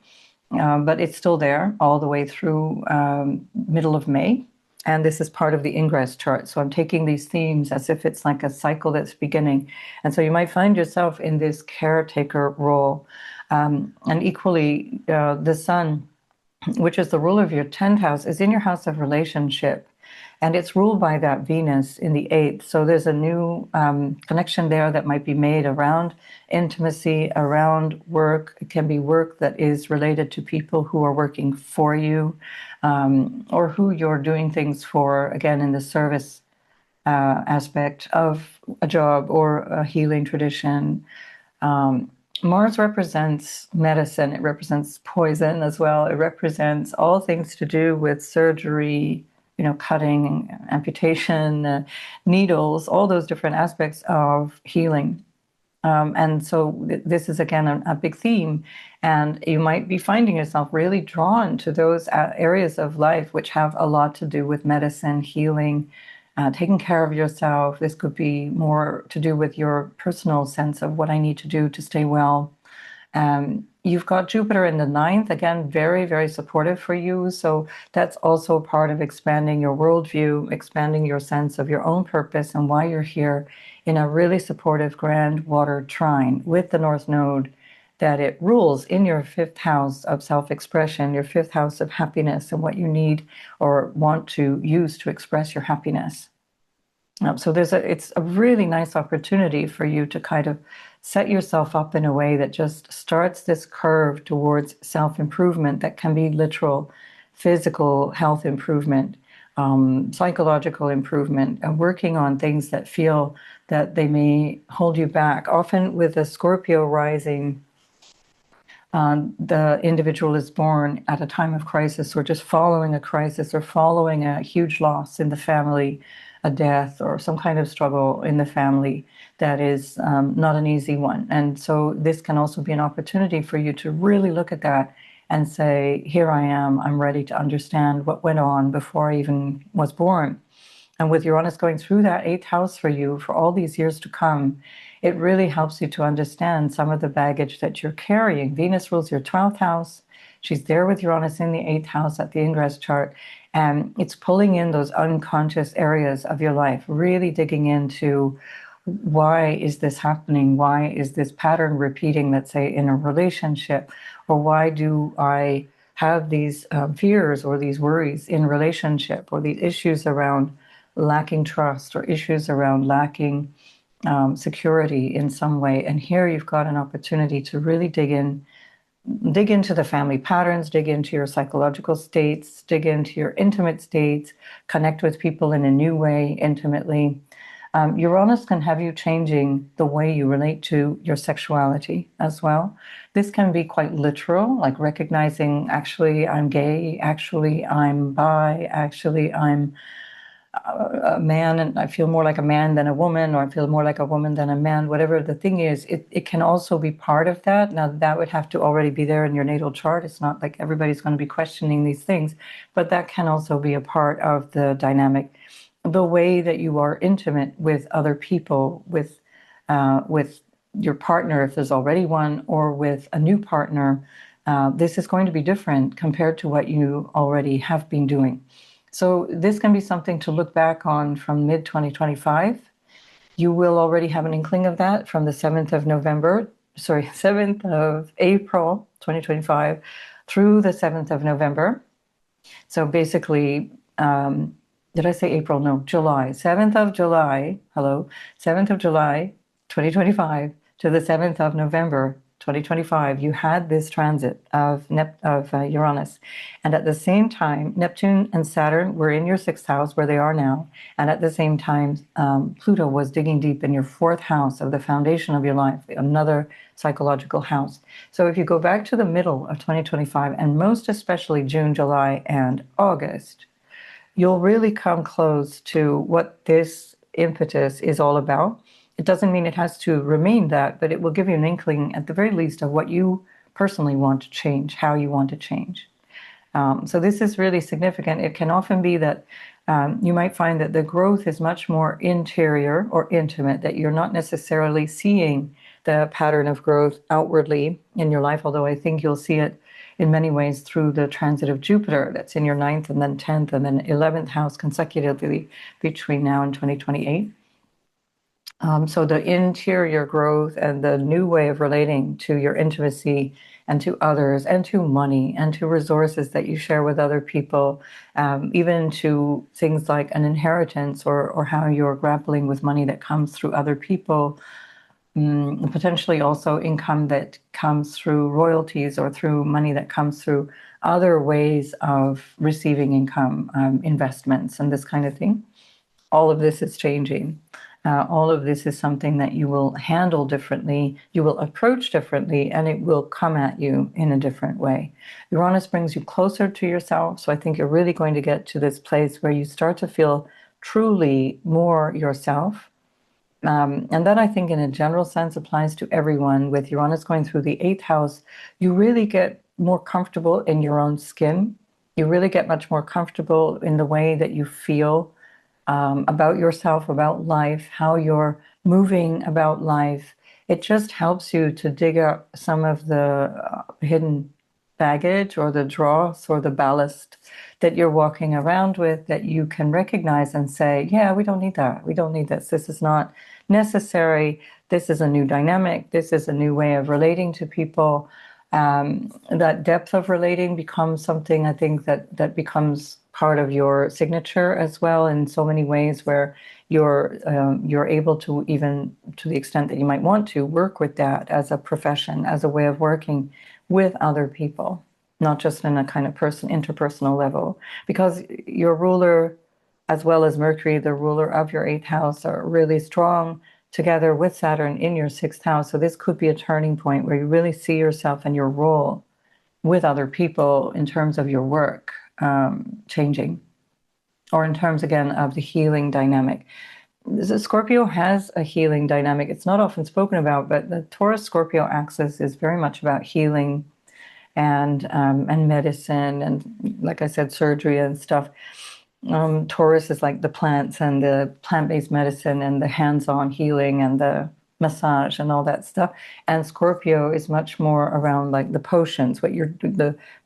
but it's still there all the way through middle of May. And this is part of the Ingress chart. So I'm taking these themes as if it's like a cycle that's beginning. And so you might find yourself in this caretaker role. And equally, the Sun, which is the ruler of your 10th house, is in your house of relationship. And it's ruled by that Venus in the 8th. So there's a new connection there that might be made around intimacy, around work. It can be work that is related to people who are working for you, or who you're doing things for, again, in the service aspect of a job or a healing tradition. Mars represents medicine. It represents poison as well. It represents all things to do with surgery, cutting, amputation, needles, all those different aspects of healing. And so this is, again, a big theme. And you might be finding yourself really drawn to those areas of life which have a lot to do with medicine, healing, taking care of yourself. This could be more to do with your personal sense of what I need to do to stay well. You've got Jupiter in the ninth, again, very, very supportive for you. So that's also part of expanding your worldview, expanding your sense of your own purpose and why you're here, in a really supportive grand water trine with the North Node that it rules in your fifth house of self-expression, your fifth house of happiness and what you need or want to use to express your happiness. So it's a really nice opportunity for you to kind of set yourself up in a way that just starts this curve towards self-improvement that can be literal, physical health improvement, psychological improvement, and working on things that feel that they may hold you back. Often with a Scorpio rising, the individual is born at a time of crisis or just following a crisis or following a huge loss in the family, a death or some kind of struggle in the family that is not an easy one. And so this can also be an opportunity for you to really look at that and say, here I am, I'm ready to understand what went on before I even was born. And with Uranus going through that eighth house for you for all these years to come, it really helps you to understand some of the baggage that you're carrying. Venus rules your 12th house. She's there with Uranus in the eighth house at the Ingress chart. And it's pulling in those unconscious areas of your life, really digging into why is this happening? Why is this pattern repeating, let's say, in a relationship? Or why do I have these fears or these worries in relationship, or these issues around lacking trust or issues around lacking security in some way? And here you've got an opportunity to really dig into the family patterns, dig into your psychological states, dig into your intimate states, connect with people in a new way intimately. Uranus can have you changing the way you relate to your sexuality as well. This can be quite literal, like recognizing, actually, I'm gay, actually, I'm bi, actually, I'm a man and I feel more like a man than a woman, or I feel more like a woman than a man. Whatever the thing is, it can also be part of that. Now, that would have to already be there in your natal chart. It's not like everybody's going to be questioning these things, but that can also be a part of the dynamic. The way that you are intimate with other people, with your partner, if there's already one, or with a new partner, this is going to be different compared to what you already have been doing. So this can be something to look back on from mid-2025. You will already have an inkling of that from the 7th of April 2025 through the 7th of November. So basically, did I say April? No, July. 7th of July, 7th of July 2025 to the 7th of November 2025, you had this transit of Uranus. And at the same time, Neptune and Saturn were in your sixth house where they are now. And at the same time, Pluto was digging deep in your fourth house of the foundation of your life, another psychological house. So if you go back to the middle of 2025, and most especially June, July, and August, you'll really come close to what this impetus is all about. It doesn't mean it has to remain that, but it will give you an inkling, at the very least, of what you personally want to change, how you want to change. So this is really significant. It can often be that you might find that the growth is much more interior or intimate, that you're not necessarily seeing the pattern of growth outwardly in your life, although I think you'll see it in many ways through the transit of Jupiter that's in your 9th and then 10th and then 11th house consecutively between now and 2028. So the interior growth and the new way of relating to your intimacy and to others and to money and to resources that you share with other people, even to things like an inheritance or how you're grappling with money that comes through other people, potentially also income that comes through royalties or through money that comes through other ways of receiving income, investments and this kind of thing. All of this is changing. All of this is something that you will handle differently, you will approach differently, and it will come at you in a different way. Uranus brings you closer to yourself, so I think you're really going to get to this place where you start to feel truly more yourself. And that, I think, in a general sense, applies to everyone. With Uranus going through the 8th house, you really get more comfortable in your own skin. You really get much more comfortable in the way that you feel about yourself, about life, how you're moving about life. It just helps you to dig up some of the hidden baggage or the dross or the ballast that you're walking around with, that you can recognize and say, yeah, we don't need that. We don't need this. This is not necessary. This is a new dynamic. This is a new way of relating to people. That depth of relating becomes something, I think, that becomes part of your signature as well in so many ways, where you're able to, even to the extent that you might want to, work with that as a profession, as a way of working with other people, not just in a kind of interpersonal level, because your ruler, as well as Mercury, the ruler of your 8th house, are really strong together with Saturn in your 6th house. So this could be a turning point where you really see yourself and your role with other people in terms of your work changing, or in terms, again, of the healing dynamic. Scorpio has a healing dynamic. It's not often spoken about, but the Taurus-Scorpio axis is very much about healing and medicine, and, like I said, surgery and stuff. Taurus is like the plants and the plant-based medicine and the hands-on healing and the massage and all that stuff. And Scorpio is much more around like the potions, what you're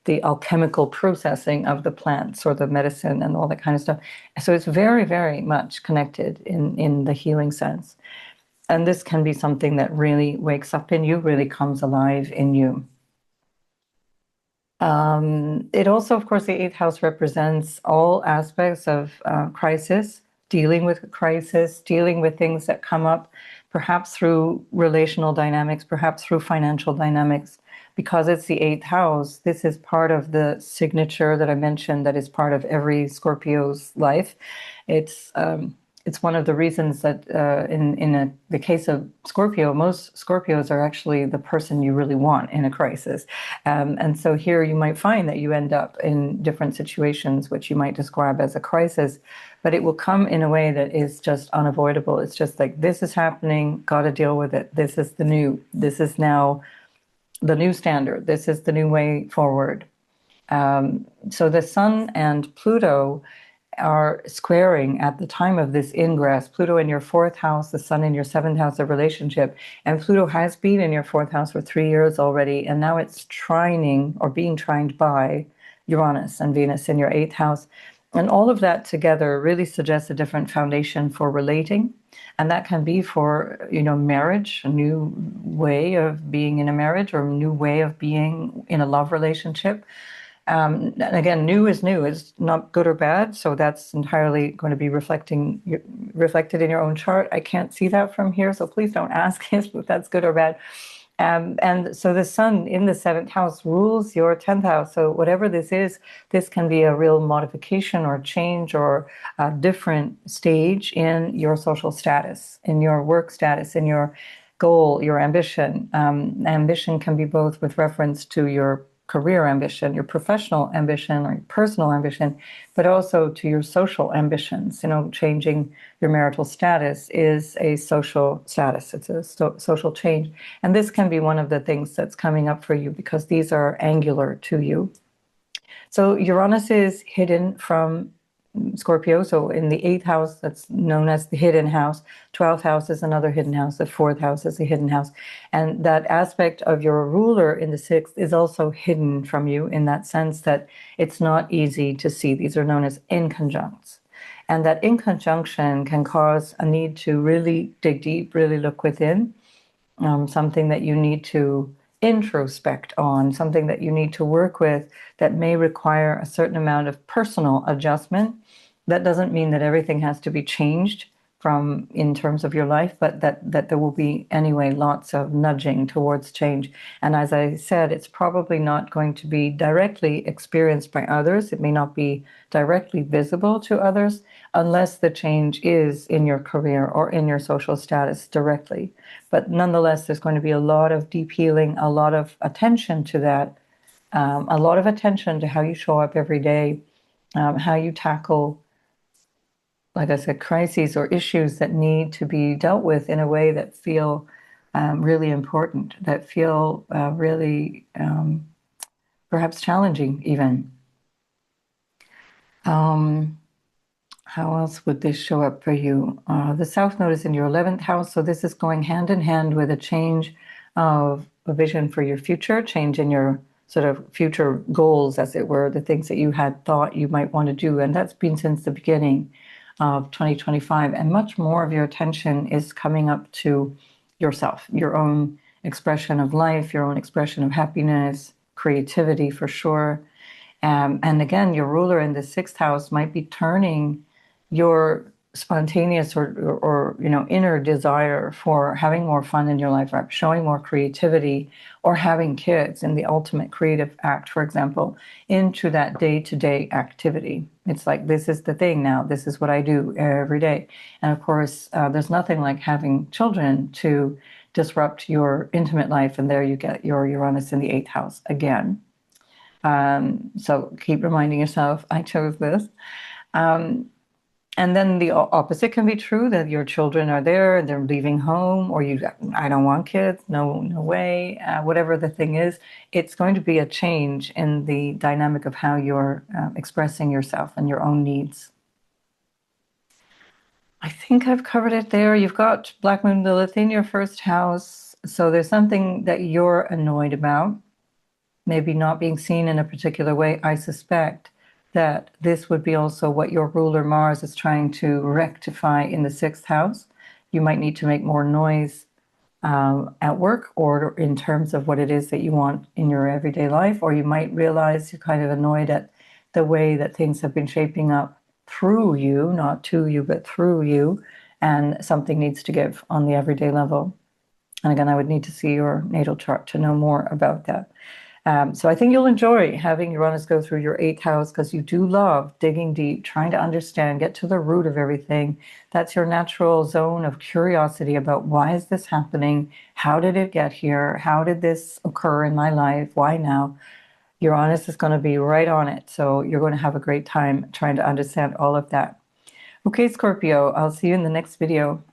the alchemical processing of the plants or the medicine and all that kind of stuff. So it's very, very much connected in the healing sense. And this can be something that really wakes up in you, really comes alive in you. It also, of course, the 8th house represents all aspects of crisis, dealing with crisis, dealing with things that come up, perhaps through relational dynamics, perhaps through financial dynamics. Because it's the 8th house, this is part of the signature that I mentioned that is part of every Scorpio's life. It's one of the reasons that in the case of Scorpio, most Scorpios are actually the person you really want in a crisis. And so here you might find that you end up in different situations, which you might describe as a crisis, but it will come in a way that is just unavoidable. It's just like, this is happening, got to deal with it. This is this is now the new standard. This is the new way forward. So the Sun and Pluto are squaring at the time of this ingress. Pluto in your 4th house, the Sun in your 7th house of relationship. And Pluto has been in your 4th house for 3 years already. And now it's trining or being trined by Uranus and Venus in your 8th house. And all of that together really suggests a different foundation for relating. And that can be for, marriage, a new way of being in a marriage, or a new way of being in a love relationship. And again, new is new. It's not good or bad, so that's entirely going to be reflected in your own chart. I can't see that from here, so please don't ask if that's good or bad. And so the Sun in the 7th house rules your 10th house. So whatever this is, this can be a real modification or change or a different stage in your social status, in your work status, in your goal, your ambition. Ambition can be both with reference to your career ambition, your professional ambition, or your personal ambition, but also to your social ambitions. Changing your marital status is a social status. It's a social change. And this can be one of the things that's coming up for you, because these are angular to you. So Uranus is hidden from Scorpio. So in the 8th house, that's known as the hidden house. 12th house is another hidden house. The 4th house is a hidden house. And that aspect of your ruler in the 6th is also hidden from you, in that sense that it's not easy to see. These are known as inconjuncts. And that inconjunction can cause a need to really dig deep, really look within, something that you need to introspect on, something that you need to work with, that may require a certain amount of personal adjustment. That doesn't mean that everything has to be changed from in terms of your life, but that there will be anyway lots of nudging towards change. And as I said, it's probably not going to be directly experienced by others. It may not be directly visible to others unless the change is in your career or in your social status directly. But nonetheless, there's going to be a lot of deep healing, a lot of attention to that, a lot of attention to how you show up every day, how you tackle, like I said, crises or issues that need to be dealt with in a way that feel really important, that feel really perhaps challenging even. How else would this show up for you? The South Node is in your 11th house, so this is going hand in hand with a change of a vision for your future, change in your sort of future goals, as it were, the things that you had thought you might want to do. And that's been since the beginning of 2025. And much more of your attention is coming up to yourself, your own expression of life, your own expression of happiness, creativity for sure. And again, your ruler in the 6th house might be turning your spontaneous or inner desire for having more fun in your life, or showing more creativity, or having kids in the ultimate creative act, for example, into that day-to-day activity. It's like, this is the thing now. This is what I do every day. And of course, there's nothing like having children to disrupt your intimate life. And there you get your Uranus in the 8th house again. So keep reminding yourself, I chose this. And then the opposite can be true, that your children are there, they're leaving home, or I don't want kids, no way. Whatever the thing is, it's going to be a change in the dynamic of how you're expressing yourself and your own needs. I think I've covered it there. You've got Black Moon Lilith in your 1st house, so there's something that you're annoyed about, maybe not being seen in a particular way. I suspect that this would be also what your ruler Mars is trying to rectify in the 6th house. You might need to make more noise at work, or in terms of what it is that you want in your everyday life, or you might realize you're kind of annoyed at the way that things have been shaping up through you, not to you, but through you, and something needs to give on the everyday level. And again, I would need to see your natal chart to know more about that. So I think you'll enjoy having Uranus go through your 8th house, because you do love digging deep, trying to understand, get to the root of everything. That's your natural zone of curiosity about, why is this happening? How did it get here? How did this occur in my life? Why now? Uranus is going to be right on it. So you're going to have a great time trying to understand all of that. Okay, Scorpio, I'll see you in the next video.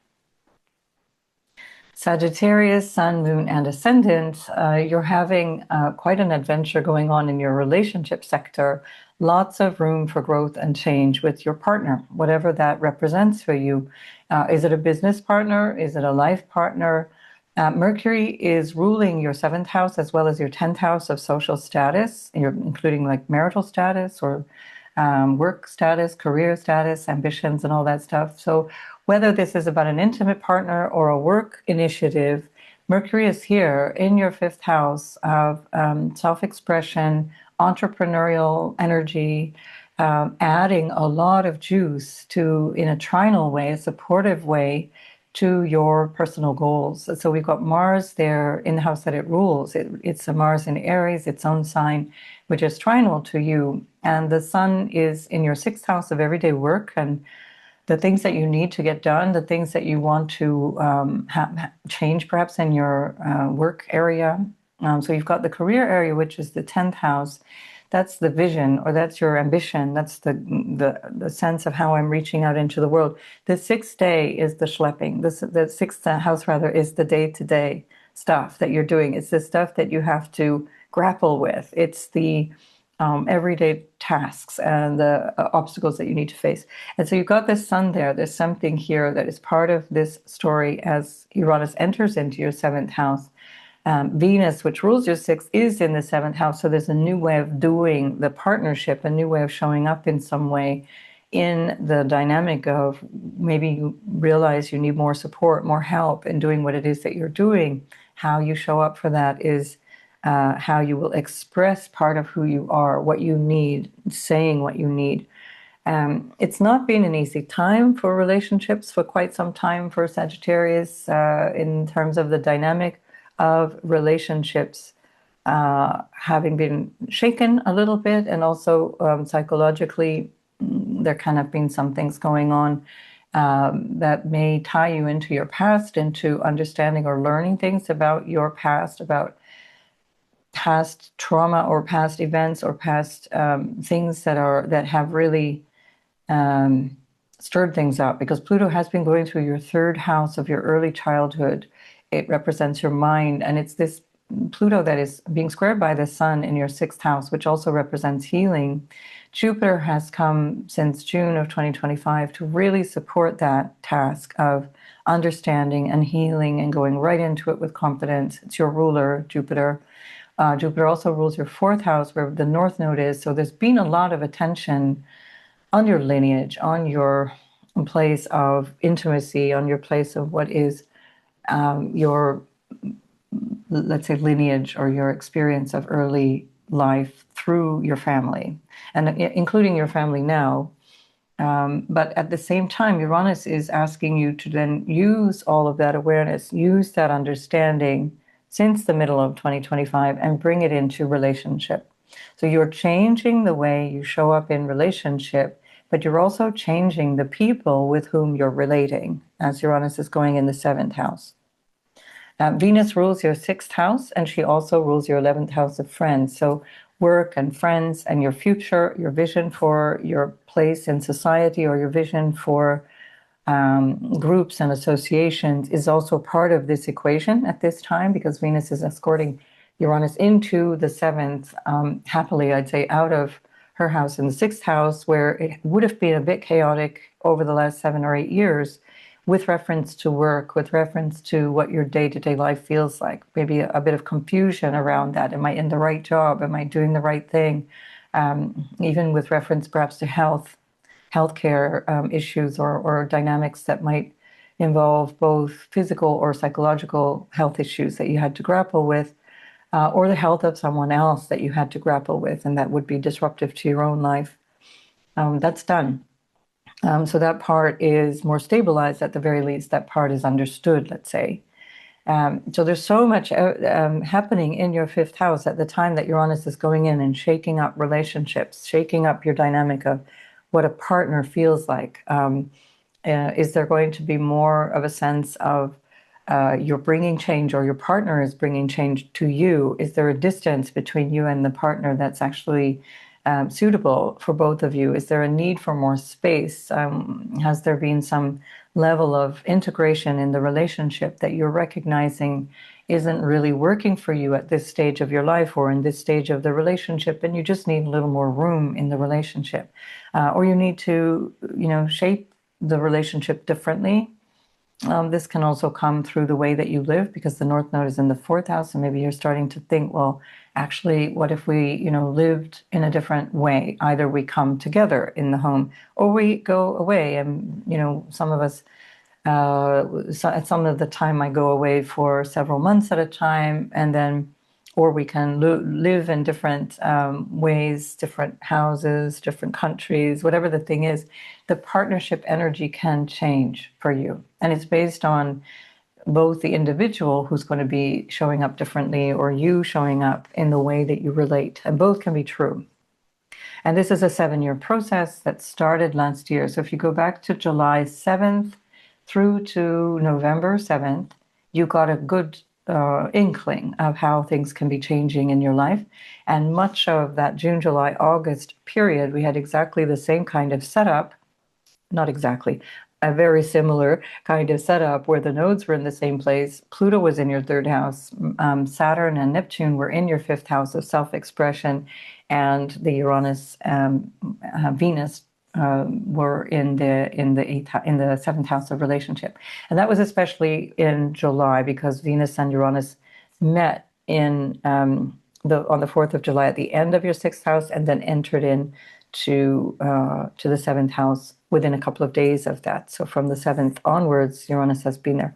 Sagittarius, Sun, Moon, and Ascendant, you're having quite an adventure going on in your relationship sector. Lots of room for growth and change with your partner, whatever that represents for you. Is it a business partner? Is it a life partner? Mercury is ruling your 7th house as well as your 10th house of social status, including like marital status or work status, career status, ambitions, and all that stuff. So whether this is about an intimate partner or a work initiative, Mercury is here in your 5th house of self-expression, entrepreneurial energy, adding a lot of juice to, in a trinal way, a supportive way, to your personal goals. So we've got Mars there in the house that it rules. It's a Mars in Aries, its own sign, which is trinal to you. And the Sun is in your 6th house of everyday work and the things that you need to get done, the things that you want to change perhaps in your work area. So you've got the career area, which is the 10th house. That's the vision, or that's your ambition. That's the sense of how I'm reaching out into the world. The 6th day is the schlepping. The 6th house, rather, is the day-to-day stuff that you're doing. It's the stuff that you have to grapple with. It's the everyday tasks and the obstacles that you need to face. And so you've got this Sun there. There's something here that is part of this story as Uranus enters into your 7th house. Venus, which rules your 6th, is in the 7th house. So there's a new way of doing the partnership, a new way of showing up in some way in the dynamic of, maybe you realize you need more support, more help in doing what it is that you're doing. How you show up for that is how you will express part of who you are, what you need, saying what you need. It's not been an easy time for relationships for quite some time for Sagittarius in terms of the dynamic of relationships having been shaken a little bit, and also psychologically there kind of been some things going on that may tie you into your past, into understanding or learning things about your past, about past trauma or past events or past things that have really stirred things up, because Pluto has been going through your 3rd house of your early childhood. It represents your mind, and it's this Pluto that is being squared by the Sun in your 6th house, which also represents healing. Jupiter has come since June of 2025 to really support that task of understanding and healing and going right into it with confidence. It's your ruler, Jupiter. Jupiter also rules your 4th house, where the North Node is. So there's been a lot of attention on your lineage, on your place of intimacy, on your place of what is your, let's say, lineage or your experience of early life through your family, and including your family now. But at the same time, Uranus is asking you to then use all of that awareness, use that understanding since the middle of 2025 and bring it into relationship. So you're changing the way you show up in relationship, but you're also changing the people with whom you're relating, as Uranus is going in the 7th house. Venus rules your 6th house, and she also rules your 11th house of friends. So work and friends and your future, your vision for your place in society, or your vision for groups and associations is also part of this equation at this time, because Venus is escorting Uranus into the 7th, happily, I'd say, out of her house in the 6th house, where it would have been a bit chaotic over the last 7 or 8 years with reference to work, with reference to what your day-to-day life feels like, maybe a bit of confusion around that. Am I in the right job? Am I doing the right thing? Even with reference perhaps to healthcare issues or dynamics that might involve both physical or psychological health issues that you had to grapple with, or the health of someone else that you had to grapple with, and that would be disruptive to your own life. That's done. So that part is more stabilized at the very least. That part is understood, let's say. So there's so much happening in your 5th house at the time that Uranus is going in and shaking up relationships, shaking up your dynamic of what a partner feels like. Is there going to be more of a sense of you're bringing change, or your partner is bringing change to you? Is there a distance between you and the partner that's actually suitable for both of you? Is there a need for more space? Has there been some level of integration in the relationship that you're recognizing isn't really working for you at this stage of your life or in this stage of the relationship, and you just need a little more room in the relationship? Or you need to, shape the relationship differently. This can also come through the way that you live, because the North Node is in the 4th house, and maybe you're starting to think, well, actually, what if we, lived in a different way? Either we come together in the home, or we go away. And, some of us, at some of the time, I go away for several months at a time, and then, or we can live in different ways, different houses, different countries, whatever the thing is. The partnership energy can change for you. And it's based on both the individual who's going to be showing up differently, or you showing up in the way that you relate. And both can be true. And this is a 7-year process that started last year. So if you go back to July 7th through to November 7th, you got a good inkling of how things can be changing in your life. And much of that June, July, August period, we had exactly the same kind of setup. Not exactly, a very similar kind of setup where the nodes were in the same place. Pluto was in your 3rd house. Saturn and Neptune were in your 5th house of self-expression, and the Uranus, Venus were in the 7th house of relationship. And that was especially in July, because Venus and Uranus met in on the 4th of July at the end of your 6th house, and then entered in to the 7th house within a couple of days of that. So from the 7th onwards, Uranus has been there.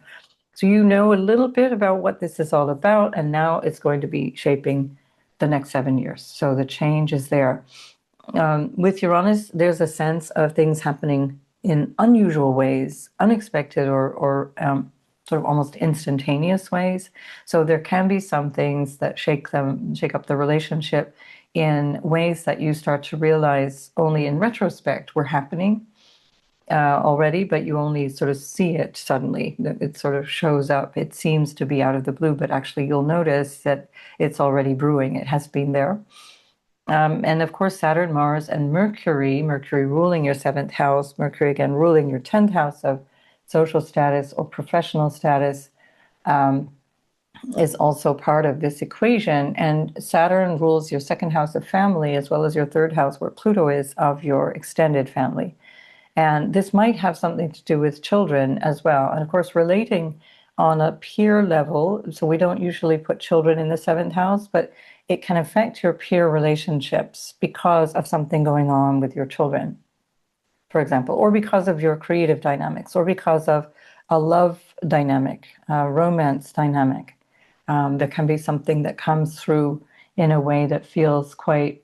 So you know a little bit about what this is all about, and now it's going to be shaping the next 7 years. So the change is there. With Uranus, there's a sense of things happening in unusual ways, unexpected, or sort of almost instantaneous ways. So there can be some things that shake up the relationship in ways that you start to realize only in retrospect were happening already, but you only sort of see it suddenly. It sort of shows up. It seems to be out of the blue, but actually you'll notice that it's already brewing. It has been there. And of course, Saturn, Mars, and Mercury ruling your 7th house, Mercury again ruling your 10th house of social status or professional status, is also part of this equation. And Saturn rules your second house of family, as well as your third house, where Pluto is, of your extended family. And this might have something to do with children as well. And of course, relating on a peer level. So we don't usually put children in the seventh house, but it can affect your peer relationships because of something going on with your children, for example, or because of your creative dynamics, or because of a love dynamic, a romance dynamic. There can be something that comes through in a way that feels quite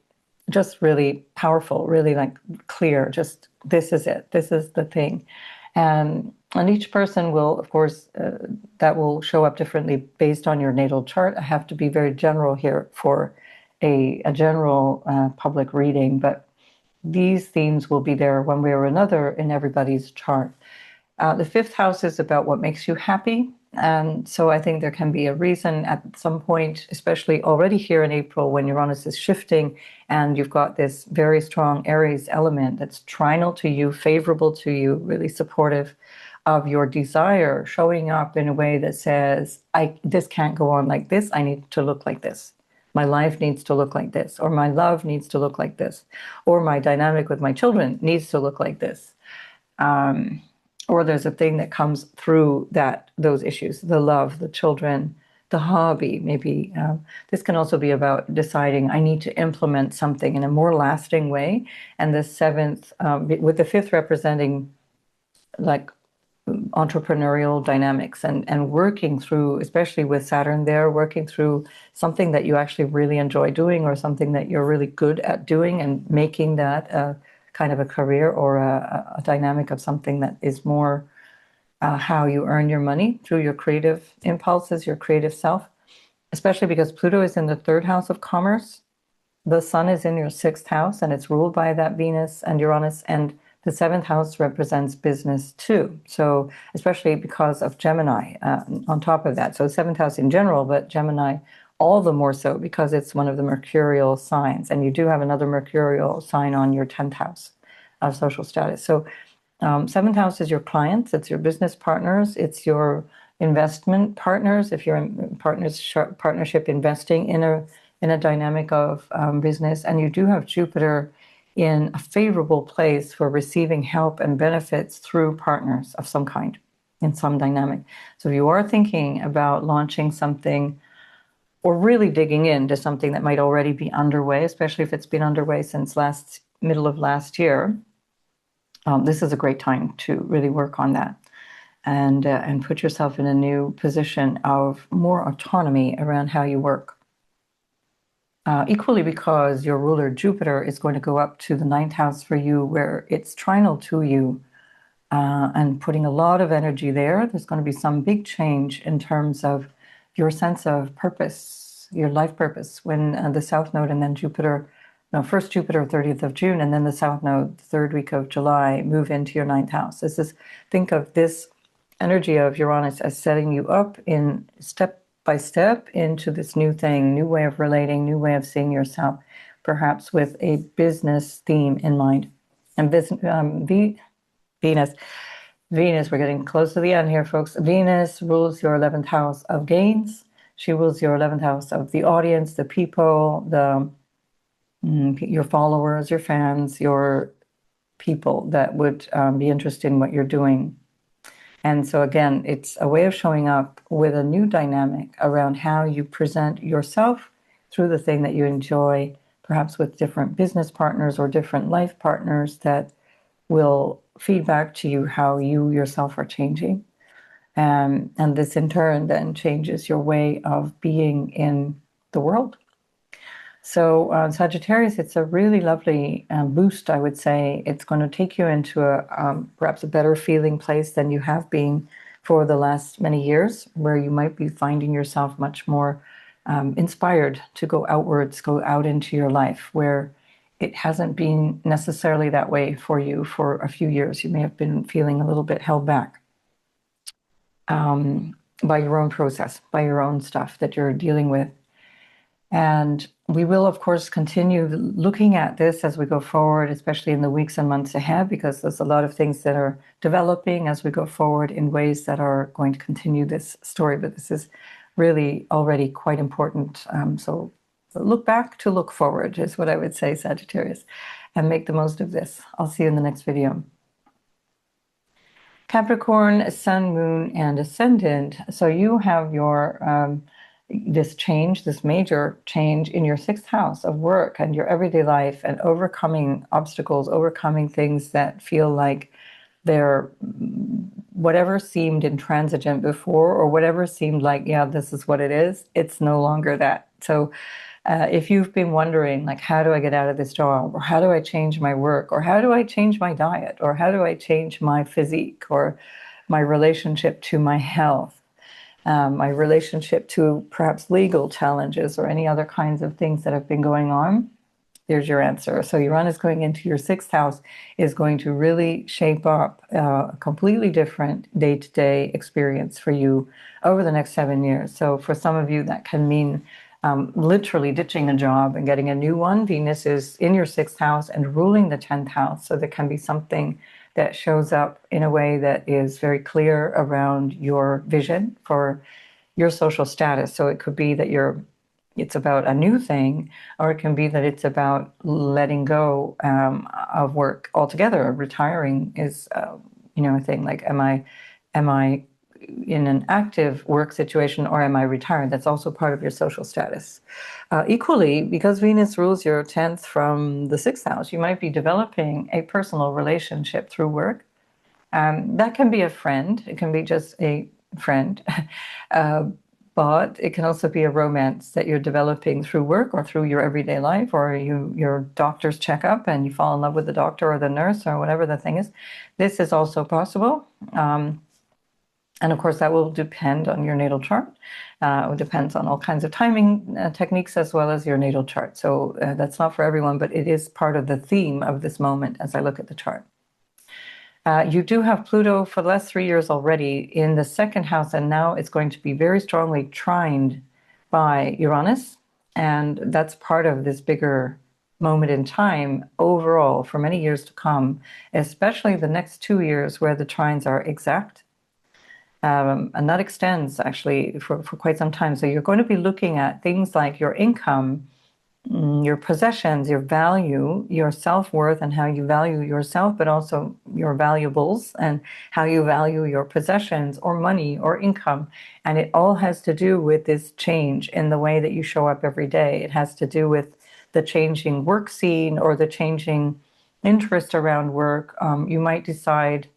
just really powerful, really like clear, just this is it, this is the thing. And each person will, of course, that will show up differently based on your natal chart. I have to be very general here for a general public reading, but these themes will be there one way or another in everybody's chart. The fifth house is about what makes you happy. And so I think there can be a reason at some point, especially already here in April, when Uranus is shifting and you've got this very strong Aries element that's trinal to you, favorable to you, really supportive of your desire, showing up in a way that says, this can't go on like this. I need to look like this. My life needs to look like this, or my love needs to look like this, or my dynamic with my children needs to look like this. Or there's a thing that comes through those issues, the love, the children, the hobby. Maybe this can also be about deciding I need to implement something in a more lasting way. And the seventh, with the fifth representing like entrepreneurial dynamics and working through, especially with Saturn there, working through something that you actually really enjoy doing, or something that you're really good at doing, and making that kind of a career, or a dynamic of something that is more how you earn your money through your creative impulses, your creative self, especially because Pluto is in the third house of commerce. The sun is in your sixth house, and it's ruled by that Venus and Uranus, and the seventh house represents business too. So especially because of Gemini on top of that. So seventh house in general, but Gemini all the more so because it's one of the mercurial signs. And you do have another mercurial sign on your 10th house of social status. So seventh house is your clients, it's your business partners, it's your investment partners. If you're in partnership investing in a dynamic of business, and you do have Jupiter in a favorable place for receiving help and benefits through partners of some kind in some dynamic. So if you are thinking about launching something, or really digging into something that might already be underway, especially if it's been underway since middle of last year, this is a great time to really work on that and put yourself in a new position of more autonomy around how you work. Equally, because your ruler Jupiter is going to go up to the ninth house for you, where it's trinal to you, and putting a lot of energy there. There's going to be some big change in terms of your sense of purpose, your life purpose, when the South Node and then Jupiter, first Jupiter 30th of June, and then the South Node third week of July move into your ninth house. Think of this energy of Uranus as setting you up in step by step into this new thing, new way of relating, new way of seeing yourself, perhaps with a business theme in mind. And Venus, we're getting close to the end here, folks. Venus rules your 11th house of gains. She rules your 11th house of the audience, the people, your followers, your fans, your people that would be interested in what you're doing. And so again, it's a way of showing up with a new dynamic around how you present yourself through the thing that you enjoy, perhaps with different business partners or different life partners that will feed back to you how you yourself are changing. And this in turn then changes your way of being in the world. So Sagittarius, it's a really lovely boost, I would say. It's going to take you into perhaps a better feeling place than you have been for the last many years, where you might be finding yourself much more inspired to go outwards, go out into your life, where it hasn't been necessarily that way for you for a few years. You may have been feeling a little bit held back by your own process, by your own stuff that you're dealing with. And we will, of course, continue looking at this as we go forward, especially in the weeks and months ahead, because there's a lot of things that are developing as we go forward in ways that are going to continue this story. But this is really already quite important. So look back to look forward is what I would say, Sagittarius, and make the most of this. I'll see you in the next video. Capricorn, Sun, Moon, and Ascendant. So you have your this change, this major change in your sixth house of work and your everyday life, and overcoming obstacles, overcoming things that feel like they're whatever seemed intransigent before, or whatever seemed like, yeah, this is what it is. It's no longer that. So if you've been wondering, like, how do I get out of this job, or how do I change my work, or how do I change my diet, or how do I change my physique, or my relationship to my health, my relationship to perhaps legal challenges, or any other kinds of things that have been going on, there's your answer. So Uranus going into your sixth house is going to really shape up a completely different day-to-day experience for you over the next 7 years. So for some of you, that can mean literally ditching a job and getting a new one. Venus is in your sixth house and ruling the 10th house. So there can be something that shows up in a way that is very clear around your vision for your social status. So it could be that it's about a new thing, or it can be that it's about letting go of work altogether. Retiring is, a thing like, am I in an active work situation, or am I retired? That's also part of your social status. Equally, because Venus rules your 10th from the 6th house, you might be developing a personal relationship through work. That can be a friend. It can be just a friend. But it can also be a romance that you're developing through work, or through your everyday life, or your doctor's checkup and you fall in love with the doctor or the nurse or whatever the thing is. This is also possible. And of course, that will depend on your natal chart. It depends on all kinds of timing techniques, as well as your natal chart. So that's not for everyone, but it is part of the theme of this moment as I look at the chart. You do have Pluto for the last 3 years already in the second house, and now it's going to be very strongly trined by Uranus. And that's part of this bigger moment in time overall for many years to come, especially the next 2 years where the trines are exact. And that extends actually for quite some time. So you're going to be looking at things like your income, your possessions, your value, your self-worth, and how you value yourself, but also your valuables and how you value your possessions or money or income. And it all has to do with this change in the way that you show up every day. It has to do with the changing work scene or the changing interest around work. You might decide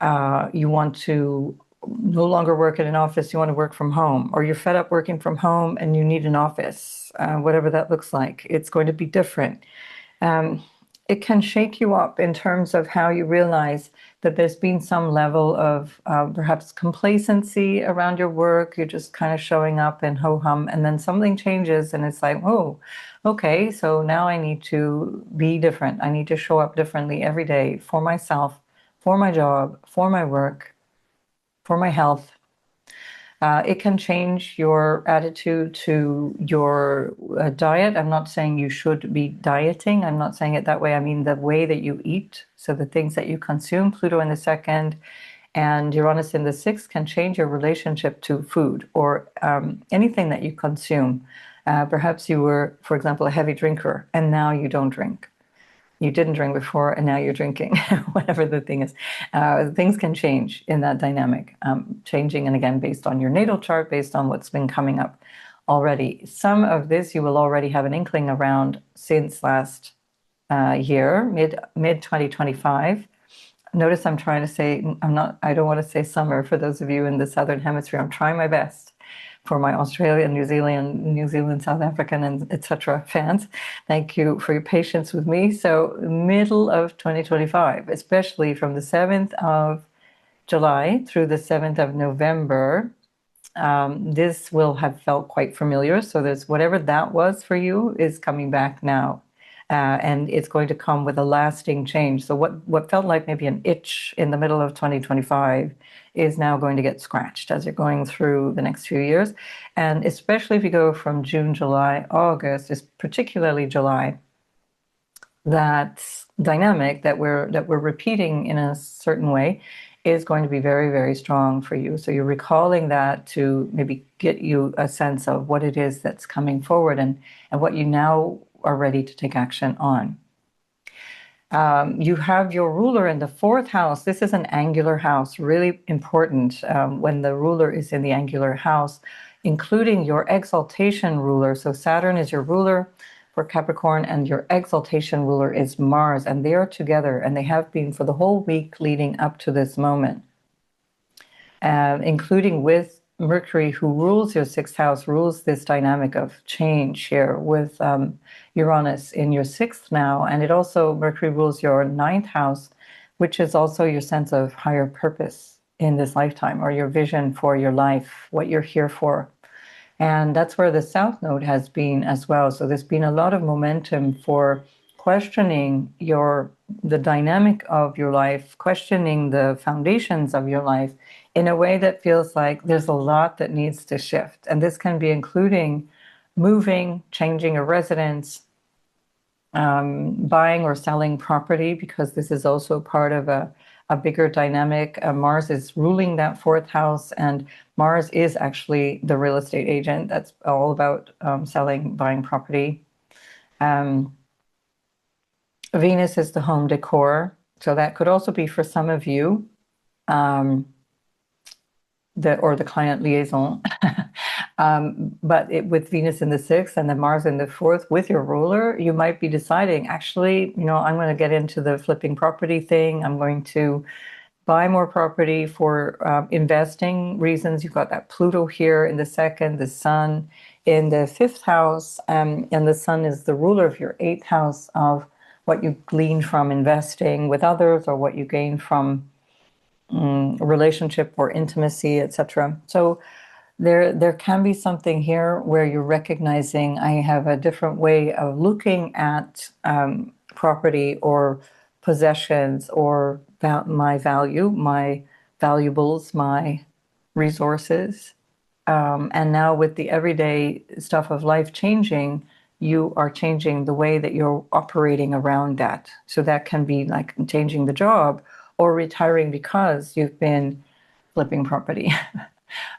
you want to no longer work in an office, you want to work from home, or you're fed up working from home and you need an office, whatever that looks like. It's going to be different. It can shake you up in terms of how you realize that there's been some level of perhaps complacency around your work. You're just kind of showing up and ho-hum, and then something changes and it's like, oh, okay, so now I need to be different. I need to show up differently every day for myself, for my job, for my work, for my health. It can change your attitude to your diet. I'm not saying you should be dieting. I'm not saying it that way. I mean the way that you eat. So the things that you consume. Pluto in the second and Uranus in the sixth can change your relationship to food, or anything that you consume. Perhaps you were, for example, a heavy drinker, and now you don't drink. You didn't drink before and now you're drinking, whatever the thing is. Things can change in that dynamic, changing, and again, based on your natal chart, based on what's been coming up already. Some of this you will already have an inkling around since last year, mid 2025. Notice I'm trying to say, I don't want to say summer for those of you in the Southern Hemisphere. I'm trying my best. For my Australian, New Zealand, South African, and etc. fans, thank you for your patience with me. So middle of 2025, especially from the 7th of July through the 7th of November, this will have felt quite familiar. So there's whatever that was for you is coming back now. And it's going to come with a lasting change. So what felt like maybe an itch in the middle of 2025 is now going to get scratched as you're going through the next few years. And especially if you go from June, July, August, is particularly July, that dynamic that we're repeating in a certain way is going to be very, very strong for you. So you're recalling that to maybe get you a sense of what it is that's coming forward and what you now are ready to take action on. You have your ruler in the fourth house. This is an angular house, really important when the ruler is in the angular house, including your exaltation ruler. So Saturn is your ruler for Capricorn, and your exaltation ruler is Mars, and they are together, and they have been for the whole week leading up to this moment, including with Mercury, who rules your sixth house, rules this dynamic of change here with Uranus in your sixth now. And it also, Mercury rules your ninth house, which is also your sense of higher purpose in this lifetime, or your vision for your life, what you're here for. And that's where the South Node has been as well. So there's been a lot of momentum for questioning the dynamic of your life, questioning the foundations of your life in a way that feels like there's a lot that needs to shift. And this can be including moving, changing a residence, buying or selling property, because this is also part of a bigger dynamic. Mars is ruling that fourth house, and Mars is actually the real estate agent. That's all about selling, buying property. Venus is the home decor. So that could also be for some of you, or the client liaison. But with Venus in the sixth and then Mars in the fourth with your ruler, you might be deciding, actually, I'm going to get into the flipping property thing. I'm going to buy more property for investing reasons. You've got that Pluto here in the second, the Sun in the fifth house, and the Sun is the ruler of your eighth house of what you glean from investing with others, or what you gain from relationship or intimacy, etc. So there can be something here where you're recognizing, I have a different way of looking at property or possessions, or my value, my valuables, my resources. And now with the everyday stuff of life changing, you are changing the way that you're operating around that. So that can be like changing the job, or retiring because you've been flipping property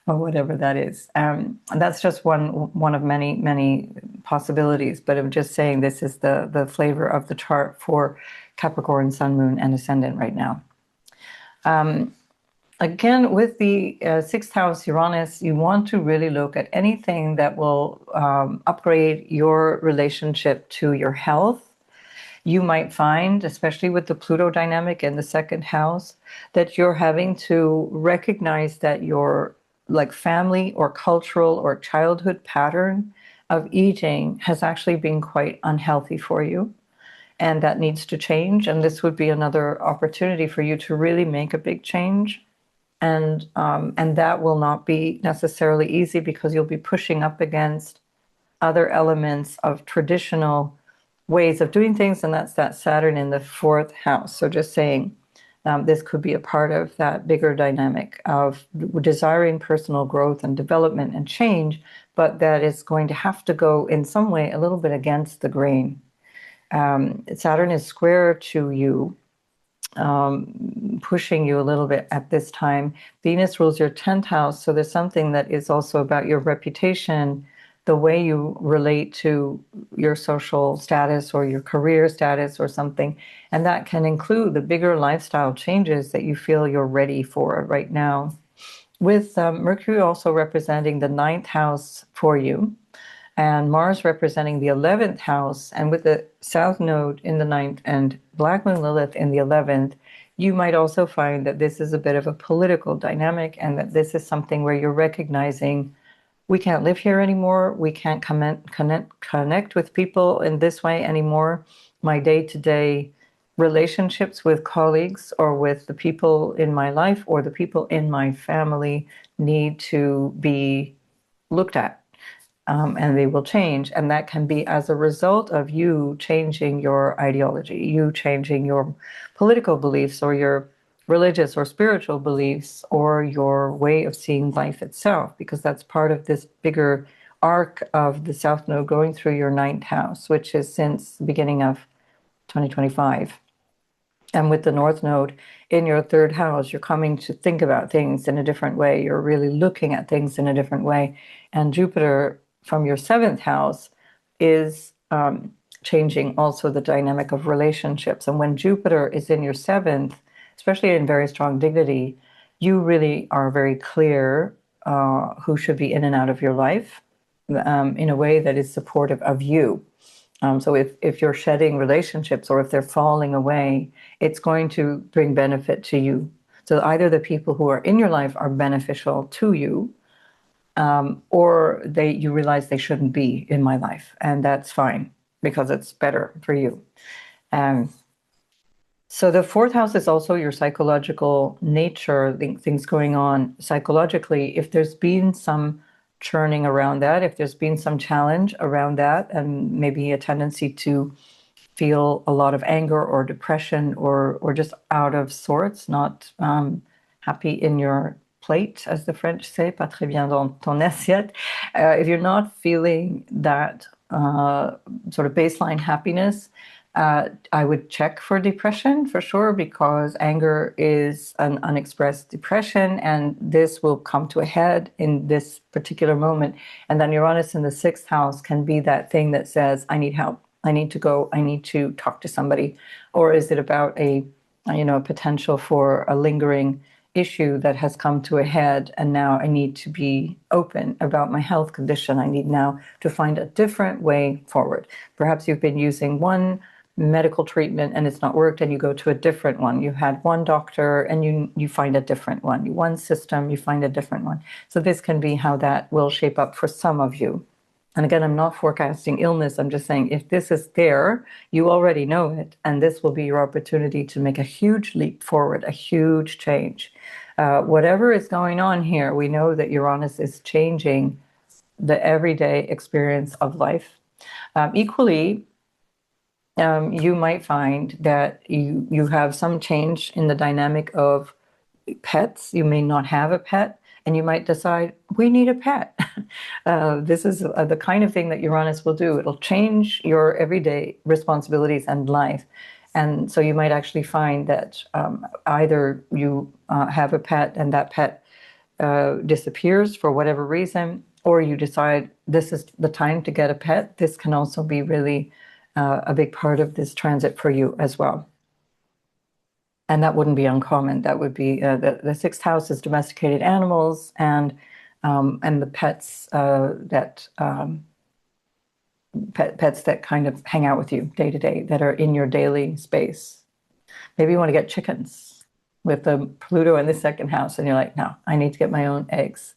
or whatever that is. And that's just one of many possibilities. But I'm just saying this is the flavor of the chart for Capricorn, Sun, Moon, and Ascendant right now. Again, with the sixth house Uranus, you want to really look at anything that will upgrade your relationship to your health. You might find, especially with the Pluto dynamic in the second house, that you're having to recognize that your family or cultural or childhood pattern of eating has actually been quite unhealthy for you. And that needs to change. And this would be another opportunity for you to really make a big change. And that will not be necessarily easy, because you'll be pushing up against other elements of traditional ways of doing things, and that's that Saturn in the fourth house. So just saying, this could be a part of that bigger dynamic of desiring personal growth and development and change, but that is going to have to go in some way a little bit against the grain. Saturn is square to you, pushing you a little bit at this time. Venus rules your 10th house, so there's something that is also about your reputation, the way you relate to your social status or your career status or something. And that can include the bigger lifestyle changes that you feel you're ready for right now. With Mercury also representing the 9th house for you, and Mars representing the 11th house, and with the South Node in the 9th and Black Moon Lilith in the 11th, you might also find that this is a bit of a political dynamic, and that this is something where you're recognizing, we can't live here anymore. We can't connect with people in this way anymore. My day-to-day relationships with colleagues or with the people in my life or the people in my family need to be looked at, and they will change. And that can be as a result of you changing your ideology, you changing your political beliefs or your religious or spiritual beliefs or your way of seeing life itself, because that's part of this bigger arc of the South Node going through your 9th house, which is since the beginning of 2025. And with the North Node in your third house, you're coming to think about things in a different way. You're really looking at things in a different way. And Jupiter from your seventh house is changing also the dynamic of relationships. And when Jupiter is in your seventh, especially in very strong dignity, you really are very clear who should be in and out of your life in a way that is supportive of you. So if you're shedding relationships or if they're falling away, it's going to bring benefit to you. So either the people who are in your life are beneficial to you, or you realize they shouldn't be in my life, and that's fine because it's better for you. So the fourth house is also your psychological nature, things going on psychologically. If there's been some churning around that, if there's been some challenge around that, and maybe a tendency to feel a lot of anger or depression or just out of sorts, not happy in your plate, as the French say, pas très bien dans ton assiette. If you're not feeling that sort of baseline happiness, I would check for depression for sure, because anger is an unexpressed depression, and this will come to a head in this particular moment. And then Uranus in the sixth house can be that thing that says, I need help, I need to go, I need to talk to somebody. Or is it about a potential for a lingering issue that has come to a head, and now I need to be open about my health condition. I need now to find a different way forward. Perhaps you've been using one medical treatment and it's not worked, and you go to a different one. You had one doctor and you find a different one. One system, you find a different one. So this can be how that will shape up for some of you. And again, I'm not forecasting illness. I'm just saying if this is there, you already know it, and this will be your opportunity to make a huge leap forward, a huge change. Whatever is going on here, we know that Uranus is changing the everyday experience of life. Equally, you might find that you have some change in the dynamic of pets. You may not have a pet, and you might decide, we need a pet. This is the kind of thing that Uranus will do. It'll change your everyday responsibilities and life. And so you might actually find that either you have a pet and that pet disappears for whatever reason, or you decide this is the time to get a pet. This can also be really a big part of this transit for you as well. And that wouldn't be uncommon. That would be the sixth house is domesticated animals and the pets pets that kind of hang out with you day to day, that are in your daily space. Maybe you want to get chickens with the Pluto in the second house, and you're like, no, I need to get my own eggs,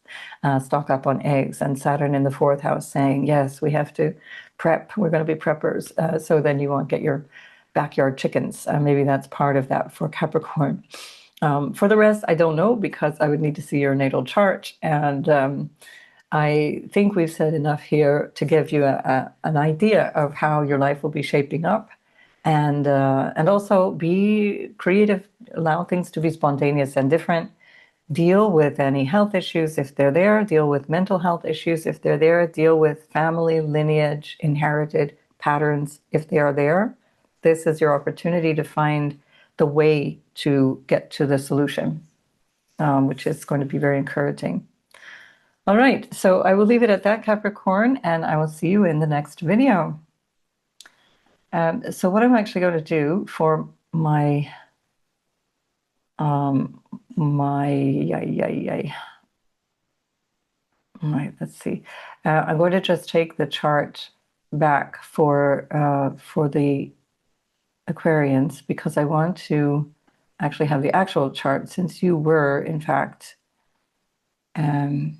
stock up on eggs. And Saturn in the fourth house saying, yes, we have to prep. We're going to be preppers. So then you won't get your backyard chickens. Maybe that's part of that for Capricorn. For the rest, I don't know, because I would need to see your natal chart. And I think we've said enough here to give you an idea of how your life will be shaping up. And also be creative, allow things to be spontaneous and different. Deal with any health issues if they're there, deal with mental health issues if they're there, deal with family, lineage, inherited patterns if they are there. This is your opportunity to find the way to get to the solution, which is going to be very encouraging. All right, so I will leave it at that, Capricorn, and I will see you in the next video. So what I'm actually going to do for my right, let's see. I'm going to just take the chart back for the Aquarians, because I want to actually have the actual chart, since you were, in fact, there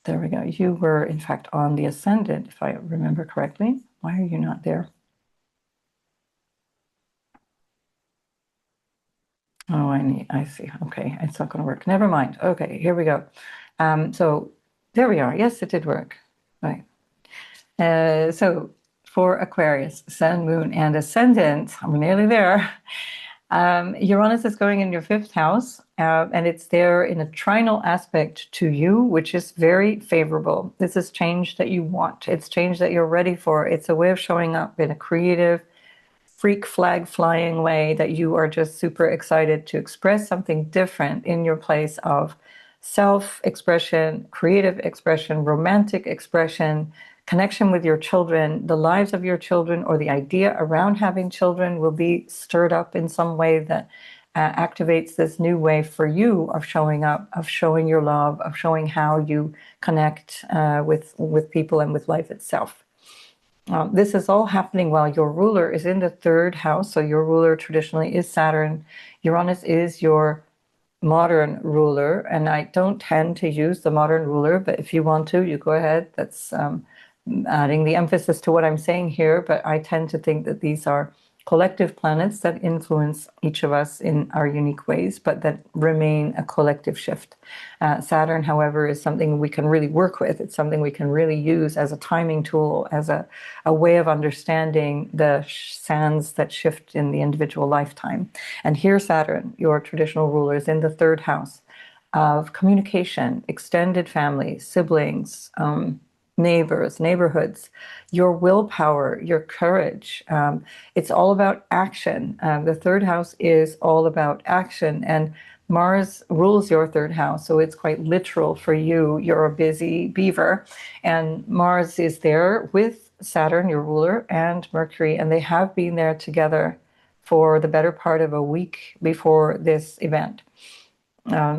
we go. You were, in fact, on the ascendant, if I remember correctly. Why are you not there? Oh, I see. Okay, it's not going to work. Never mind. Okay, here we go. So there we are. Yes, it did work. Right. So for Aquarius, Sun, Moon, and Ascendant, I'm nearly there. Uranus is going in your fifth house, and it's there in a trinal aspect to you, which is very favorable. This is change that you want. It's change that you're ready for. It's a way of showing up in a creative, freak flag flying way that you are just super excited to express something different in your place of self-expression, creative expression, romantic expression, connection with your children. The lives of your children or the idea around having children will be stirred up in some way that activates this new way for you of showing up, of showing your love, of showing how you connect with people and with life itself. This is all happening while your ruler is in the third house. So your ruler traditionally is Saturn. Uranus is your modern ruler, and I don't tend to use the modern ruler, but if you want to, you go ahead. That's adding the emphasis to what I'm saying here, but I tend to think that these are collective planets that influence each of us in our unique ways, but that remain a collective shift. Saturn, however, is something we can really work with. It's something we can really use as a timing tool, as a way of understanding the sands that shift in the individual lifetime. And here Saturn, your traditional ruler, is in the third house of communication, extended family, siblings, neighbors, neighborhoods, your willpower, your courage. It's all about action. The third house is all about action, and Mars rules your third house, so it's quite literal for you. You're a busy beaver, and Mars is there with Saturn, your ruler, and Mercury, and they have been there together for the better part of a week before this event.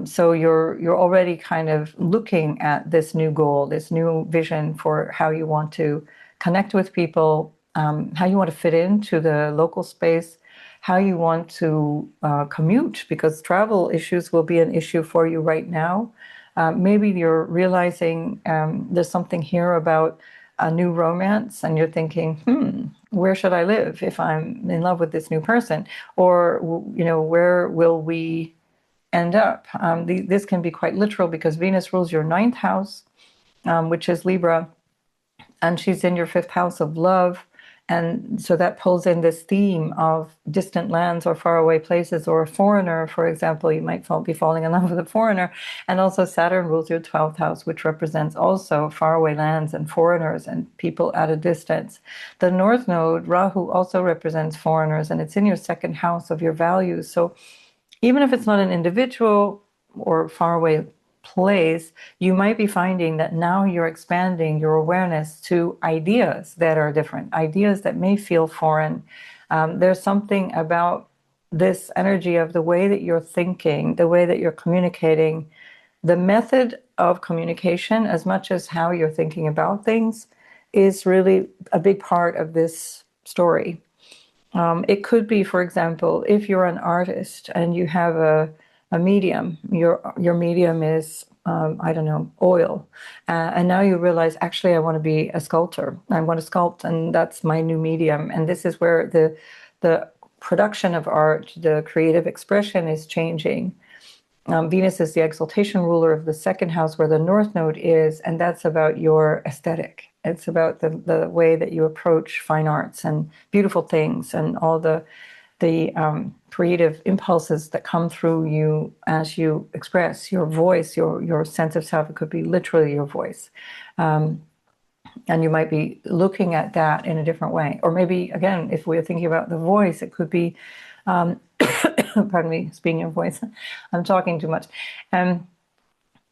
So you're already kind of looking at this new goal, this new vision for how you want to connect with people, how you want to fit into the local space, how you want to commute, because travel issues will be an issue for you right now. Maybe you're realizing there's something here about a new romance, and you're thinking, where should I live if I'm in love with this new person? Or, where will we end up? This can be quite literal because Venus rules your ninth house, which is Libra, and she's in your fifth house of love. And so that pulls in this theme of distant lands or faraway places, or a foreigner, for example. You might be falling in love with a foreigner. And also Saturn rules your 12th house, which represents also faraway lands and foreigners and people at a distance. The North Node, Rahu, also represents foreigners, and it's in your second house of your values. So even if it's not an individual or faraway place, you might be finding that now you're expanding your awareness to ideas that are different, ideas that may feel foreign. There's something about this energy of the way that you're thinking, the way that you're communicating, the method of communication, as much as how you're thinking about things, is really a big part of this story. It could be, for example, if you're an artist and you have a medium, your medium is, I don't know, oil. And now you realize, actually, I want to be a sculptor. I want to sculpt, and that's my new medium. And this is where the production of art, the creative expression is changing. Venus is the exaltation ruler of the second house where the North Node is, and that's about your aesthetic. It's about the way that you approach fine arts and beautiful things and all the creative impulses that come through you as you express your voice, your sense of self. It could be literally your voice. And you might be looking at that in a different way. Or maybe, again, if we're thinking about the voice, it could be, pardon me, speaking of voice, I'm talking too much.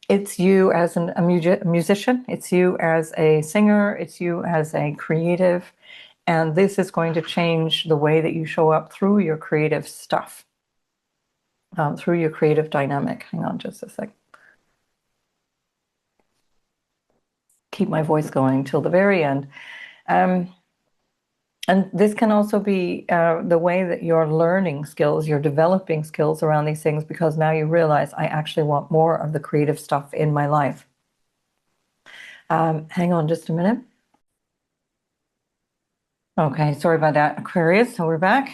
It's you as a musician, it's you as a singer, it's you as a creative, and this is going to change the way that you show up through your creative stuff, through your creative dynamic. Hang on just a sec. Keep my voice going till the very end. And this can also be the way that you're learning skills, you're developing skills around these things, because now you realize, I actually want more of the creative stuff in my life. Hang on just a minute. Okay, sorry about that, Aquarius. So we're back.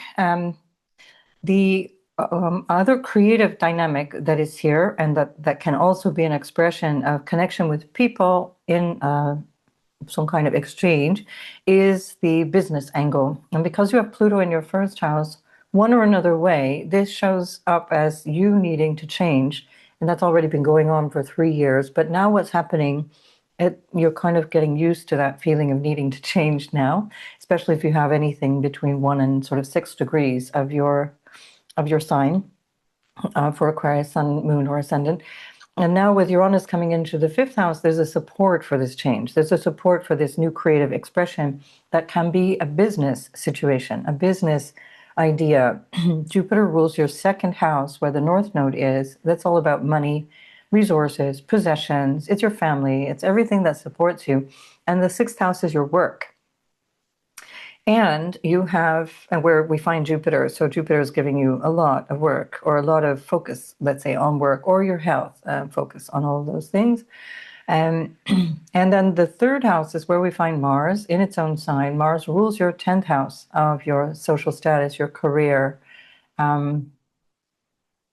The other creative dynamic that is here, and that can also be an expression of connection with people in some kind of exchange, is the business angle. And because you have Pluto in your first house, one or another way, this shows up as you needing to change. And that's already been going on for 3 years. But now what's happening, you're kind of getting used to that feeling of needing to change now. especially if you have anything between 1 and sort of 6 degrees of your sign for Aquarius Sun, Moon, or Ascendant. And now with Uranus coming into the 5th house, there's a support for this change. There's a support for this new creative expression that can be a business situation, a business idea. Jupiter rules your 2nd house, where the North Node is. That's all about money, resources, possessions. It's your family. It's everything that supports you. And the 6th house is your work. And you have, and where we find Jupiter, so Jupiter is giving you a lot of work or a lot of focus, let's say, on work or your health, focus on all of those things. And then the 3rd house is where we find Mars in its own sign. Mars rules your 10th house of your social status, your career,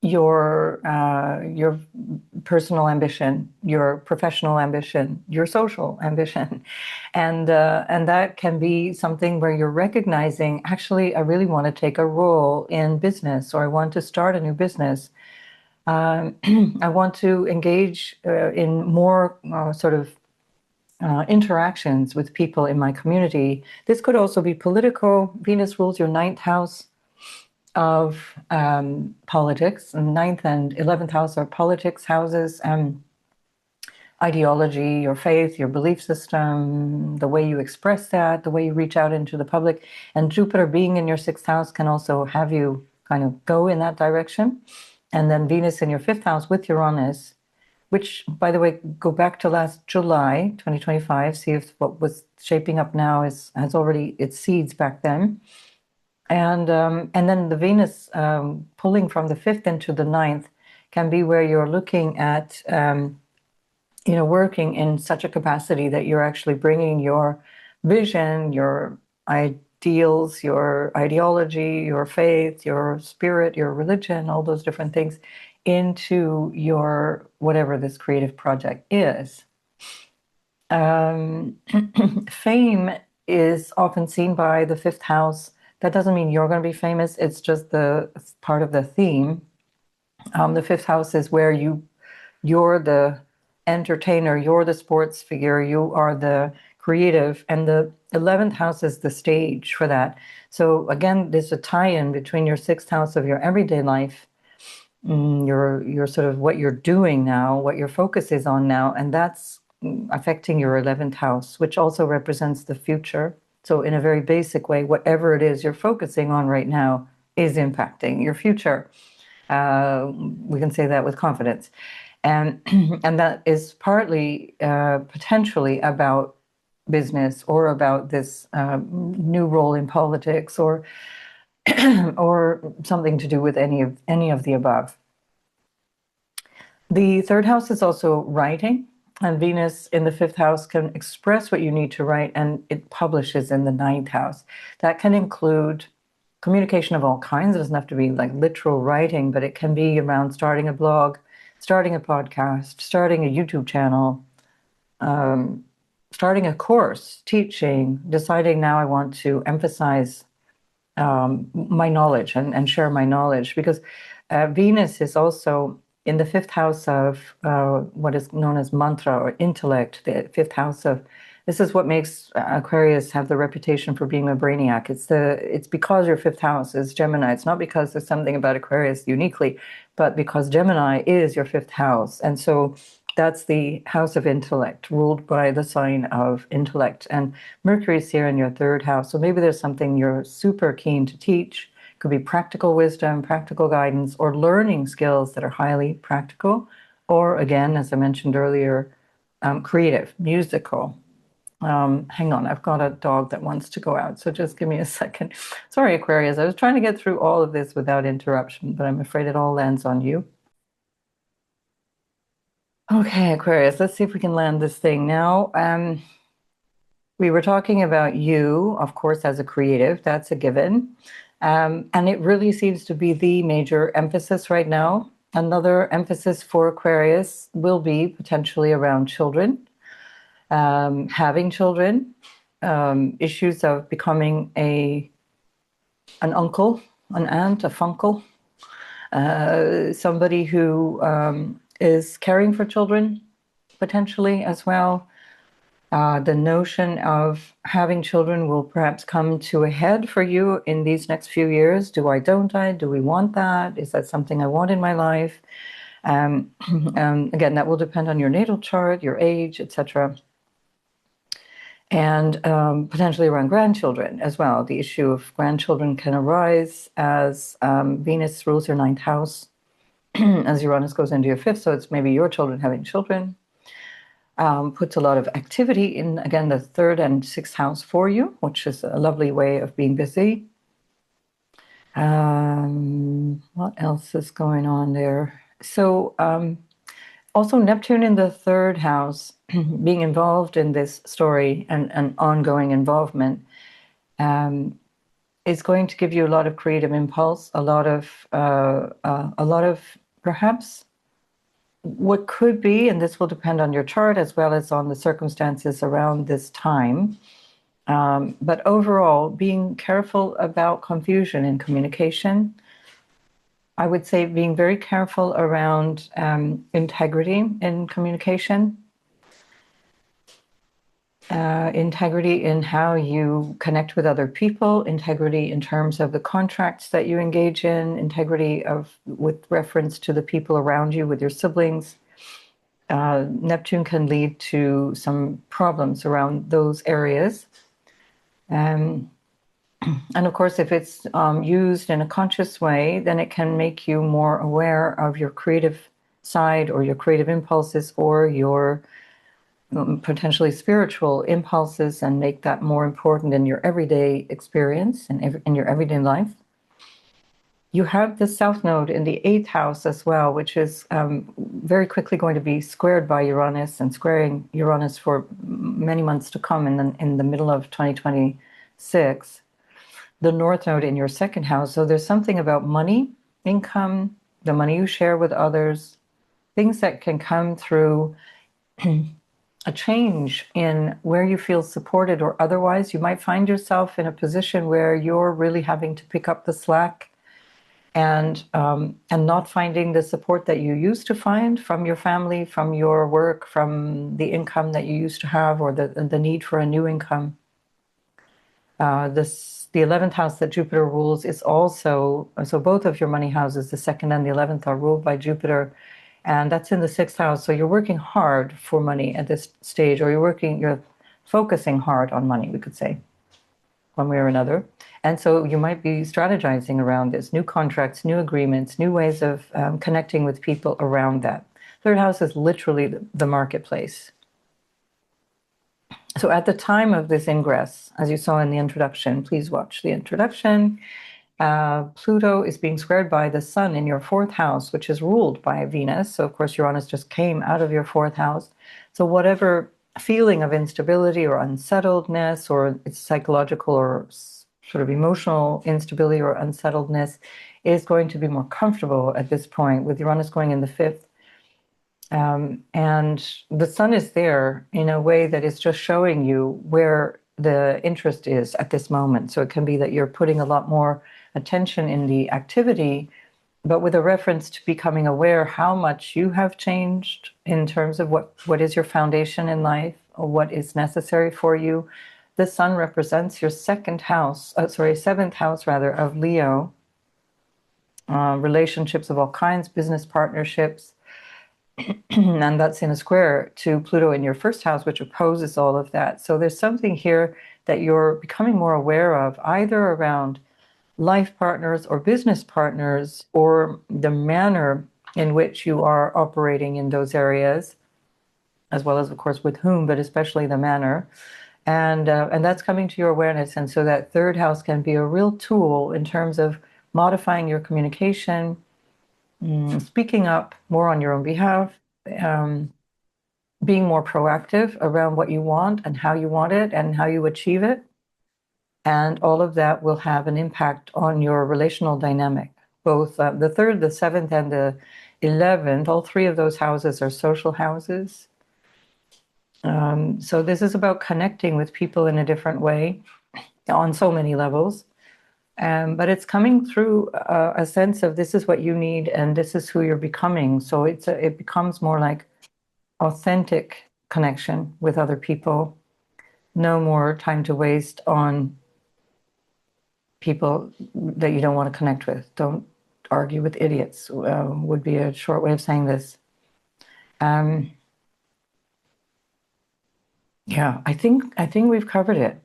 your personal ambition, your professional ambition, your social ambition, and that can be something where you're recognizing, actually, I really want to take a role in business, or I want to start a new business. I want to engage in more sort of interactions with people in my community. This could also be political. Venus rules your 9th house of politics, and 9th and 11th house are politics houses, ideology, your faith, your belief system, the way you express that, the way you reach out into the public. And Jupiter being in your 6th house can also have you kind of go in that direction. And then Venus in your 5th house with Uranus, which, by the way, go back to last July 2025, see if what was shaping up now has already its seeds back then. And then the Venus pulling from the 5th into the 9th can be where you're looking at, working in such a capacity that you're actually bringing your vision, your ideals, your ideology, your faith, your spirit, your religion, all those different things into your whatever this creative project is. Fame is often seen by the 5th house. That doesn't mean you're going to be famous. It's just the part of the theme. The 5th house is where you're the entertainer, you're the sports figure, you are the creative, and the 11th house is the stage for that. So again, there's a tie-in between your 6th house of your everyday life, your sort of what you're doing now, what your focus is on now, and that's affecting your 11th house, which also represents the future. So in a very basic way, whatever it is you're focusing on right now is impacting your future. We can say that with confidence. And that is partly potentially about business, or about this new role in politics, or or something to do with any of the above. The 3rd house is also writing. And Venus in the 5th house can express what you need to write, and it publishes in the 9th house. That can include communication of all kinds. It doesn't have to be like literal writing, but it can be around starting a blog, starting a podcast, starting a YouTube channel, starting a course, teaching, deciding now I want to emphasize my knowledge and share my knowledge, because Venus is also in the 5th house of what is known as mantra or intellect. The 5th house of, this is what makes Aquarius have the reputation for being a brainiac. It's because your 5th house is Gemini. It's not because there's something about Aquarius uniquely, but because Gemini is your 5th house. And so that's the house of intellect, ruled by the sign of intellect. And Mercury is here in your 3rd house. So maybe there's something you're super keen to teach. Could be practical wisdom, practical guidance, or learning skills that are highly practical, or again, as I mentioned earlier, creative, musical. Hang on, I've got a dog that wants to go out, so just give me a second. Sorry, Aquarius, I was trying to get through all of this without interruption, but I'm afraid it all lands on you. Okay, Aquarius, let's see if we can land this thing now. We were talking about you, of course, as a creative. That's a given. And it really seems to be the major emphasis right now. Another emphasis for Aquarius will be potentially around children, having children, issues of becoming an uncle, an aunt, a funkle, somebody who is caring for children potentially as well. The notion of having children will perhaps come to a head for you in these next few years. Do I, don't I? Do we want that? Is that something I want in my life? Again, that will depend on your natal chart, your age, etc. And potentially around grandchildren as well. The issue of grandchildren can arise as Venus rules your ninth house, as Uranus goes into your fifth. So it's maybe your children having children. Puts a lot of activity in, again, the third and sixth house for you, which is a lovely way of being busy. What else is going on there? So also Neptune in the third house, being involved in this story and an ongoing involvement, is going to give you a lot of creative impulse, a lot of perhaps what could be, and this will depend on your chart as well as on the circumstances around this time. But overall, being careful about confusion in communication. I would say being very careful around integrity in communication. Integrity in how you connect with other people, integrity in terms of the contracts that you engage in, integrity with reference to the people around you, with your siblings. Neptune can lead to some problems around those areas. And of course, if it's used in a conscious way, then it can make you more aware of your creative side or your creative impulses or your potentially spiritual impulses and make that more important in your everyday experience and in your everyday life. You have the South Node in the 8th house as well, which is very quickly going to be squared by Uranus and squaring Uranus for many months to come in the middle of 2026. The North Node in your 2nd house. So there's something about money, income, the money you share with others, things that can come through a change in where you feel supported or otherwise. You might find yourself in a position where you're really having to pick up the slack and not finding the support that you used to find from your family, from your work, from the income that you used to have, or the need for a new income. The 11th house that Jupiter rules is also, so both of your money houses, the 2nd and the 11th, are ruled by Jupiter. And that's in the 6th house. So you're working hard for money at this stage, or you're focusing hard on money, we could say, one way or another. And so you might be strategizing around this, new contracts, new agreements, new ways of connecting with people around that. Third house is literally the marketplace. So at the time of this ingress, as you saw in the introduction, please watch the introduction. Pluto is being squared by the Sun in your 4th house, which is ruled by Venus. So, of course, Uranus just came out of your 4th house. So whatever feeling of instability or unsettledness, or it's psychological or sort of emotional instability or unsettledness, is going to be more comfortable at this point with Uranus going in the 5th. And the Sun is there in a way that is just showing you where the interest is at this moment. So it can be that you're putting a lot more attention in the activity, but with a reference to becoming aware how much you have changed in terms of what is your foundation in life, or what is necessary for you. The Sun represents your 7th house rather, of Leo, relationships of all kinds, business partnerships, and that's in a square to Pluto in your 1st house, which opposes all of that. So there's something here that you're becoming more aware of, either around life partners or business partners, or the manner in which you are operating in those areas, as well as, of course, with whom, but especially the manner. And that's coming to your awareness. And so that 3rd house can be a real tool in terms of modifying your communication, speaking up more on your own behalf, being more proactive around what you want and how you want it and how you achieve it. And all of that will have an impact on your relational dynamic. Both the 3rd, the 7th, and the 11th, all 3 of those houses are social houses. So this is about connecting with people in a different way on so many levels. But it's coming through a sense of this is what you need and this is who you're becoming. So it becomes more like authentic connection with other people, No more time to waste on people that you don't want to connect with. Don't argue with idiots, would be a short way of saying this. Yeah, I think we've covered it.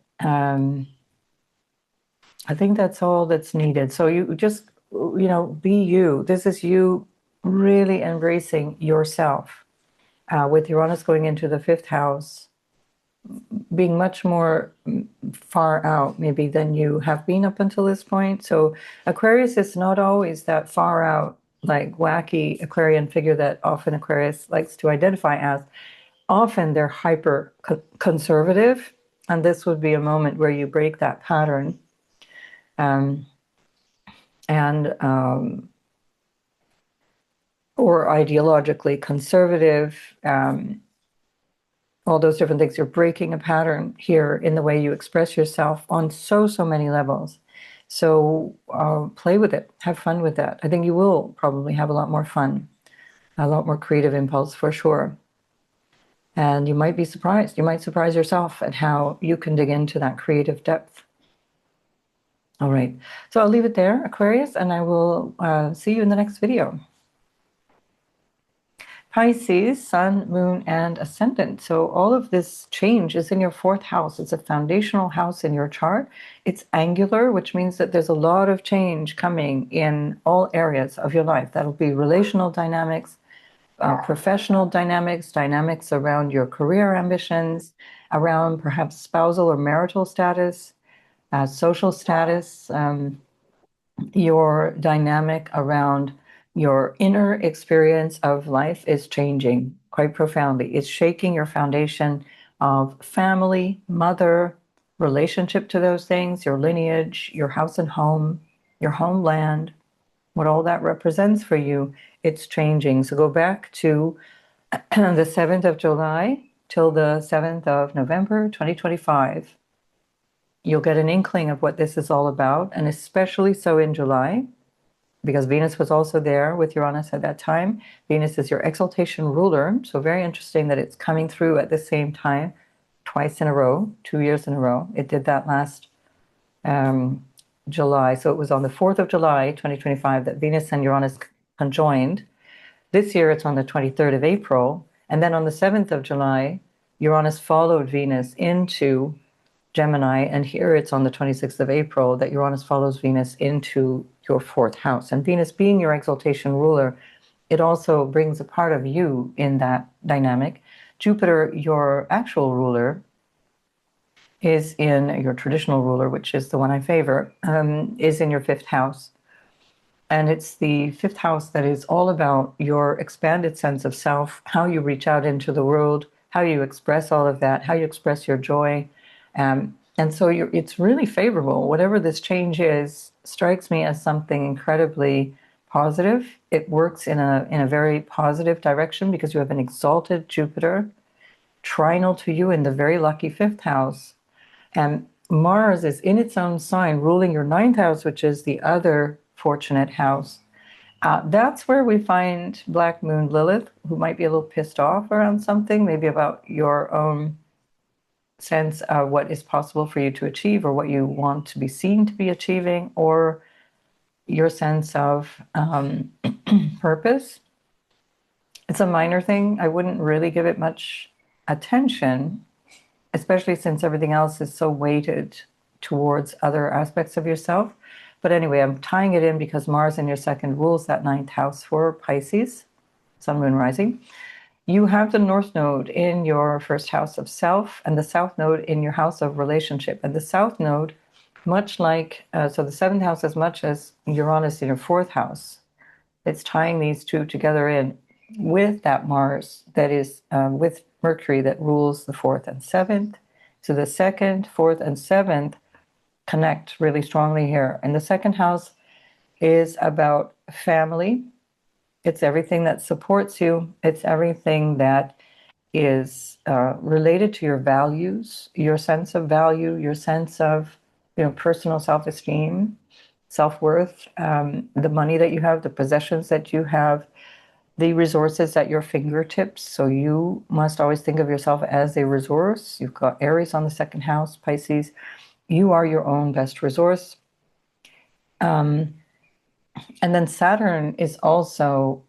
I think that's all that's needed. So you just, be you. This is you really embracing yourself. With Uranus going into the fifth house, being much more far out maybe than you have been up until this point. So Aquarius is not always that far out, like wacky Aquarian figure that often Aquarius likes to identify as. Often they're hyper conservative, and this would be a moment where you break that pattern. Or ideologically conservative, all those different things. You're breaking a pattern here in the way you express yourself on so many levels. So play with it, have fun with that. I think you will probably have a lot more fun, a lot more creative impulse for sure. And you might be surprised. You might surprise yourself at how you can dig into that creative depth. All right, so I'll leave it there, Aquarius, and I will see you in the next video. Pisces, Sun, Moon, and Ascendant. So all of this change is in your fourth house. It's a foundational house in your chart. It's angular, which means that there's a lot of change coming in all areas of your life. That'll be relational dynamics, professional dynamics, dynamics around your career ambitions, around perhaps spousal or marital status, social status, your dynamic around your inner experience of life is changing quite profoundly. It's shaking your foundation of family, mother, relationship to those things, your lineage, your house and home, your homeland, what all that represents for you. It's changing. So go back to the 7th of July till the 7th of November 2025. You'll get an inkling of what this is all about, and especially so in July, because Venus was also there with Uranus at that time. Venus is your exaltation ruler, so very interesting that it's coming through at the same time, twice in a row, 2 years in a row. It did that last July, so it was on the 4th of July, 2025, that Venus and Uranus conjoined. This year it's on the 23rd of April, and then on the 7th of July, Uranus followed Venus into Gemini, and here it's on the 26th of April that Uranus follows Venus into your fourth house. And Venus being your exaltation ruler, it also brings a part of you in that dynamic. Jupiter, your actual ruler, is in your traditional ruler, which is the one I favor, is in your fifth house. And it's the fifth house that is all about your expanded sense of self, how you reach out into the world, how you express all of that, how you express your joy. And so it's really favorable. Whatever this change is, strikes me as something incredibly positive. It works in a very positive direction because you have an exalted Jupiter trinal to you in the very lucky fifth house. And Mars is in its own sign, ruling your ninth house, which is the other fortunate house. That's where we find Black Moon Lilith, who might be a little pissed off around something, maybe about your own sense of what is possible for you to achieve or what you want to be seen to be achieving, or your sense of purpose. It's a minor thing. I wouldn't really give it much attention, especially since everything else is so weighted towards other aspects of yourself. But anyway, I'm tying it in because Mars in your second rules that ninth house for Pisces, Sun, Moon, Rising. You have the North Node in your first house of self and the South Node in your house of relationship. And the South Node, much like, so the seventh house as much as Uranus in your fourth house, it's tying these two together in with that Mars that is with Mercury that rules the fourth and seventh. So the second, fourth, and seventh connect really strongly here. And the second house is about family. It's everything that supports you. It's everything that is related to your values, your sense of value, your sense of personal self-esteem, self-worth, the money that you have, the possessions that you have, the resources at your fingertips. So you must always think of yourself as a resource. You've got Aries on the second house, Pisces. You are your own best resource. And then Saturn is also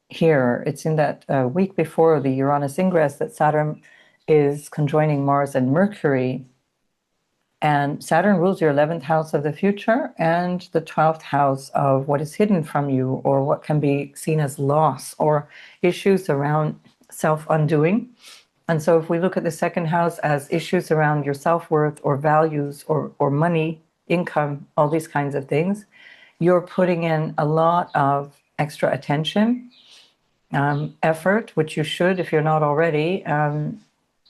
here. It's in that week before the Uranus ingress that Saturn is conjoining Mars and Mercury. And Saturn rules your 11th house of the future and the 12th house of what is hidden from you, or what can be seen as loss or issues around self-undoing. And so if we look at the second house as issues around your self-worth or values or money, income, all these kinds of things, you're putting in a lot of extra attention, effort, which you should if you're not already,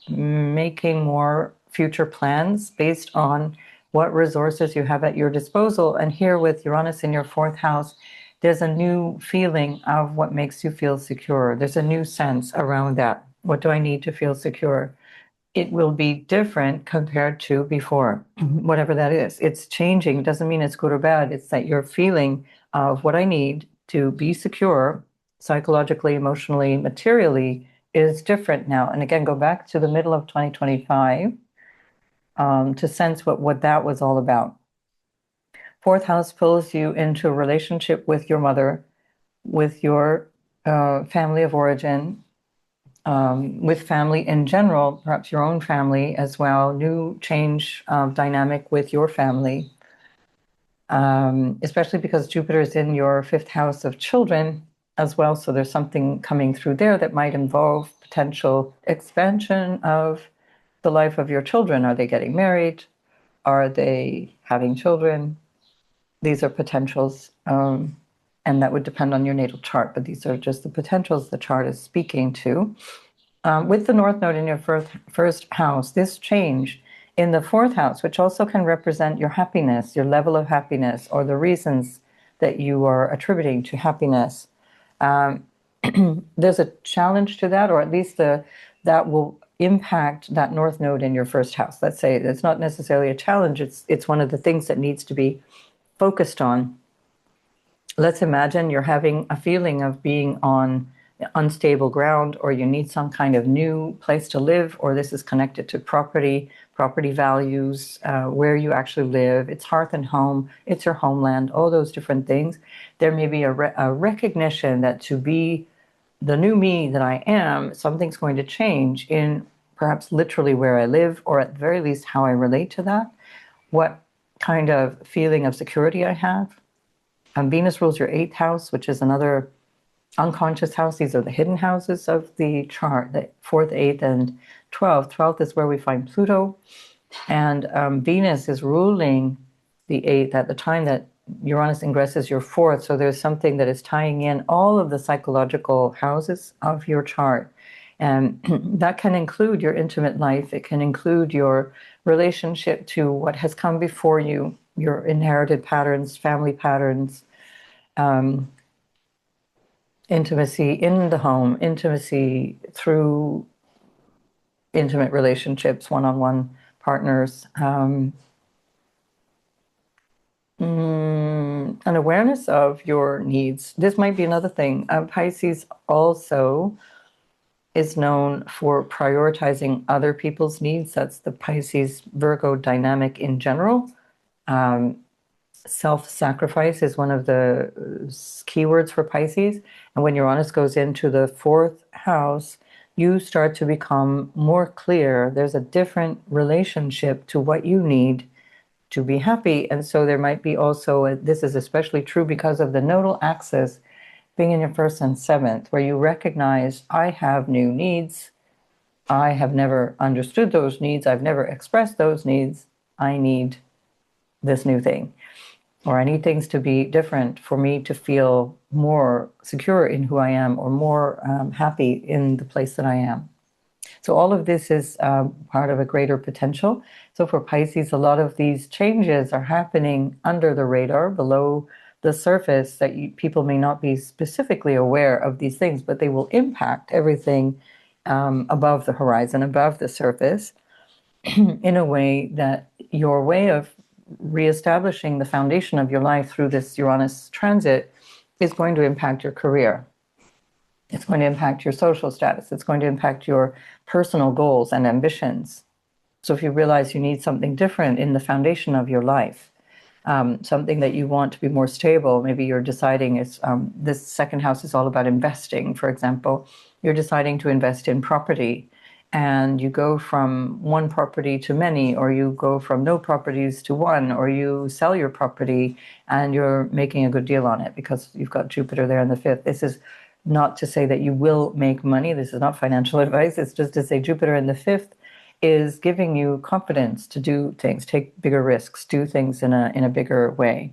making more future plans based on what resources you have at your disposal. And here with Uranus in your 4th house, there's a new feeling of what makes you feel secure. There's a new sense around that. What do I need to feel secure? It will be different compared to before, whatever that is. It's changing. It doesn't mean it's good or bad. It's that your feeling of what I need to be secure, psychologically, emotionally, materially, is different now. And again, go back to the middle of 2025 to sense what that was all about. 4th house pulls you into a relationship with your mother, with your family of origin, with family in general, perhaps your own family as well, new change of dynamic with your family, especially because Jupiter is in your 5th house of children as well. So there's something coming through there that might involve potential expansion of the life of your children. Are they getting married? Are they having children? These are potentials, and that would depend on your natal chart, but these are just the potentials the chart is speaking to. With the North Node in your first house, this change in the 4th house, which also can represent your happiness, your level of happiness, or the reasons that you are attributing to happiness, there's a challenge to that, or at least that will impact that North Node in your 1st house. Let's say it's not necessarily a challenge, it's one of the things that needs to be focused on. Let's imagine you're having a feeling of being on unstable ground, or you need some kind of new place to live, or this is connected to property values, where you actually live. It's hearth and home, it's your homeland, all those different things. There may be a recognition that to be the new me that I am, something's going to change in perhaps literally where I live, or at the very least how I relate to that, what kind of feeling of security I have. Venus rules your 8th house, which is another unconscious house. These are the hidden houses of the chart, the 4th, 8th, and 12th. 12th is where we find Pluto. And Venus is ruling the 8th at the time that Uranus ingresses your 4th. So there's something that is tying in all of the psychological houses of your chart. And that can include your intimate life. It can include your relationship to what has come before you, your inherited patterns, family patterns, intimacy in the home, intimacy through intimate relationships, one-on-one partners, an awareness of your needs. This might be another thing. Pisces also is known for prioritizing other people's needs. That's the Pisces Virgo dynamic in general. Self-sacrifice is one of the keywords for Pisces. And when Uranus goes into the 4th house, you start to become more clear. There's a different relationship to what you need to be happy. And so there might be also, this is especially true because of the nodal axis being in your 1st and 7th, where you recognize, I have new needs. I have never understood those needs. I've never expressed those needs. I need this new thing. Or I need things to be different for me to feel more secure in who I am, or more happy in the place that I am. So all of this is part of a greater potential. So for Pisces, a lot of these changes are happening under the radar, below the surface, that people may not be specifically aware of these things, but they will impact everything above the horizon, above the surface, in a way that your way of reestablishing the foundation of your life through this Uranus transit is going to impact your career. It's going to impact your social status. It's going to impact your personal goals and ambitions. So if you realize you need something different in the foundation of your life, something that you want to be more stable, maybe you're deciding this second house is all about investing, for example. You're deciding to invest in property, and you go from one property to many, or you go from no properties to one, or you sell your property and you're making a good deal on it because you've got Jupiter there in the fifth. This is not to say that you will make money. This is not financial advice. It's just to say Jupiter in the fifth is giving you confidence to do things, take bigger risks, do things in a bigger way.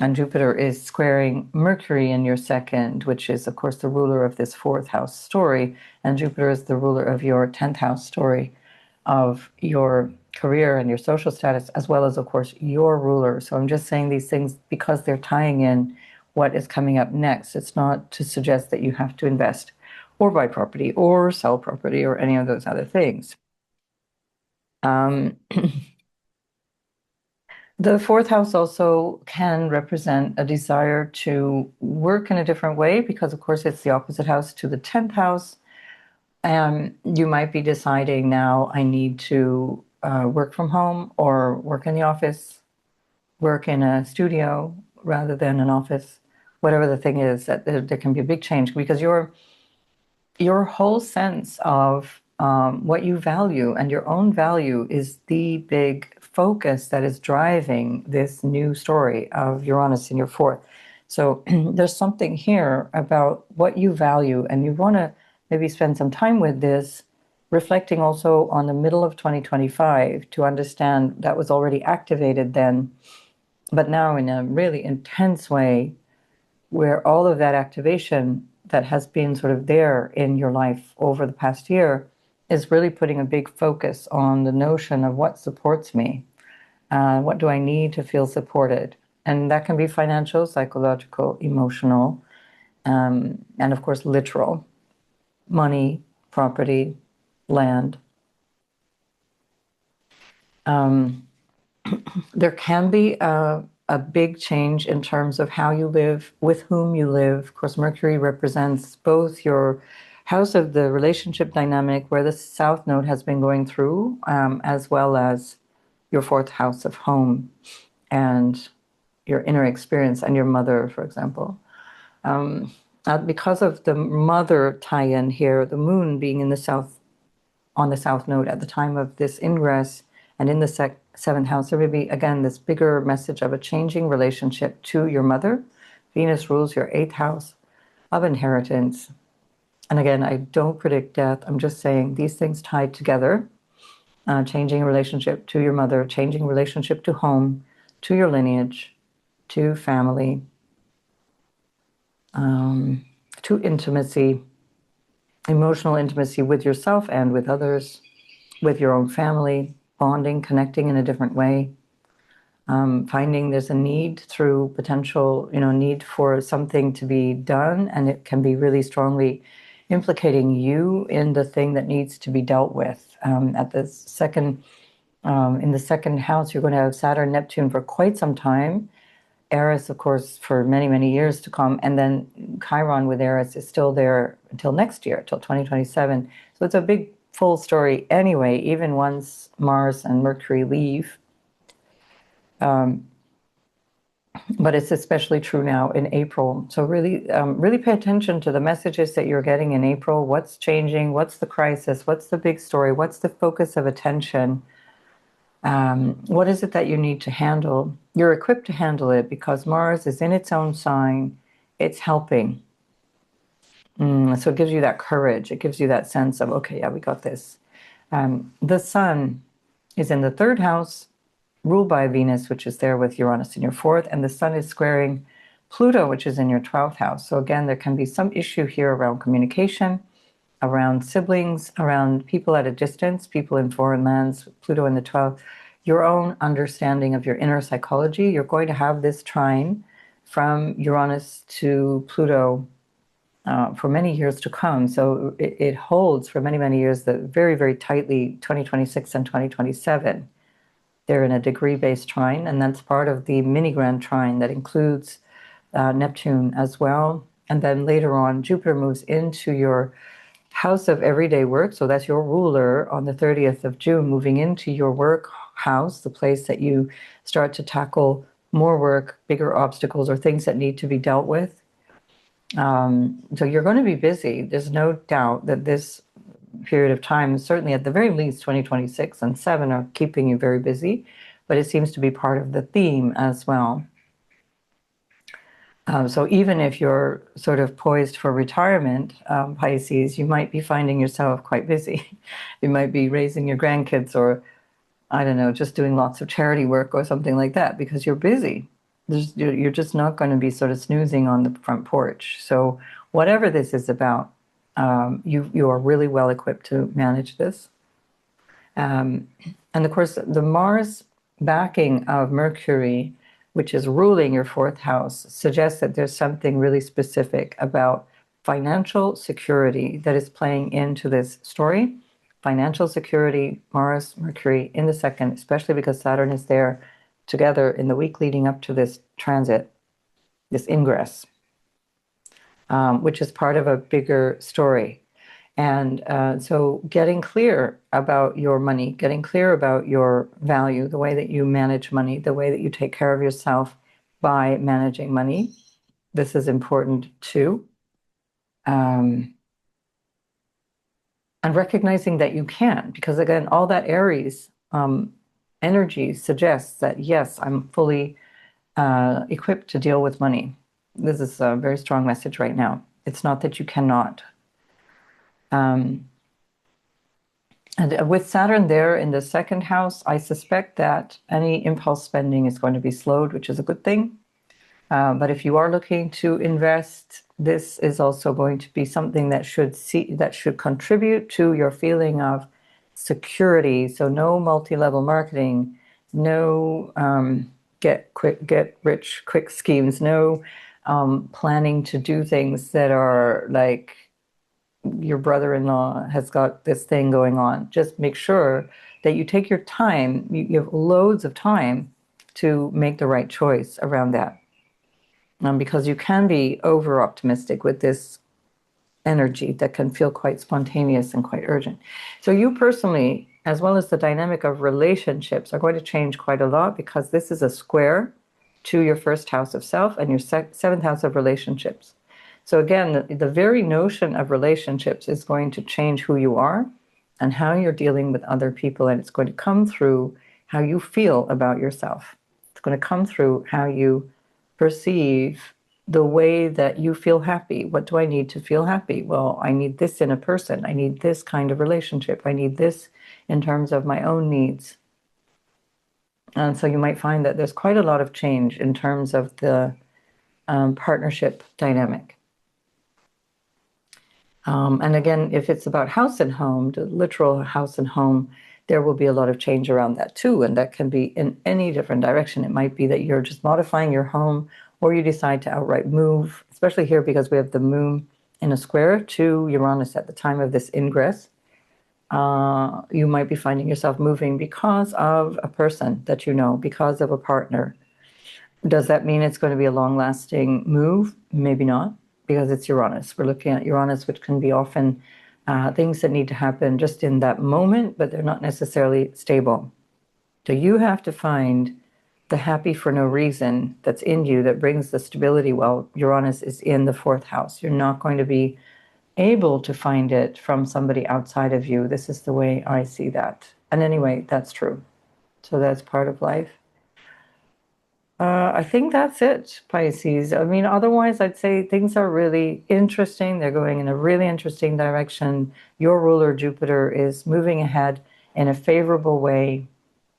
And Jupiter is squaring Mercury in your second, which is, of course, the ruler of this fourth house story. And Jupiter is the ruler of your 10th house story of your career and your social status, as well as, of course, your ruler. So I'm just saying these things because they're tying in what is coming up next. It's not to suggest that you have to invest or buy property or sell property or any of those other things. The fourth house also can represent a desire to work in a different way because, of course, it's the opposite house to the 10th house. You might be deciding now, I need to work from home or work in the office, work in a studio rather than an office, whatever the thing is, that there can be a big change because your whole sense of what you value and your own value is the big focus that is driving this new story of Uranus in your fourth. So there's something here about what you value, and you want to maybe spend some time with this, reflecting also on the middle of 2025 to understand that was already activated then, but now in a really intense way, where all of that activation that has been sort of there in your life over the past year is really putting a big focus on the notion of what supports me. What do I need to feel supported? And that can be financial, psychological, emotional, and of course, literal. Money, property, land. There can be a big change in terms of how you live, with whom you live. Of course, Mercury represents both your house of the relationship dynamic, where the South Node has been going through, as well as your fourth house of home and your inner experience and your mother, for example. Because of the mother tie-in here, the moon being in the south, on the South Node at the time of this ingress, and in the seventh house, there may be, again, this bigger message of a changing relationship to your mother. Venus rules your eighth house of inheritance. And again, I don't predict death. I'm just saying these things tied together. Changing relationship to your mother, changing relationship to home, to your lineage, to family, to intimacy, emotional intimacy with yourself and with others, with your own family, bonding, connecting in a different way, finding there's a need through potential, need for something to be done, and it can be really strongly implicating you in the thing that needs to be dealt with. At the second, in the second house, you're going to have Saturn, Neptune for quite some time. Aries, of course, for many, many years to come. And then Chiron with Aries is still there until next year, till 2027. So it's a big, full story anyway, even once Mars and Mercury leave. But it's especially true now in April. So really, really pay attention to the messages that you're getting in April. What's changing? What's the crisis? What's the big story? What's the focus of attention? What is it that you need to handle? You're equipped to handle it because Mars is in its own sign. It's helping. So it gives you that courage. It gives you that sense of, okay, yeah, we got this. The Sun is in the third house, ruled by Venus, which is there with Uranus in your fourth, and the Sun is squaring Pluto, which is in your 12th house. So again, there can be some issue here around communication, around siblings, around people at a distance, people in foreign lands, Pluto in the 12th, your own understanding of your inner psychology. You're going to have this trine from Uranus to Pluto for many years to come. So it holds for many, many years, very, very tightly, 2026 and 2027. They're in a degree-based trine, and that's part of the mini grand trine that includes Neptune as well, And then later on, Jupiter moves into your house of everyday work. So that's your ruler on the 30th of June, moving into your work house, the place that you start to tackle more work, bigger obstacles, or things that need to be dealt with. So you're going to be busy. There's no doubt that this period of time, certainly at the very least 2026 and 7 are keeping you very busy, but it seems to be part of the theme as well. So even if you're sort of poised for retirement, Pisces, you might be finding yourself quite busy. You might be raising your grandkids, or I don't know, just doing lots of charity work or something like that, because you're busy. You're just not going to be sort of snoozing on the front porch. So whatever this is about, you are really well equipped to manage this. And of course, the Mars backing of Mercury, which is ruling your fourth house, suggests that there's something really specific about financial security that is playing into this story. Financial security, Mars, Mercury in the second, especially because Saturn is there together in the week leading up to this transit, this ingress, which is part of a bigger story. And so getting clear about your money, getting clear about your value, the way that you manage money, the way that you take care of yourself by managing money, this is important too. And recognizing that you can, because again, all that Aries energy suggests that, yes, I'm fully equipped to deal with money. This is a very strong message right now. It's not that you cannot. And with Saturn there in the second house, I suspect that any impulse spending is going to be slowed, which is a good thing. But if you are looking to invest, this is also going to be something that should contribute to your feeling of security. So no multi-level marketing, no get rich quick schemes, no planning to do things that are like your brother-in-law has got this thing going on. Just make sure that you take your time. You have loads of time to make the right choice around that. Because you can be over-optimistic with this energy that can feel quite spontaneous and quite urgent. So you personally, as well as the dynamic of relationships, are going to change quite a lot, because this is a square to your first house of self and your seventh house of relationships. So again, the very notion of relationships is going to change who you are and how you're dealing with other people, and it's going to come through how you feel about yourself. It's going to come through how you perceive the way that you feel happy. What do I need to feel happy? Well, I need this in a person. I need this kind of relationship. I need this in terms of my own needs. And so you might find that there's quite a lot of change in terms of the partnership dynamic. And again, if it's about house and home, the literal house and home, there will be a lot of change around that too. And that can be in any different direction. It might be that you're just modifying your home, or you decide to outright move, especially here because we have the moon in a square to Uranus at the time of this ingress. You might be finding yourself moving because of a person that you know, because of a partner. Does that mean it's going to be a long-lasting move? Maybe not, because it's Uranus. We're looking at Uranus, which can be often things that need to happen just in that moment, but they're not necessarily stable. So you have to find the happy for no reason that's in you that brings the stability while Uranus is in the fourth house. You're not going to be able to find it from somebody outside of you. This is the way I see that. And anyway, that's true. So that's part of life. I think that's it, Pisces. I mean, otherwise, I'd say things are really interesting. They're going in a really interesting direction. Your ruler, Jupiter, is moving ahead in a favorable way,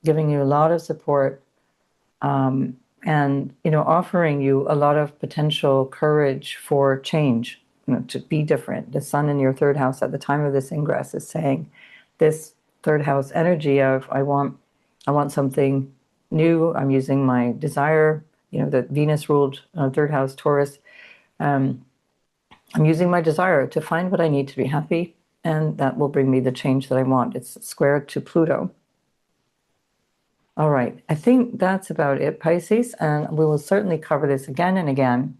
giving you a lot of support, and, offering you a lot of potential courage for change, to be different. The sun in your third house at the time of this ingress is saying this third house energy of, I want something new. I'm using my desire, the Venus ruled third house Taurus. I'm using my desire to find what I need to be happy, and that will bring me the change that I want. It's square to Pluto. All right, I think that's about it, Pisces, and we will certainly cover this again and again.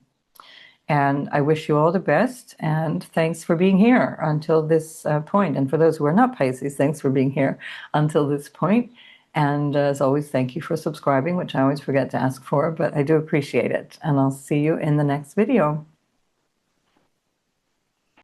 And I wish you all the best, and thanks for being here until this point. And for those who are not Pisces, thanks for being here until this point. And as always, thank you for subscribing, which I always forget to ask for, but I do appreciate it. And I'll see you in the next video.